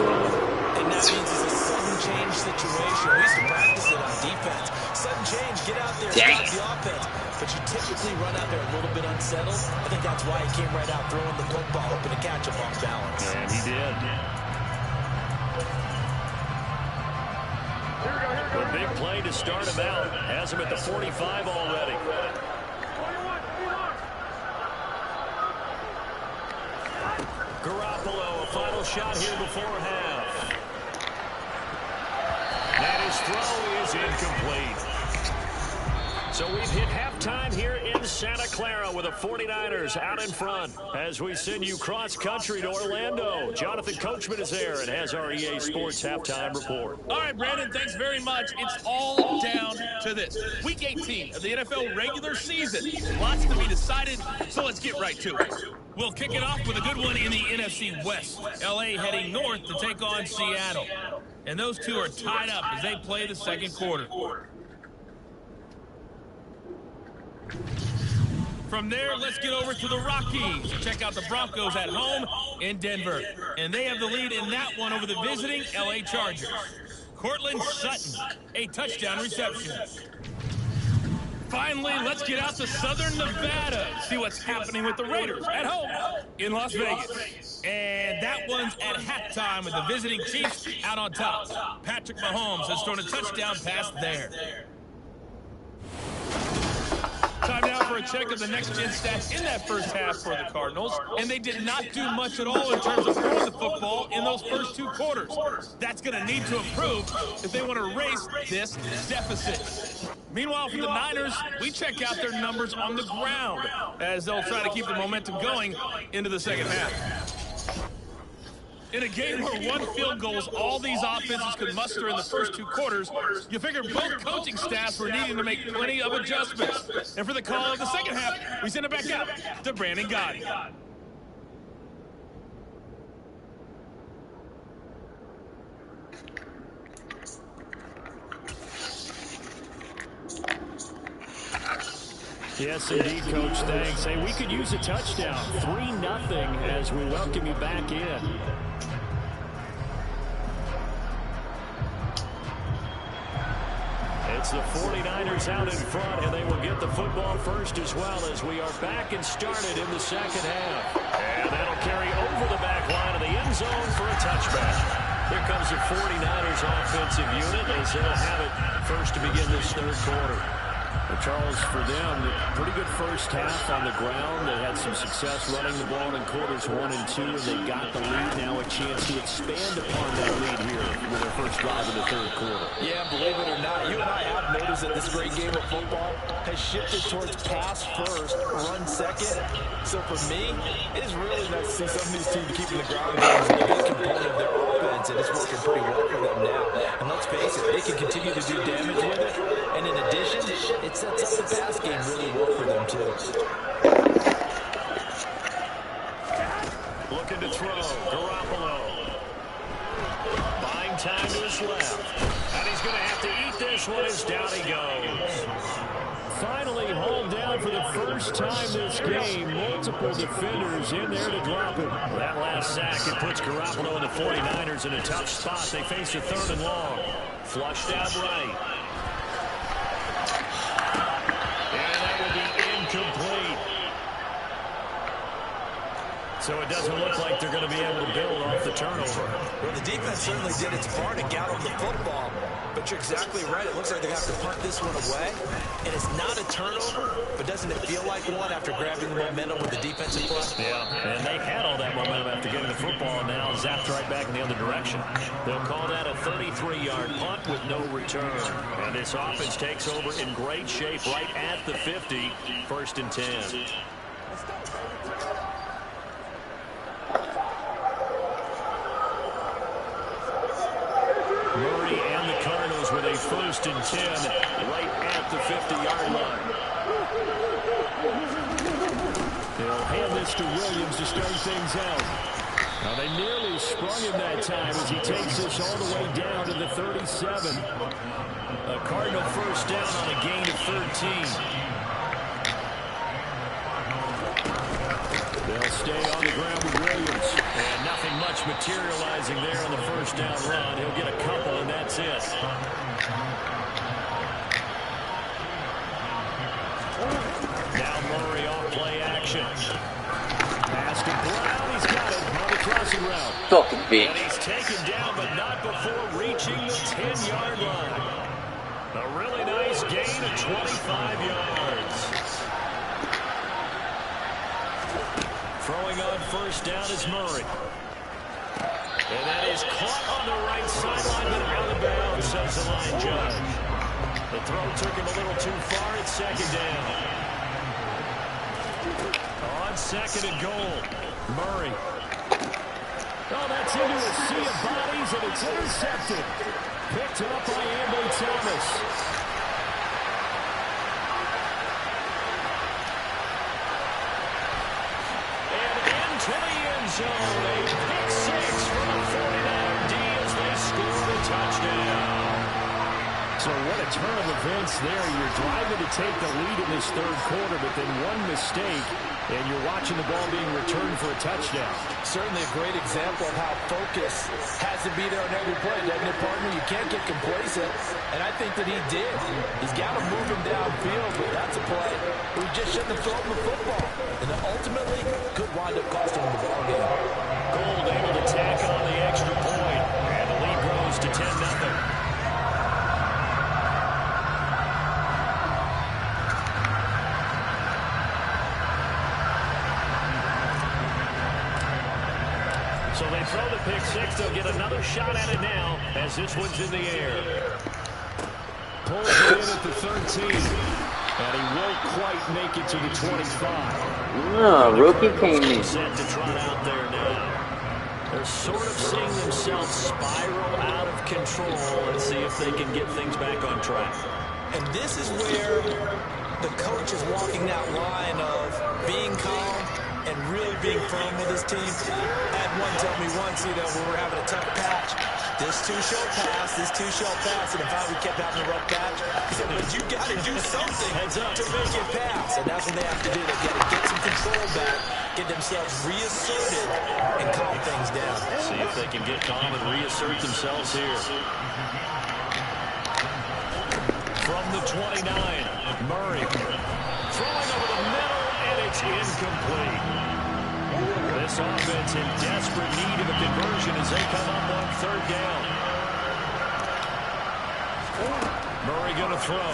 And that means it's a sudden change situation. We used to practice it on defense. Sudden change, get out there, start the offense. But you typically run out there a little bit unsettled. I think that's why he came right out throwing the football, hoping to catch him off balance. And he did. A big play to start him out. Has him at the 45 already. Garoppolo, a final shot here before half. And his throw is incomplete. So we've hit halftime here in Santa Clara with the 49ers out in front. As we send you cross-country to Orlando, Jonathan Coachman is there and has our EA Sports halftime report. All right, Brandon, thanks very much. It's all down to this. Week 18 of the NFL regular season. Lots to be decided, so let's get right to it. We'll kick it off with a good one in the NFC West. LA heading north to take on Seattle. And those two are tied up as they play the second quarter. From there, let's get over to the Rockies. Check out the Broncos at home in Denver. And they have the lead in that one over the visiting LA Chargers. Cortland Sutton, a touchdown reception. Finally, let's get out to Southern Nevada. See what's happening with the Raiders at home in Las Vegas. And that one's at halftime with the visiting Chiefs out on top. Patrick Mahomes has thrown a touchdown pass there. Time now for a check of the next-gen stats in that first half for the Cardinals. And they did not do much at all in terms of throwing the football in those first two quarters. That's going to need to improve if they want to erase this deficit. Meanwhile, for the Niners, we check out their numbers on the ground as they'll try to keep the momentum going into the second half. In a game where one field goal is all these offenses could muster in the first two quarters, you figure both coaching staffs were needing to make plenty of adjustments. And for the call of the second half, we send it back out to Brandon Gotti. Yes, indeed, Coach. Thanks. Hey, we could use a touchdown. 3-0 as we welcome you back in. It's the 49ers out in front, and they will get the football first as well as we are back and started in the second half. And that'll carry over the back line of the end zone for a touchback. Here comes the 49ers offensive unit as they'll have it first to begin this third quarter. Well, Charles, for them, pretty good first half on the ground. They had some success running the ball in quarters 1 and 2, and they got the lead. Now a chance to expand upon that lead here with their first drive in the third quarter. Yeah, believe it or not, you and I have noticed that this great game of football has shifted towards pass first, run second. So for me, it is really nice to see some of these teams keeping the ground game as a big component of their offense, and it's working pretty well for them now. And let's face it, they can continue to do damage with it. And in addition, it sets up the pass game really well for them, too. Looking to throw, Garoppolo. Buying time to his left. And he's going to have to eat this one as down he goes. Finally hauled down for the first time this game. Multiple defenders in there to drop him. That last sack, it puts Garoppolo and the 49ers in a tough spot. They face a 3rd and long. Flushed out right. Incomplete. So it doesn't look like they're going to be able to build off the turnover. Well, the defense certainly did its part to gallop the football, but you're exactly right. It looks like they have to punt this one away, and it's not a turnover, but doesn't it feel like one after grabbing the momentum with the defensive play? Yeah, and they had all that momentum after getting the football, and now zapped right back in the other direction. They'll call that a 33-yard punt with no return. And this offense takes over in great shape right at the 50, 1st and 10. Murray and the Cardinals with a 1st and 10 right at the 50-yard line. They'll hand this to Williams to start things out. Now they nearly sprung him that time as he takes this all the way down to the 37. A Cardinal first down on a gain of 13. They'll stay on the ground with Williams. And nothing much materializing there on the first down run. He'll get a couple, and that's it. Now Murray off play action. Pass to Brown. He's got it on the crossing route. Fucking bitch. And he's taken down, but not before reaching the 10-yard line. gain of 25 yards. Throwing on first down is Murray. And that is caught on the right sideline, but out of bounds, says the line judge. The throw took him a little too far at second down. On second and goal, Murray. Oh, that's into a sea of bodies, and it's intercepted. Picked up by Ambry Thomas. And into the end zone. A pick six from a 49-yard D as they score a touchdown. So what a turn of events there. You're driving to take the lead in this third quarter, but then one mistake, and you're watching the ball being returned for a touchdown. Certainly a great example of how focus has to be there on every play, doesn't it, partner? You can't get complacent, and I think that he did. He's got to move him downfield, but that's a play where he just shouldn't have thrown the football. And then ultimately, could wind up costing him the ball game. Gold able to tack on the extra point, and the lead grows to 10-0. So they throw the pick six. They'll get another shot at it now as this one's in the air. Pulls it in at the 13. And he won't quite make it to the 25. No, rookie came in. Set to trot out there now. They're sort of seeing themselves spiral out of control. Let's see if they can get things back on track. And this is where the coach is walking that line of being calm and really being firm with his team. I had one tell me once, when we were having a tough patch, this two shall pass, and if we kept having a rough patch, he said, but you got to do something to make it pass. And that's what they have to do. They got to get some control back, get themselves reasserted, and calm things down. See if they can get calm and reassert themselves here. From the 29, Murray throwing over the middle, and it's incomplete. This offense in desperate need of a conversion as they come up on third down. Murray going to throw.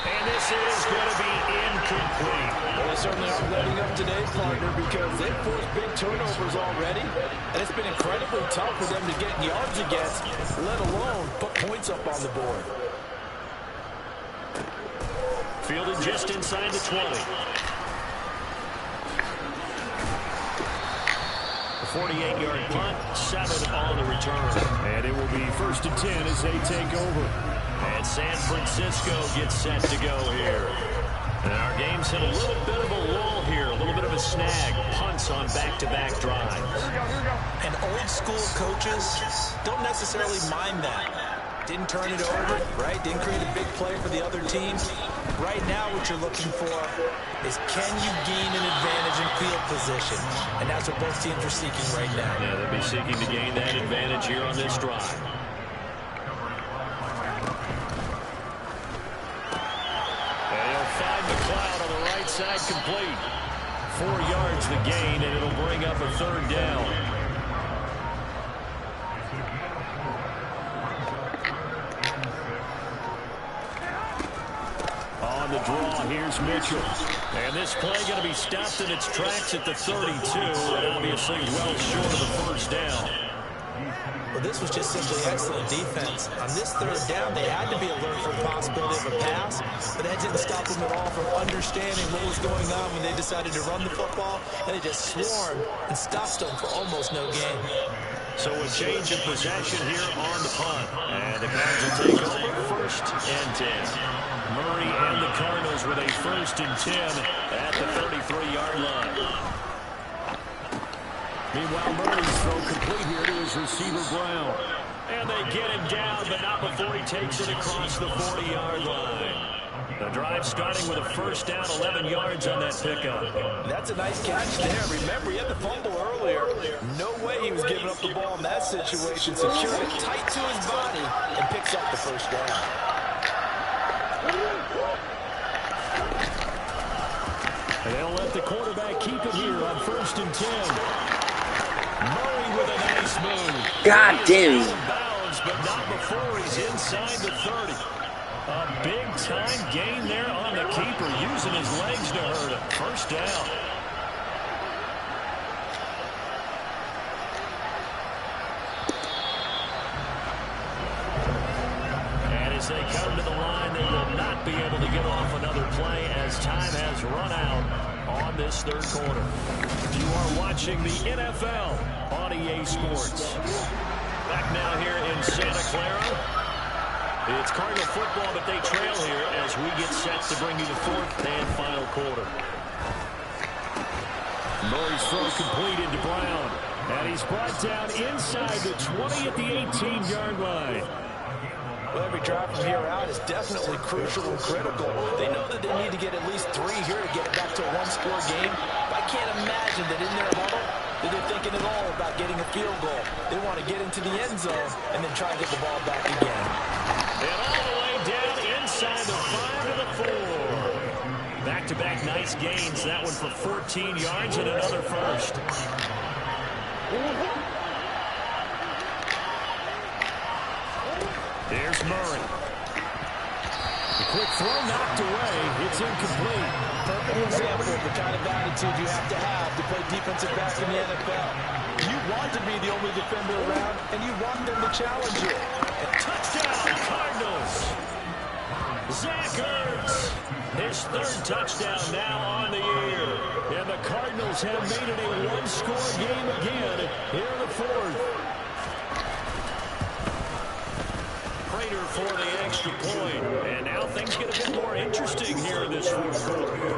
And this is going to be incomplete. Well, they certainly aren't letting up today, partner, because they've forced big turnovers already, and it's been incredibly tough for them to get yards against, let alone put points up on the board. Fielded just inside the 20. A 48-yard punt, 7 on the return. And it will be 1st and 10 as they take over. And San Francisco gets set to go here. And our game's hit a little bit of a lull here, a little bit of a snag. Punts on back-to-back drives. And old-school coaches don't necessarily mind that. Didn't turn it over, right? Didn't create a big play for the other team. Right now what you're looking for is can you gain an advantage in field position? And that's what both teams are seeking right now. Yeah, they'll be seeking to gain that advantage here on this drive. And he'll find McLeod on the right side complete. 4 yards the gain, and it'll bring up a third down. On the draw, here's Mitchell. And this play going to be stopped in its tracks at the 32, and obviously well short of the first down. Well, this was just simply excellent defense. On this third down, they had to be alert for the possibility of a pass, but that didn't stop them at all from understanding what was going on when they decided to run the football, and they just swarmed and stopped them for almost no gain. So a change of possession here on the punt. And the Cards will take over 1st and 10. Murray and the Cardinals with a 1st and 10 at the 33-yard line. Meanwhile, Murray's throw complete here to his receiver, Brown. And they get him down, but not before he takes it across the 40-yard line. The drive starting with a first down, 11 yards on that pickup. That's a nice catch there. Remember, he had the fumble earlier. No way he was giving up the ball in that situation. Secured it tight to his body and picks up the first down. And they'll let the quarterback keep it here on 1st and 10. Murray with a nice move. God damn it. but not before he's inside the 30. A big-time gain there on the keeper, using his legs to hurt him. First down. And as they come to the line, they will not be able to get off another play as time has run out on this third quarter. You are watching the NFL on EA Sports. Back now here in Santa Clara. It's Cardinal football, but they trail here as we get set to bring you the fourth and final quarter. Murray's throw complete into Brown. And he's brought down inside the 20 at the 18-yard line. Well, every drive from here out is definitely crucial and critical. They know that they need to get at least 3 here to get back to a one-score game. But I can't imagine that in their huddle that they're thinking at all about getting a field goal. They want to get into the end zone and then try and get the ball back again. And all the way down inside the 5 to the 4. Back-to-back nice gains. That one for 14 yards and another first. There's Murray. The quick throw knocked away. It's incomplete. Perfect example of the kind of attitude you have to play defensive back in the NFL. You want to be the only defender around, and you want them to challenge you. Touchdown, Cardinals. Zach Ertz, his third touchdown now on the year. And the Cardinals have made it a one-score game again here in the fourth. Prater for the extra point. And now things get a bit more interesting here in this fourth quarter.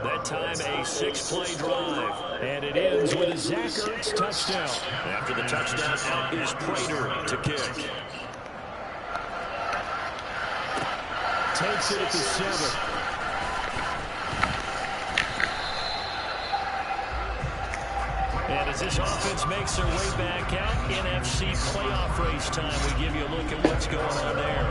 That time a 6-play drive. And it ends with a Zach Ertz touchdown. After the touchdown, out is Prater to kick. Takes it at the 7. And as this offense makes their way back out, NFC playoff race time, we give you a look at what's going on there.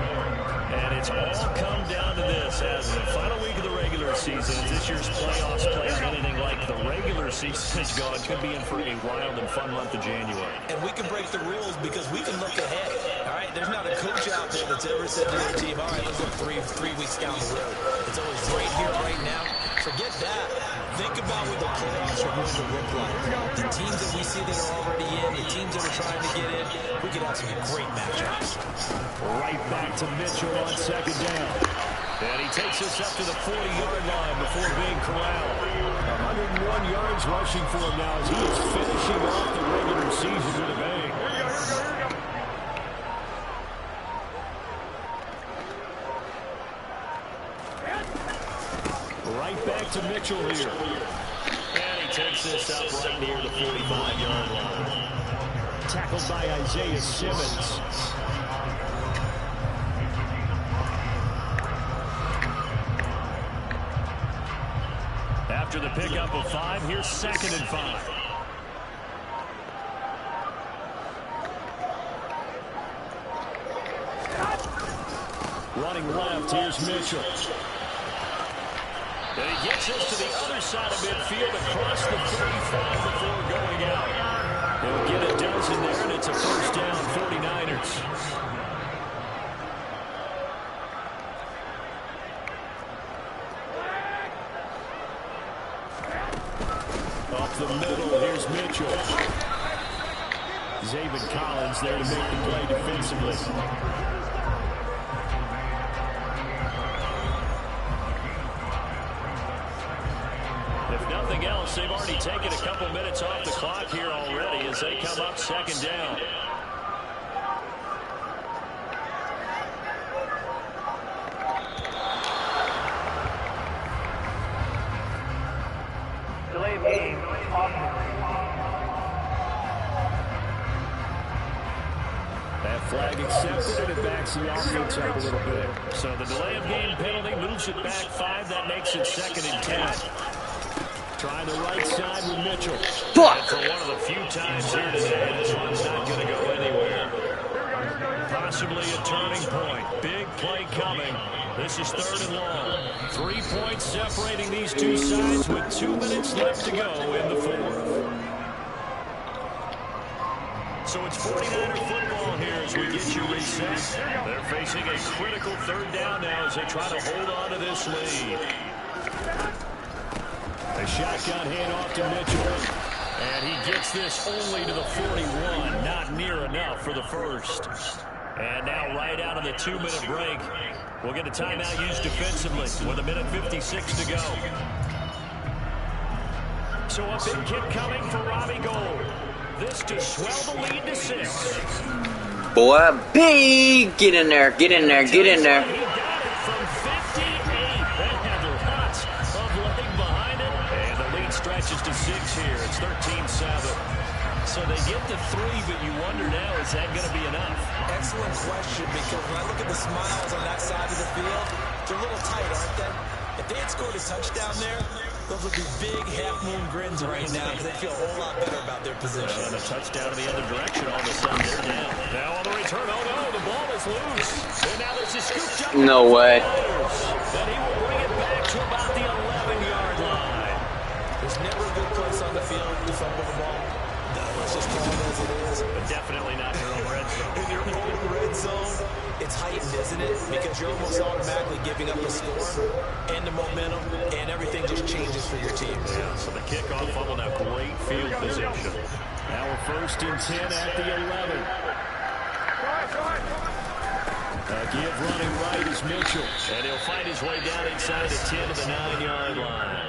And it's all come down to this. As the final week of the regular season, as this year's playoffs play out anything like the regular season is gone, could be in for a wild and fun month of January. And we can break the rules because we can look ahead. All right, there's not a coach out there that's ever said to their team, all right, let's look three weeks down the road. It's always right here, right now. Forget that. Think about what the playoffs are going to look like. The teams that we see that are already in, the teams that are trying to get in, we could have some great matchups. Right back to Mitchell on second down. And he takes us up to the 40-yard line before being corralled. 101 yards rushing for him now as he is finishing off the regular season with a bang. Right back to Mitchell here. And he takes this up right near the 45-yard line. Tackled by Isaiah Simmons. After the pickup of 5, here's 2nd and 5. Running left, here's Mitchell. And he gets us to the other side of midfield across the 35 before going out. They'll get a dozen there, and it's a first down, 49ers. Up the middle, here's Mitchell. Zaven Collins there to make the play defensively. If nothing else, they've already taken a couple minutes off the clock here already as they come up 2nd down. Delay of game. That flag accepted, and it backs the offense up a little bit. So the delay of game penalty moves it back 5. That makes it 2nd and 10. Trying the right side with Mitchell. And for one of the few times here today, this one's not going to go anywhere. Possibly a turning point. Big play coming. This is 3rd and long. 3 points separating these two sides with 2 minutes left to go in the fourth. So it's 49er football here as we get you reset. They're facing a critical third down now as they try to hold on to this lead. A shotgun handoff to Mitchell. And he gets this only to the 41. Not near enough for the first. And now right out of the 2-minute break, we'll get a timeout used defensively with 1:56 to go. So a big kick coming for Robbie Gould. This to swell the lead to 6. Boy, big! Get in there, get in there, get in there. He got it from 58. That had lots of leg behind it. And the lead stretches to 6 here. It's 13-7. So they get the 3, but you wonder now, is that going to be enough? Excellent question, because when I look at the smiles on that side of the field, they're a little tight, aren't they? If they had scored a touchdown there, those would be big half-moon grins right now because they feel a whole lot better about their position. And a touchdown in the other direction all of a sudden. They're down. Now on the return, oh no, the ball is loose. And now there's a scoop jump. No way. Then he will bring it back to about the 11-yard line. There's never a good place on the field to fumble the ball. Let's just call it as it is. But definitely not your own red zone. In your own red zone, it's heightened, isn't it? Because you're almost automatically giving up the score and the momentum, and everything just changes for your team. Yeah, so the kickoff fumble, now great field position. Now we're 1st and 10 at the 11. Give running right is Mitchell. And he'll find his way down inside the 10 to the 9-yard line.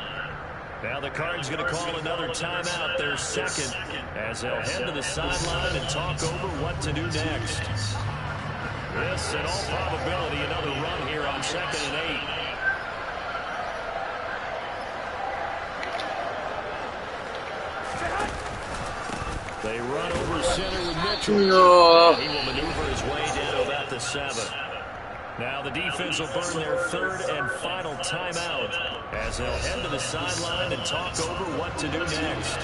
Now the Cards going to call another timeout, their second, as they'll head to the sideline and talk over what to do next. This, in all probability, another run here on 2nd and 8. They run over center with Mitchell. No. He will maneuver his way down to about the 7. Now the defense will burn their 3rd and final timeout as they'll head to the sideline and talk over what to do next.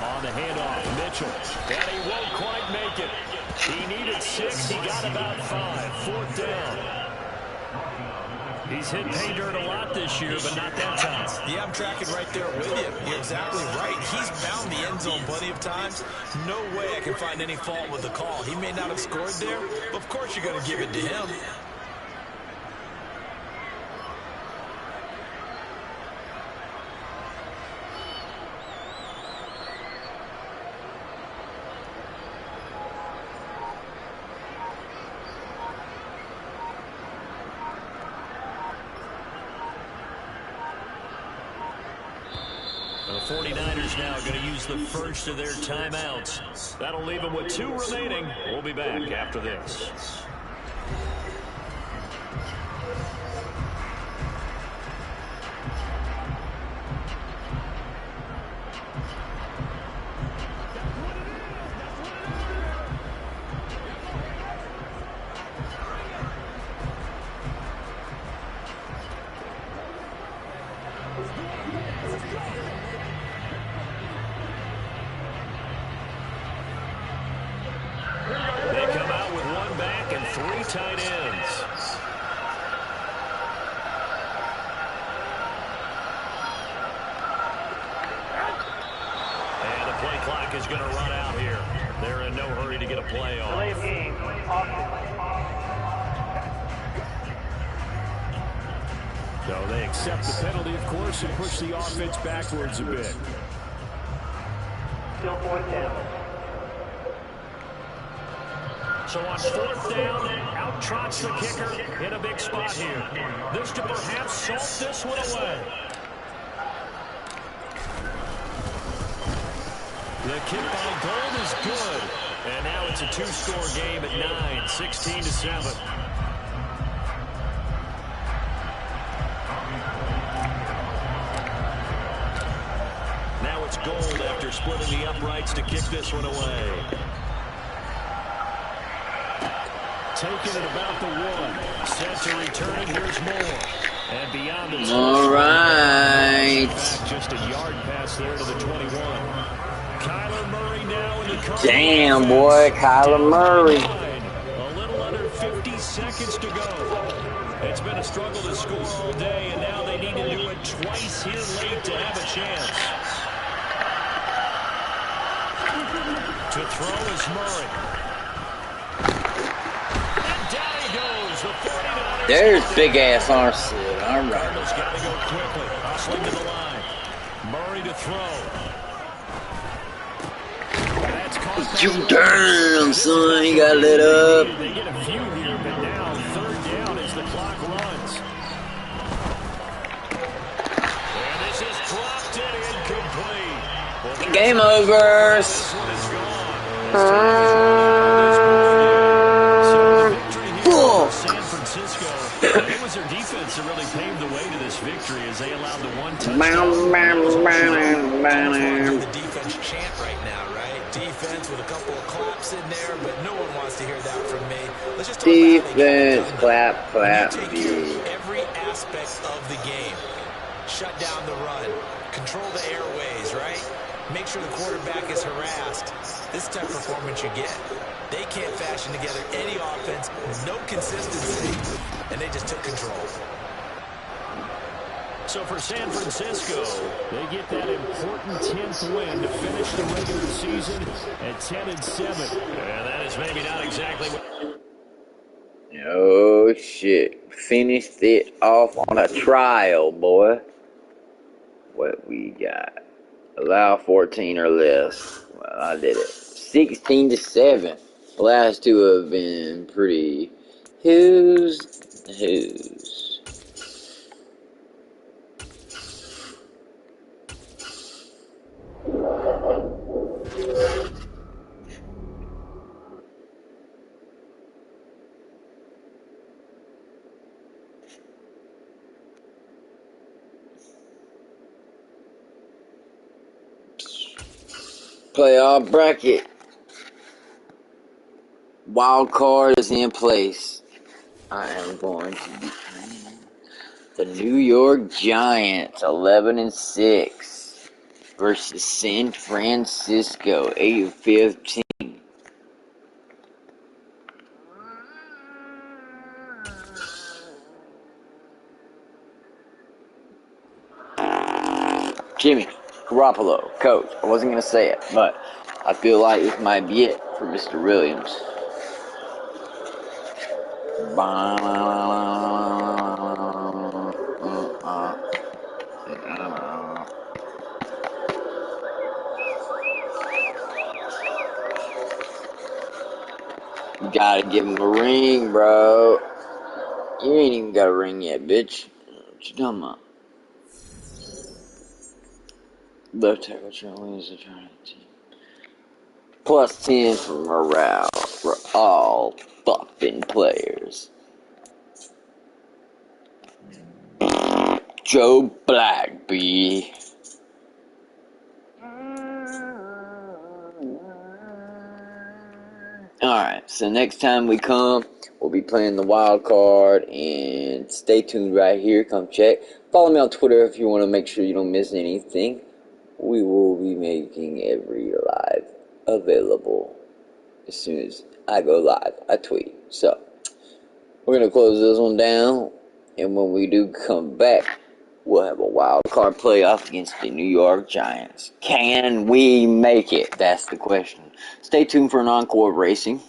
On the handoff, Mitchell. And he won't quite make it. He needed 6. He got about 5. 4th down. He's hit pay dirt a lot this year, but not that time. Yeah, I'm tracking right there with you. You're exactly right. He's found the end zone plenty of times. No way I can find any fault with the call. He may not have scored there, but of course you're going to give it to him. The 49ers now going to use the first of their timeouts. That'll leave them with 2 remaining. We'll be back after this. Tight ends. And the play clock is going to run out here. They're in no hurry to get a play off. So they accept the penalty, of course, and push the offense backwards a bit. Still 4th down. So on 4th down, out trots the kicker in a big spot here. This to perhaps salt this one away. The kick by Gould is good. And now it's a 2-score game at 9, 16-7. Now it's Gould after splitting the uprights to kick this one away. Taking it about the 1. Set to return it. Here's more. And beyond the all right. Just a yard pass there to the 21. Kyler Murray now in the damn, boy, Kyler Murray. A little under 50 seconds to go. It's been a struggled to score all day, and now they need to do it twice here late to have a chance. To throw is Murray. And down he goes. The 49ers. There's big-ass Arsenal. All right. Cardinals got to go quickly. Hustling to the line. Murray to throw. You damn, son. He got lit up. They get a few here, but now third down as the clock runs. And this is dropped and incomplete. Well, game over. This one is gone. So the victory here for San Francisco. It was their defense that really paved the way to this victory as they allowed the one touchdown. The defense chant right now, right? Defense with a couple of claps in there, but no one wants to hear that from me. Let's just talk defense, clap, clap. You take care of every aspect of the game. Shut down the run. Control the airways, right? Make sure the quarterback is harassed. This type of performance you get. They can't fashion together any offense, no consistency, and they just took control. So for San Francisco, they get that important 10th win to finish the regular season at 10-7. And that is maybe not exactly what... Oh, shit. Finished it off on a trial, boy. What we got? Allow 14 or less. Well, I did it. 16-7. The last two have been pretty... Who's? Playoff bracket. Wild card is in place. I am going to be playing the New York Giants, 11-6, versus San Francisco, 8-15. Jimmy Garoppolo, coach. I wasn't going to say it, but I feel like this might be it for Mr. Williams. You gotta give him a ring, bro. You ain't even got a ring yet, bitch. What you talking about? Left tackle Charlie is a trying team. Plus 10 for morale for all fucking players. Joe Blackby. Alright, so next time we come, we'll be playing the wild card, and stay tuned right here. Come check. Follow me on Twitter if you want to make sure you don't miss anything. We will be making every live available as soon as I go live. I tweet. So, we're going to close this one down, and when we do come back, we'll have a wild card playoff against the New York Giants. Can we make it? That's the question. Stay tuned for an encore of racing.